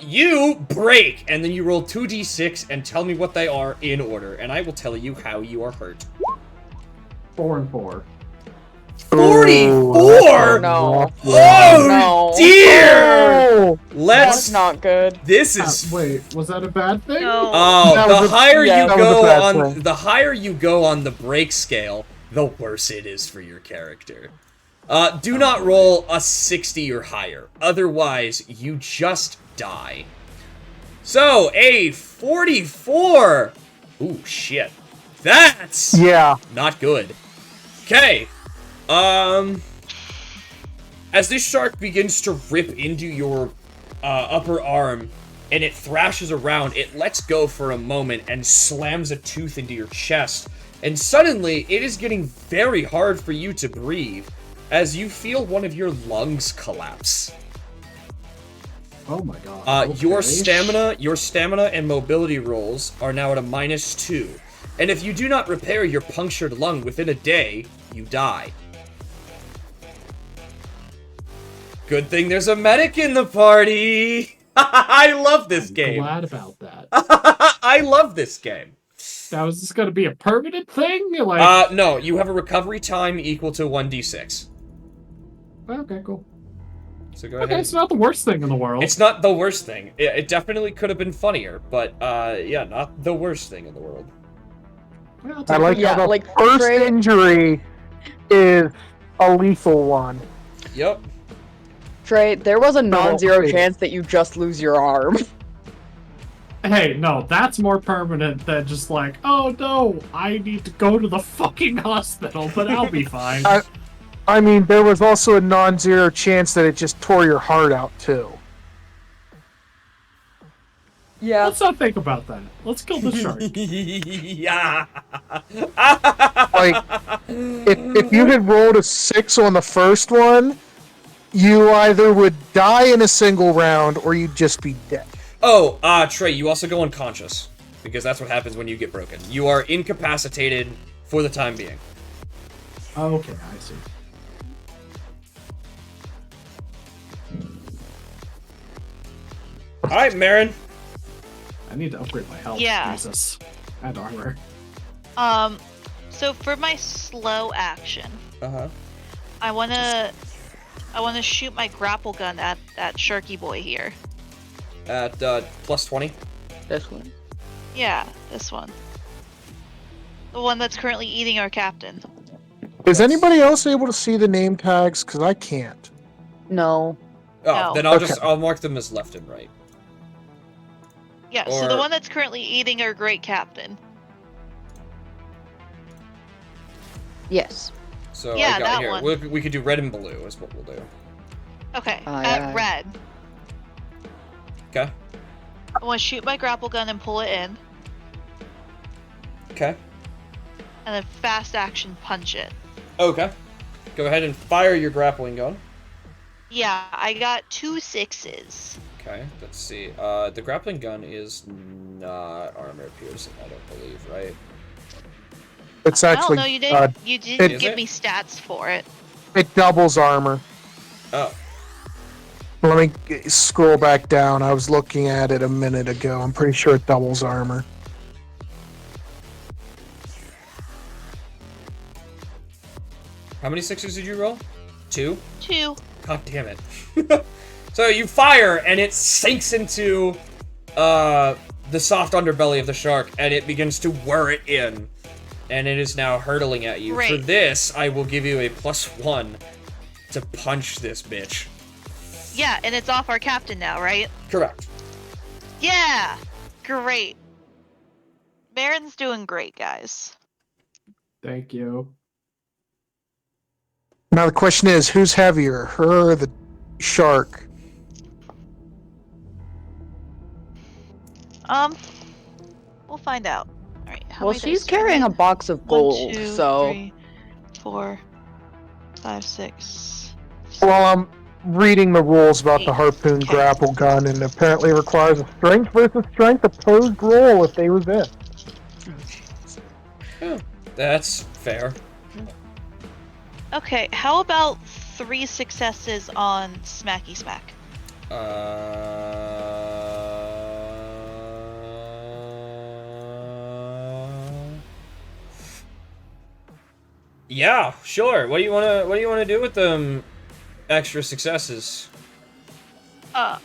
You break, and then you roll 2d6 and tell me what they are in order, and I will tell you how you are hurt. 4 and 4. 44? No. Oh, No. dear! Oh, Let's... That's not good. This is... Wait, was that a bad thing? No. Oh, That the was a- higher yeah, you that was a go bad on... thing. The higher you go on the break scale, the worse it is for your character. Do not roll a 60 or higher. Otherwise, you just die. So, a 44! Ooh, shit. That's yeah. not good. Okay. As this shark begins to rip into your upper arm, and it thrashes around, it lets go for a moment and slams a tooth into your chest. And suddenly, it is getting very hard for you to breathe as you feel one of your lungs collapse. Oh my god. Your Okay. stamina and mobility rolls are now at a -2. And if you do not repair your punctured lung within a day, you die. Good thing there's a medic in the party! I love this game! Glad about that. I love this game. Now, is this going to be a permanent thing? Like, No, you have a recovery time equal to 1d6. okay, cool. So go Okay, ahead. it's not the worst thing in the world. It's not the worst thing. It definitely could have been funnier, but yeah, not the worst thing in the world. Yeah, I'll I take like it. Yeah, how the like, first Trey- injury is a lethal one. Yep. Trey, there was a non-zero wait. chance that you just lose your arm. Hey, no, that's more permanent than just like, oh no, I need to go to the fucking hospital, but I'll be fine. I mean, there was also a non-zero chance that it just tore your heart out too. Yeah. Let's not think about that. Let's kill the shark. Yeah. Like, if you had rolled a 6 on the first one, you either would die in a single round or you'd just be dead. Oh, Trey, you also go unconscious. Because that's what happens when you get broken. You are incapacitated for the time being. Okay, I see. Alright, Marin. I need to upgrade my health. Yeah. Jesus. And armor. So for my slow action, Uh-huh. I wanna shoot my grapple gun at that Sharky boy here. At, +20. This one. Yeah, this one. The one that's currently eating our captain. Is anybody else able to see the name tags? Because I can't. No. Oh, No. then I'll Okay. I'll mark them as left and right. Yeah, so the Or- one that's currently eating our great captain. Yes. So Yeah, I got that here. one. We could do red and blue is what we'll do. Okay, Aye, at aye. red, Okay. I want to shoot my grapple gun and pull it in, Okay. and then fast action punch it. Okay. Go ahead and fire your grappling gun. Yeah, I got 2 6s. Okay, let's see. The grappling gun is not armor piercing, I don't believe, right? It's I actually don't know, you didn't. You didn't Is give it? me stats for it. it doubles armor. Oh. Let me scroll back down. I was looking at it a minute ago. I'm pretty sure it doubles armor. How many 6s did you roll? 2? 2. God damn it. So you fire, and it sinks into the soft underbelly of the shark, and it begins to whir it in. And it is now hurtling at you. For Great. this, I will give you a +1 to punch this bitch. Yeah, and it's off our captain now, right? Correct. Yeah! Great. Baron's doing great, guys. Thank you. Now the question is, who's heavier, her or the shark? We'll find out. Alright, how Well, many she's dice do I carrying a need? box of 1, gold, 2, so 3, 4, 5, 6. Well, I'm reading the rules about the 8. harpoon Okay. grapple gun, and apparently requires a strength versus strength opposed roll if they resist. That's fair. Okay, how about 3 successes on Smacky Smack? Yeah, sure. What do you wanna do with them extra successes? I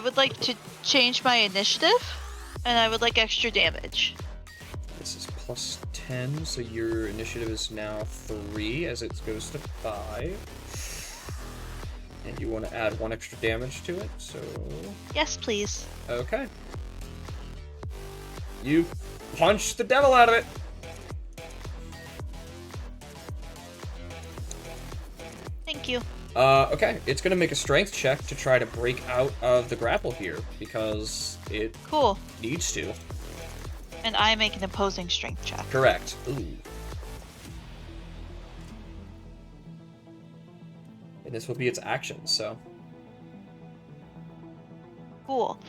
would like to change my initiative, and I would like extra damage. This is +10, so your initiative is now 3 as it goes to 5. And you want to add 1 extra damage to it, so... Yes, please. Okay. You punch the devil out of it! Thank you. Okay. It's gonna make a strength check to try to break out of the grapple here, because it Cool. needs to. And I make an opposing strength check. Correct. Ooh. And this will be its action, so... Cool.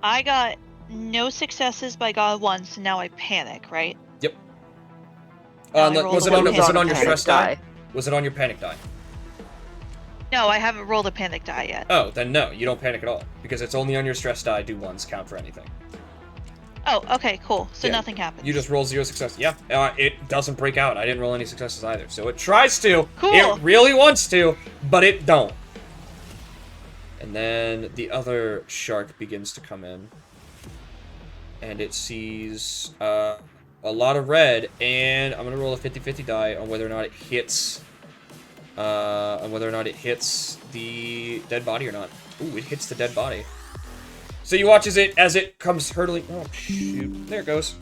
I got no successes, but I got 1, so now I panic, right? Yep. Now I rolled Was it a on one. was it on your Panic stress die? Was it on your panic die? No, I haven't rolled a panic die yet. Oh, then no, you don't panic at all. Because it's only on your stress die, do ones count for anything. Oh, okay, cool. So Yeah, nothing happens. You just roll 0 success. Yeah, it doesn't break out. I didn't roll any successes either. So it tries to. Cool. It really wants to, but it don't. And then the other shark begins to come in. And it sees a lot of red, and I'm gonna roll a 50-50 die on whether or not it hits the dead body or not. Ooh, it hits the dead body. So you watch as it comes hurtling. Oh shoot! There it goes.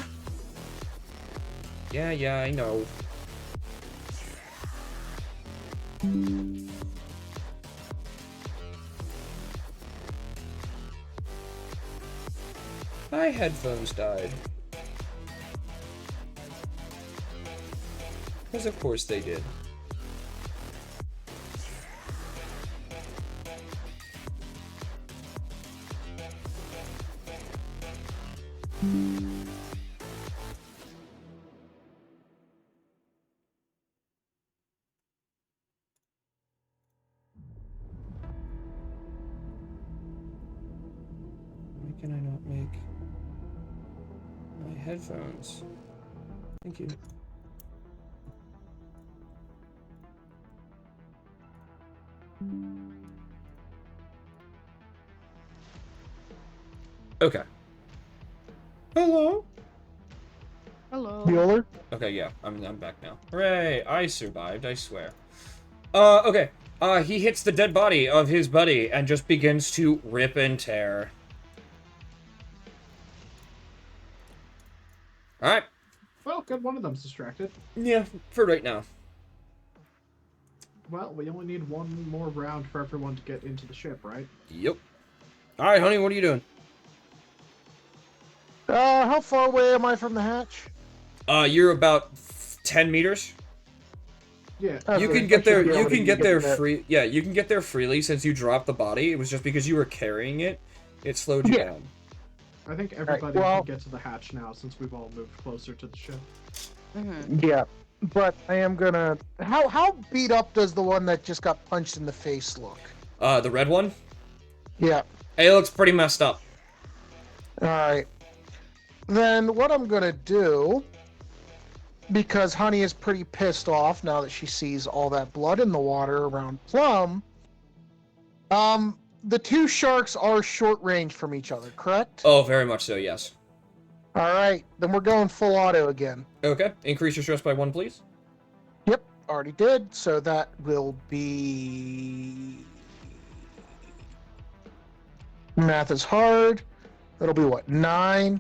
Yeah, I know. My headphones died. Because of course they did. Why can I not make my headphones? Thank you. Okay. Hello? Hello. Bueller? Okay, yeah, I'm back now. Hooray! I survived, I swear. Okay. He hits the dead body of his buddy and just begins to rip and tear. Alright. Well, good. One of them's distracted. Yeah, for right now. Well, we only need one more round for everyone to get into the ship, right? Yep. Alright, honey, what are you doing? How far away am I from the hatch? You're about 10 meters. Yeah. You Okay, can get I should there. be able You to can get there there. free. Yeah, you can get there freely since you dropped the body. It was just because you were carrying it. It slowed you Yeah. down. I think everybody well- can get to the hatch now since we've all moved closer to the ship. Yeah, but I am gonna. How beat up does the one that just got punched in the face look? The red one. Yeah. It looks pretty messed up. All right. Then what I'm gonna do, because Honey is pretty pissed off now that she sees all that blood in the water around Plum. The two sharks are short range from each other, correct? Oh, very much so. Yes. All right, then we're going full auto again. Okay. Increase your stress by 1, please. Yep, already did. So that will be. Math is hard. That'll be what, 9?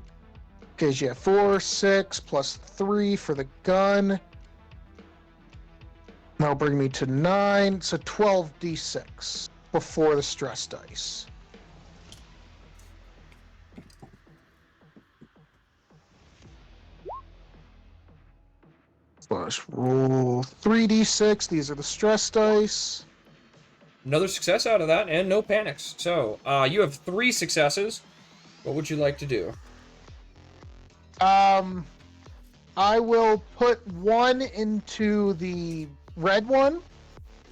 Because you have 4, 6, plus 3 for the gun. That'll bring me to 9. So 12d6 before the stress dice. Plus roll 3d6. These are the stress dice. Another success out of that, and no panics. So, you have 3 successes. What would you like to do? I will put 1 into the red one,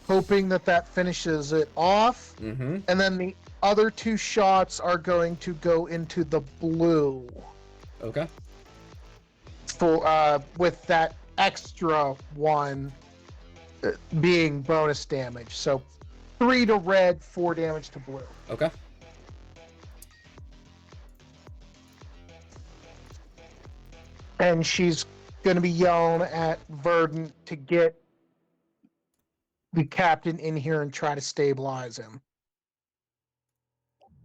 hoping that that finishes it off. Mm-hmm. And then the other 2 shots are going to go into the blue. Okay. For with that extra 1 being bonus damage. So 3 to red, 4 damage to blue. Okay. And she's going to be yelling at Verdant to get the captain in here and try to stabilize him.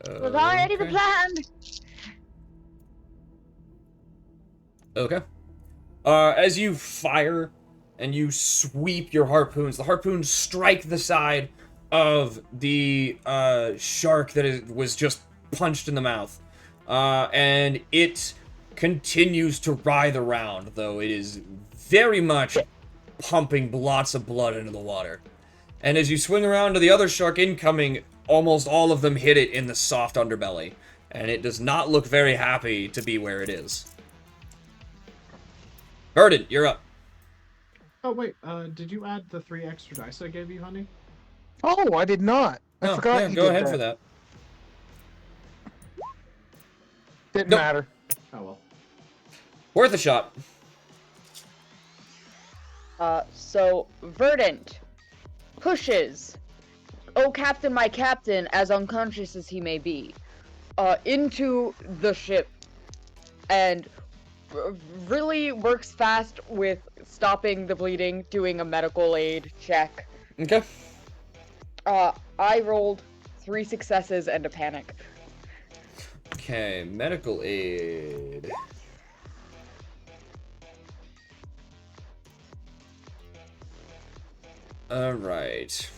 It was already the Okay. plan. Okay. As you fire and you sweep your harpoons, the harpoons strike the side of the shark that was just punched in the mouth. And it continues to writhe around, though it is very much pumping lots of blood into the water. And as you swing around to the other shark incoming, almost all of them hit it in the soft underbelly. And it does not look very happy to be where it is. Verdant, you're up. Oh wait, did you add the 3 extra dice I gave you, honey? Oh, I did not. I forgot yeah, you go did ahead that. for that. Didn't Nope. matter. Oh well. Worth a shot. So Verdant pushes, oh Captain, my Captain, as unconscious as he may be, into the ship, and really works fast with stopping the bleeding, doing a medical aid check. Okay. I rolled 3 successes and a panic. Okay, medical aid. Alright.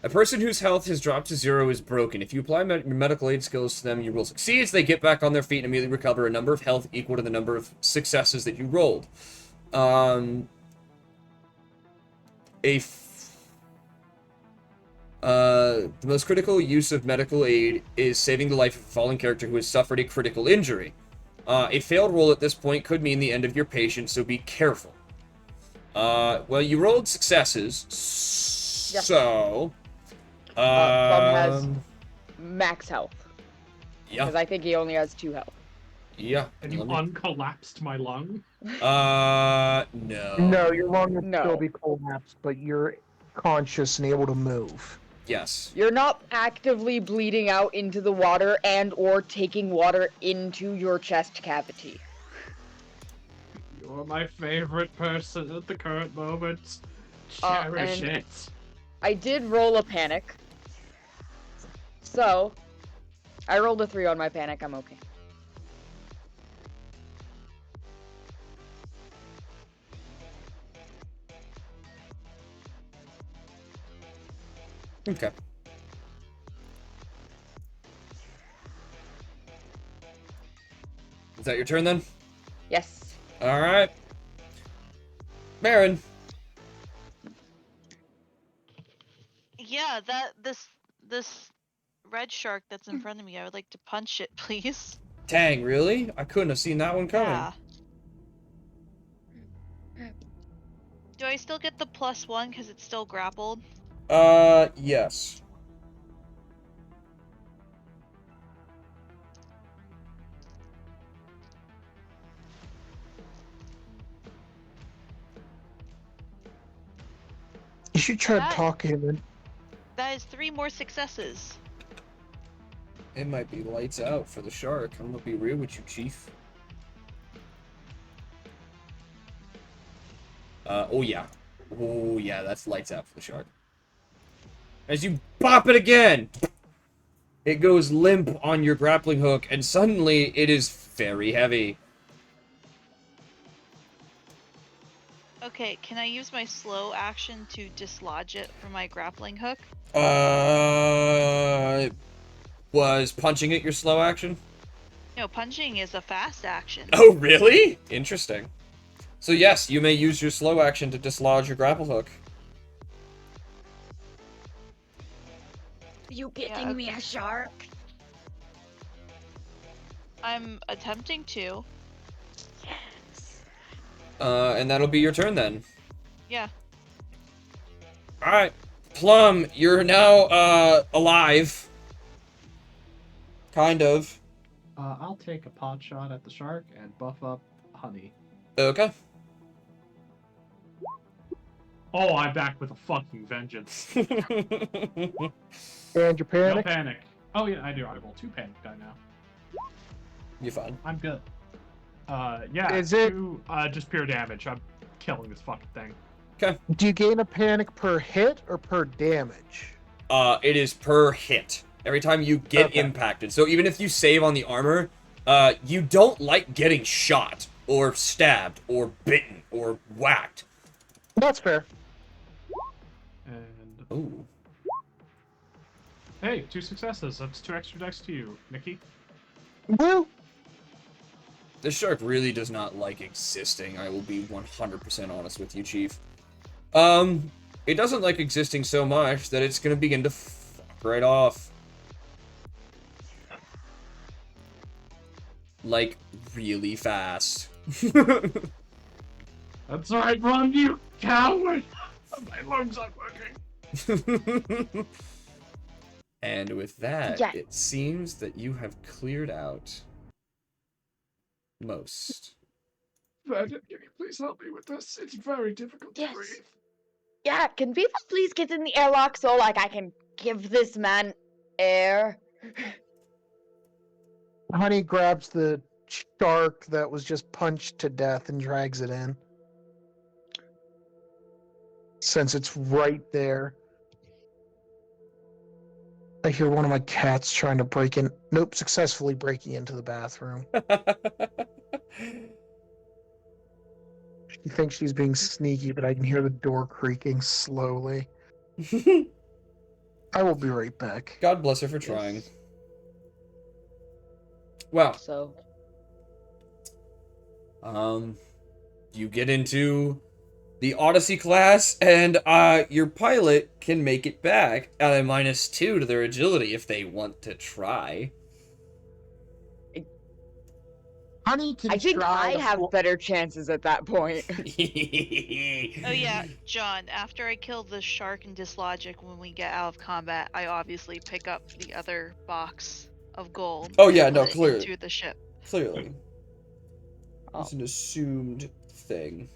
A person whose health has dropped to 0 is broken. If you apply your medical aid skills to them, you will succeed. They get back on their feet and immediately recover a number of health equal to the number of successes that you rolled. The most critical use of medical aid is saving the life of a fallen character who has suffered a critical injury. A failed roll at this point could mean the end of your patient, so be careful. Well, you rolled successes, Yeah. so... Plum has max health, yeah, because I think he only has 2 health. yeah. And you let me- uncollapsed my lung? No. No, your lung would No. still be collapsed, but you're conscious and able to move. Yes. You're not actively bleeding out into the water and or taking water into your chest cavity. You are my favorite person at the current moment. Uh, Cherish and- it. I did roll a panic. So, I rolled a 3 on my panic. I'm okay. Okay. Is that your turn then? Yes. All right. Baron. Yeah, this red shark that's in front of me, I would like to punch it, please. Dang, really? I couldn't have seen that one coming. Yeah. Do I still get the +1 because it's still grappled? Yes. You should try That- talking him in. That is 3 more successes. It might be lights out for the shark. I'm gonna be real with you, Chief. Oh yeah. Oh yeah, that's lights out for the shark. As you bop it again, it goes limp on your grappling hook, and suddenly it is very heavy. Okay, can I use my slow action to dislodge it from my grappling hook? Was punching it your slow action? No, punching is a fast action. Oh, really? Interesting. So yes, you may use your slow action to dislodge your grapple hook. You getting me a shark? I'm attempting to. Yes. And that'll be your turn then. Yeah. Alright. Plum, you're now, alive. Kind of. I'll take a pot shot at the shark and buff up Honey. Okay. Oh, I'm back with a fucking vengeance. And your No panic. panic. Oh yeah, I do. I roll 2 panic die now. You're fine. I'm good. Yeah. Is it- 2, just pure damage. I'm killing this fucking thing. Do you gain a panic per hit or per damage? It is per hit. Every time you get Okay. impacted. So even if you save on the armor, you don't like getting shot, or stabbed, or bitten, or whacked. That's fair. And Ooh. hey, 2 successes. That's 2 extra decks to you, Nikki. Woo! This shark really does not like existing, I will be 100% honest with you, Chief. It doesn't like existing so much that it's gonna begin to fuck right off. Like, really fast. That's right, run, you coward! My lungs aren't working. And with that, Yeah. it seems that you have cleared out most. Can you please help me with this? It's very difficult Yes. to breathe. Yeah, can people please get in the airlock so like I can give this man air? Honey grabs the shark that was just punched to death and drags it in. Since it's right there. I hear one of my cats trying to break in. Nope, successfully breaking into the bathroom. She thinks she's being sneaky, but I can hear the door creaking slowly. I will be right back. God bless her for trying. Well, So, you get into the Odyssey class, and your pilot can make it back at a -2 to their agility if they want to try. Honey can I think try I to have fo- better chances at that point. Oh yeah, John, after I kill the shark and dislodge it when we get out of combat, I obviously pick up the other box of gold. Oh, yeah, and no, put it clearly. into the ship. Clearly. Oh. It's an assumed thing.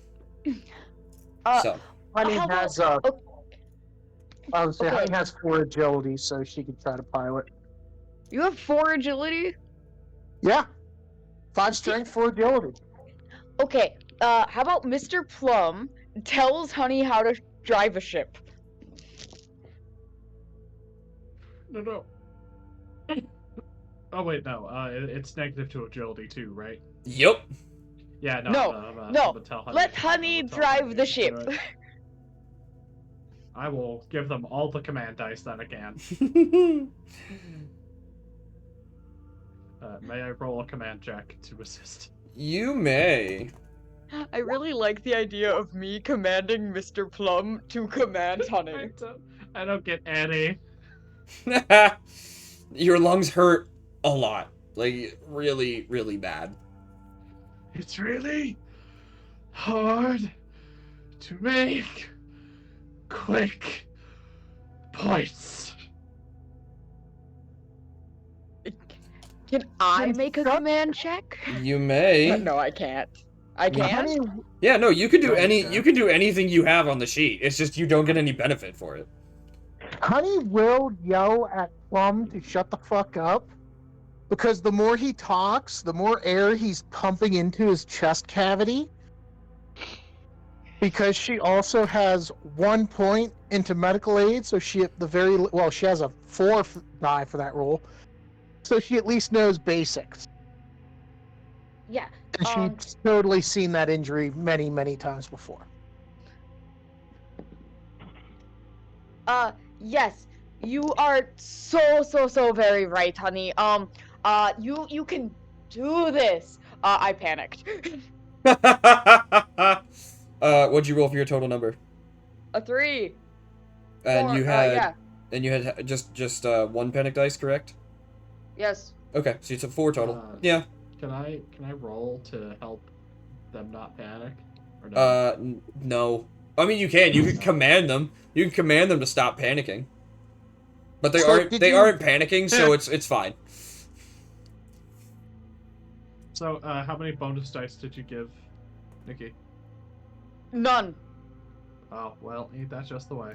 Uh, So, Honey how about- has oh, I would say Okay. Honey has 4 agility, so she can try to pilot. you have 4 agility? Yeah. 5 strength, 4 agility. Okay, How about Mr. Plum tells Honey how to drive a ship? No. Oh wait, no. It's negative to agility too, right? Yup. Yeah, no. No, I'm no. gonna tell Honey. Let I'm Honey gonna tell drive Honey the to do ship. it. I will give them all the command dice that I can. May I roll a command check to assist? You may. I really like the idea of me commanding Mr. Plum to command Honey. I don't get any. Your lungs hurt a lot. Like, really, really bad. It's really hard to make quick points. Can I Then make a shut- command check? You may. No, I can't. I Yeah. can't? Honey, Yeah, no, you can do No, you any. can. You can do anything you have on the sheet. It's just you don't get any benefit for it. Honey will yell at Plum to shut the fuck up, because the more he talks, the more air he's pumping into his chest cavity. Because she also has 1 point into medical aid, so she at the very she has a 4 die for that roll, so she at least knows basics. Yeah. And she's totally seen that injury many, many times before. Yes. You are so very right, Honey. You can do this. I panicked. What'd you roll for your total number? A 3. And 4, you had. yeah. And you had just 1 panic dice, correct? Yes. Okay, so it's a 4 total. Yeah. Can I roll to help them not panic? Or no? No. I mean, you can. You can command them. You can command them to stop panicking. But they So aren't. did They you- aren't panicking, so it's fine. So, how many bonus dice did you give Nikki? None. Oh, well, ain't that just the way?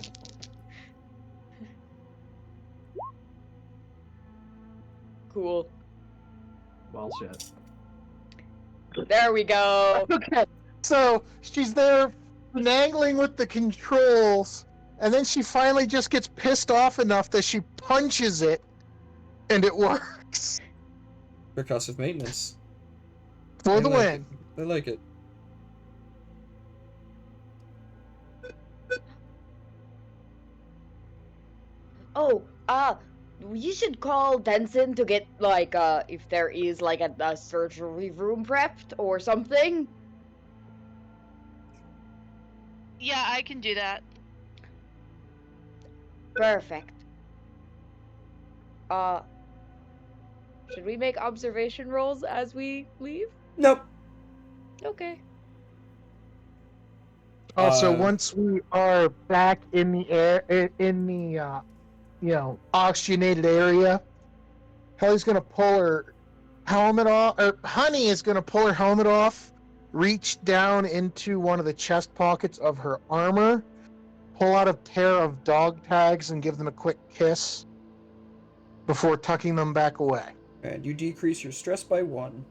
Cool. Well, shit. There we go. Okay, so she's there finagling with the controls, and then she finally just gets pissed off enough that she punches it, and it works. Percussive maintenance. For I the like win. it. I like it. Oh, you should call Denson to get, like, if there is, like, a surgery room prepped or something. Yeah, I can do that. Perfect. Should we make observation rolls as we leave? Nope. Okay. Also, Uh, once we are back in the air, in the oxygenated area, Helly's gonna pull her helmet off, or Honey is gonna pull her helmet off, reach down into one of the chest pockets of her armor, pull out a pair of dog tags, and give them a quick kiss before tucking them back away. And you decrease your stress by 1.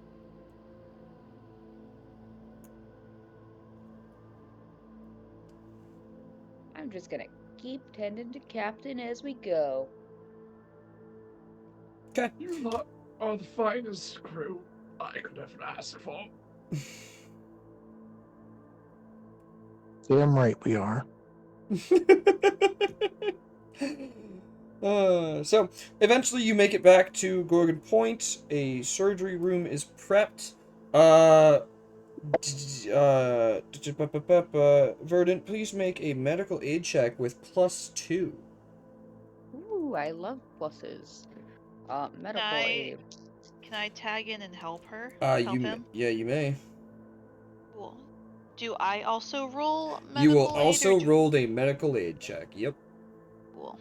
I'm just gonna keep tending to Captain as we go. Okay. You lot are the finest crew I could ever ask for. Damn right we are. So eventually you make it back to Gorgon Point. A surgery room is prepped. Verdant, please make a medical aid check with +2. Ooh, I love pluses. Medical I- aid. Can I tag in and help her? You may. Cool. Do I also roll medical You will aid, also or do... roll a medical aid check. Yep. Cool.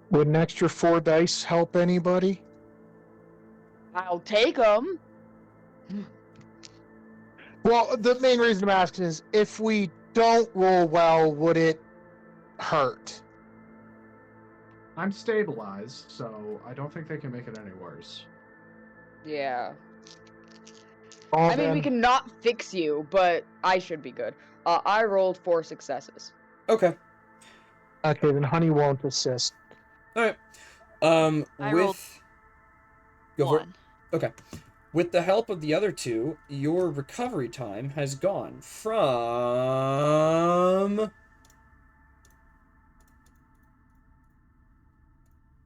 Would an extra 4 dice help anybody? I'll take them. Well, the main reason I'm asking is if we don't roll well, would it hurt? I'm stabilized, so I don't think they can make it any worse. Yeah. I mean, we cannot fix you, but I should be good. I rolled 4 successes. Okay. Okay, then Honey won't assist. All right. I rolled Go for it. 1. Okay. With the help of the other two, your recovery time has gone from...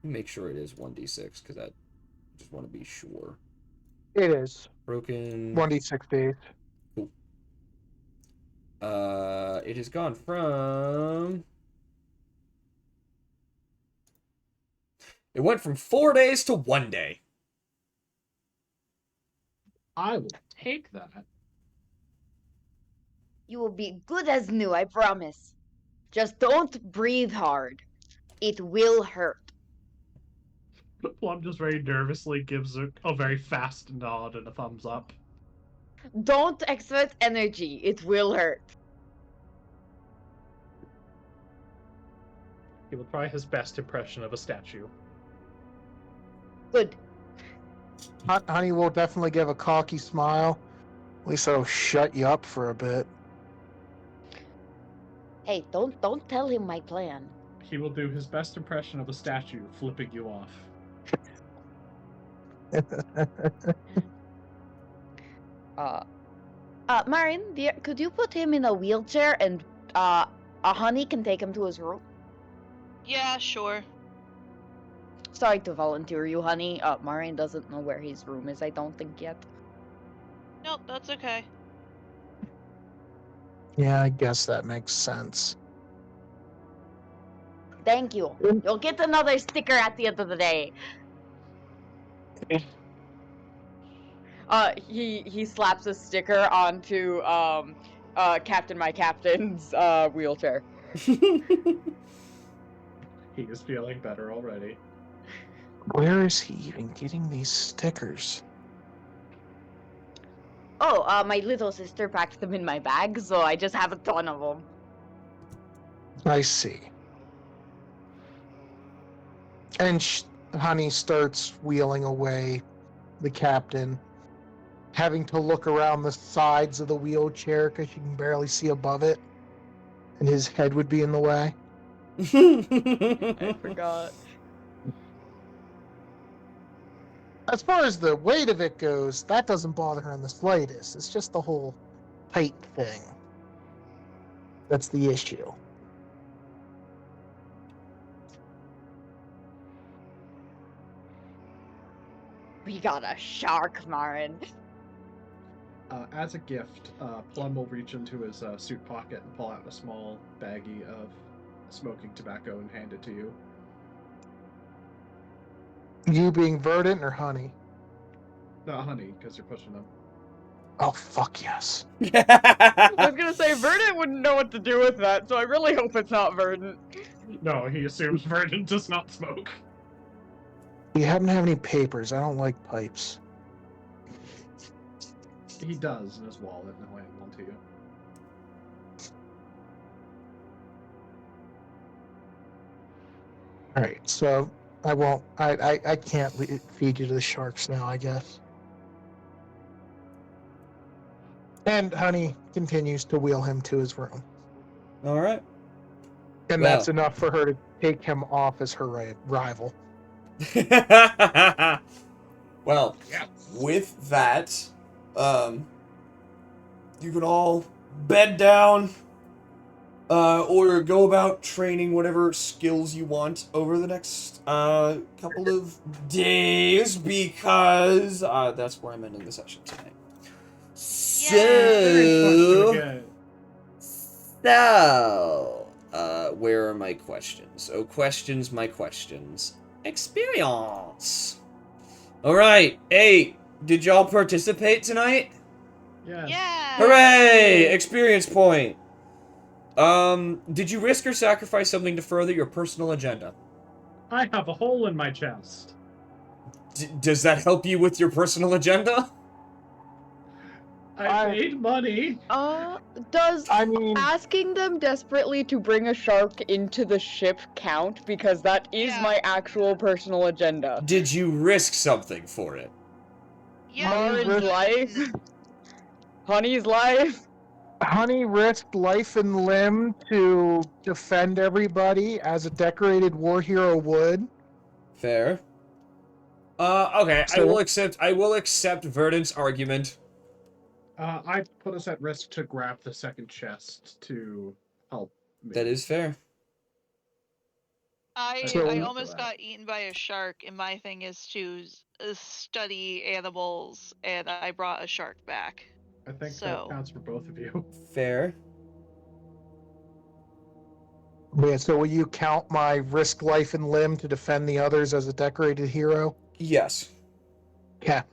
Make sure it is 1d6, because I just want to be sure. It is. Broken... 1d6 days. Cool. It has gone from... It went from 4 days to 1 day. I will take that. You will be good as new, I promise. Just don't breathe hard. It will hurt. Plum just very nervously gives a very fast nod and a thumbs up. Don't exert energy. It will hurt. He will try his best impression of a statue. Good. Honey will definitely give a cocky smile. At least that'll shut you up for a bit. Hey, don't tell him my plan. He will do his best impression of a statue flipping you off. Marin, dear, could you put him in a wheelchair and a Honey can take him to his room? Yeah, sure. Sorry to volunteer you, Honey. Marin doesn't know where his room is, I don't think yet. Nope, that's okay. Yeah, I guess that makes sense. Thank you. You'll get another sticker at the end of the day. He slaps a sticker onto Captain My Captain's wheelchair. He is feeling better already. Where is he even getting these stickers? Oh, my little sister packed them in my bag, so I just have a ton of them. I see. And Honey starts wheeling away the captain, having to look around the sides of the wheelchair because she can barely see above it, and his head would be in the way. I forgot. As far as the weight of it goes, that doesn't bother her in the slightest. It's just the whole height thing that's the issue. We got a shark, Marin. As a gift, Plum will reach into his suit pocket and pull out a small baggie of smoking tobacco and hand it to you. You being Verdant or Honey? Not Honey, because you're pushing them. Oh, fuck yes. I was gonna say, Verdant wouldn't know what to do with that, so I really hope it's not Verdant. No, he assumes Verdant does not smoke. Do you happen to have any papers? I don't like pipes. He does in his wallet, and he'll hand one to you. Alright, so I won't. I can't feed you to the sharks now, I guess. And Honey continues to wheel him to his room. All right. And Well. that's enough for her to take him off as her rival. Well, with that, you can all bed down, or go about training whatever skills you want over the next couple of days, because that's where I'm ending the session tonight. So, where are my questions? Oh, questions, my questions. Experience. All right. Hey, did y'all participate tonight? Yes. Yeah. Hooray! Experience point. Did you risk or sacrifice something to further your personal agenda? I have a hole in my chest. Does that help you with your personal agenda? I paid money. Does I mean, asking them desperately to bring a shark into the ship count? Because that is Yeah. my actual personal agenda. Did you risk something for it? Yeah. Marin's life? Honey's life. Honey risked life and limb to defend everybody as a decorated war hero would. Fair. Okay, I So- will accept Verdant's argument. I put us at risk to grab the second chest to help me. That is fair. I So- almost got eaten by a shark, and my thing is to study animals, and I brought a shark back. I think So- that counts for both of you. Fair. Yeah, so will you count my risk life and limb to defend the others as a decorated hero? Yes. Yeah.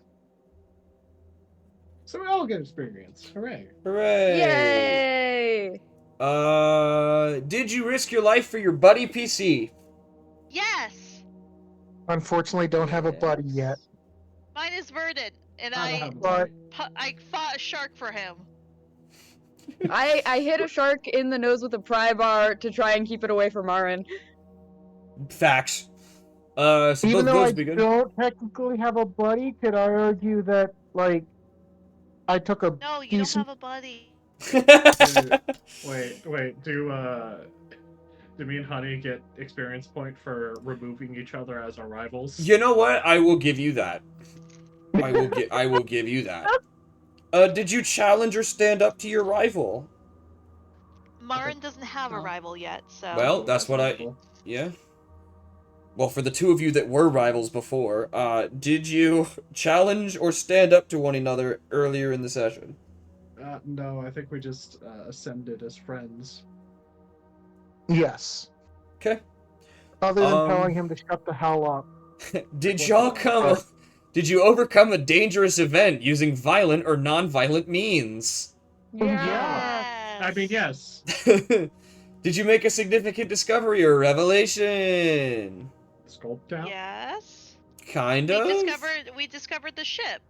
So we all get experience. Hooray. Hooray! Yay! Did you risk your life for your buddy PC? Yes! Unfortunately, don't have a buddy yet. Mine is Verdant, and I don't I have a But- buddy. I fought a shark for him. I hit a shark in the nose with a pry bar to try and keep it away from Marin. Facts. So Even both though those I would be good. don't technically have a buddy, could I argue that, like, I took a No, you decent... don't have a buddy. Wait. Do me and Honey get experience point for removing each other as our rivals? You know what? I will give you that. I will give you that. Did you challenge or stand up to your rival? Marin doesn't have a No. rival yet, so. Well, that's what I... Yeah. Well, for the two of you that were rivals before, did you challenge or stand up to one another earlier in the session? No, I think we just ascended as friends. Yes. Okay. Other than Um, telling him to shut the hell up. Did y'all come... Did you overcome a dangerous event using violent or non-violent means? Yeah. I mean, yes. Did you make a significant discovery or revelation? Sculpt down? Yes. Kind of? We discovered the ship.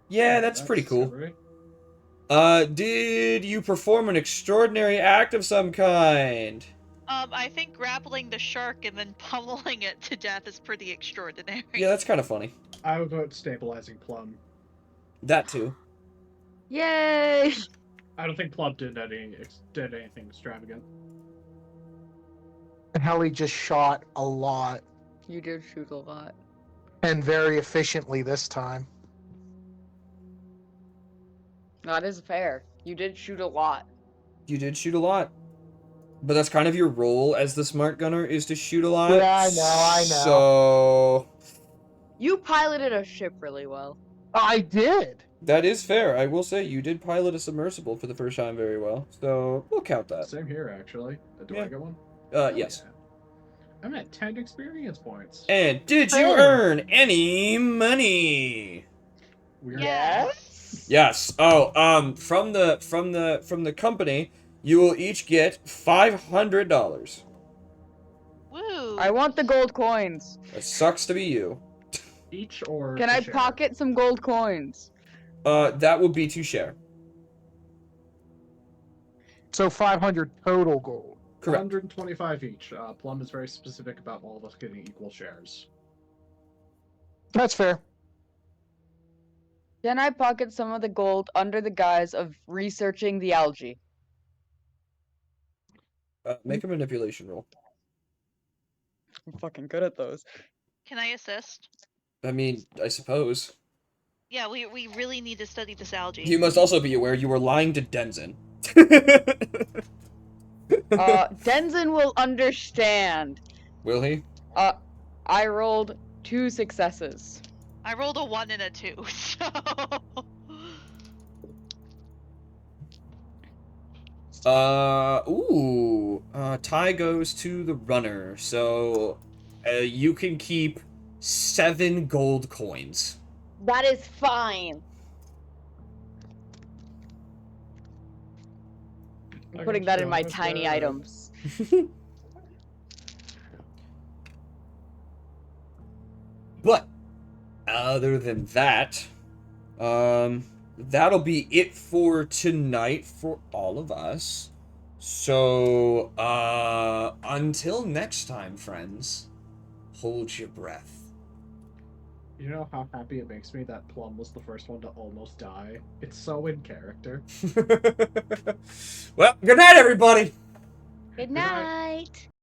Yeah, that's pretty cool. discovery. Did you perform an extraordinary act of some kind? I think grappling the shark and then pummeling it to death is pretty extraordinary. Yeah, that's kind of funny. I would vote stabilizing Plum. That too. Yay! I don't think Plum did anything extravagant. And Helly just shot a lot. You did shoot a lot. And very efficiently this time. That is fair. You did shoot a lot. You did shoot a lot. But that's kind of your role as the smart gunner, is to shoot a lot. Yeah, I know. So... You piloted a ship really well. I did! That is fair. I will say you did pilot a submersible for the first time very well. So, we'll count that. Same here, actually. Do Yeah. I get one? Yes. Yeah. I'm at 10 experience points. And did you Oh. earn any money? Weird. Yes. Yes. Oh, from the company, you will each get $500. Woo. I want the gold coins. It sucks to be you. Each or Can to I share? pocket some gold coins? That would be to share. So 500 total gold. Correct. 125 each. Plum is very specific about all of us getting equal shares. That's fair. Can I pocket some of the gold under the guise of researching the algae? Make a manipulation roll. I'm fucking good at those. Can I assist? I mean, I suppose. Yeah, we really need to study this algae. You must also be aware you were lying to Denzin. Denzin will understand. Will he? I rolled 2 successes. I rolled a 1 and a 2, so. Tie goes to the runner, so you can keep 7 gold coins. That is fine. I'm putting that in my tiny items. But other than that, that'll be it for tonight for all of us. So, until next time, friends, hold your breath. You know how happy it makes me that Plum was the first one to almost die? It's so in character. Well, good night, everybody. Good night. night.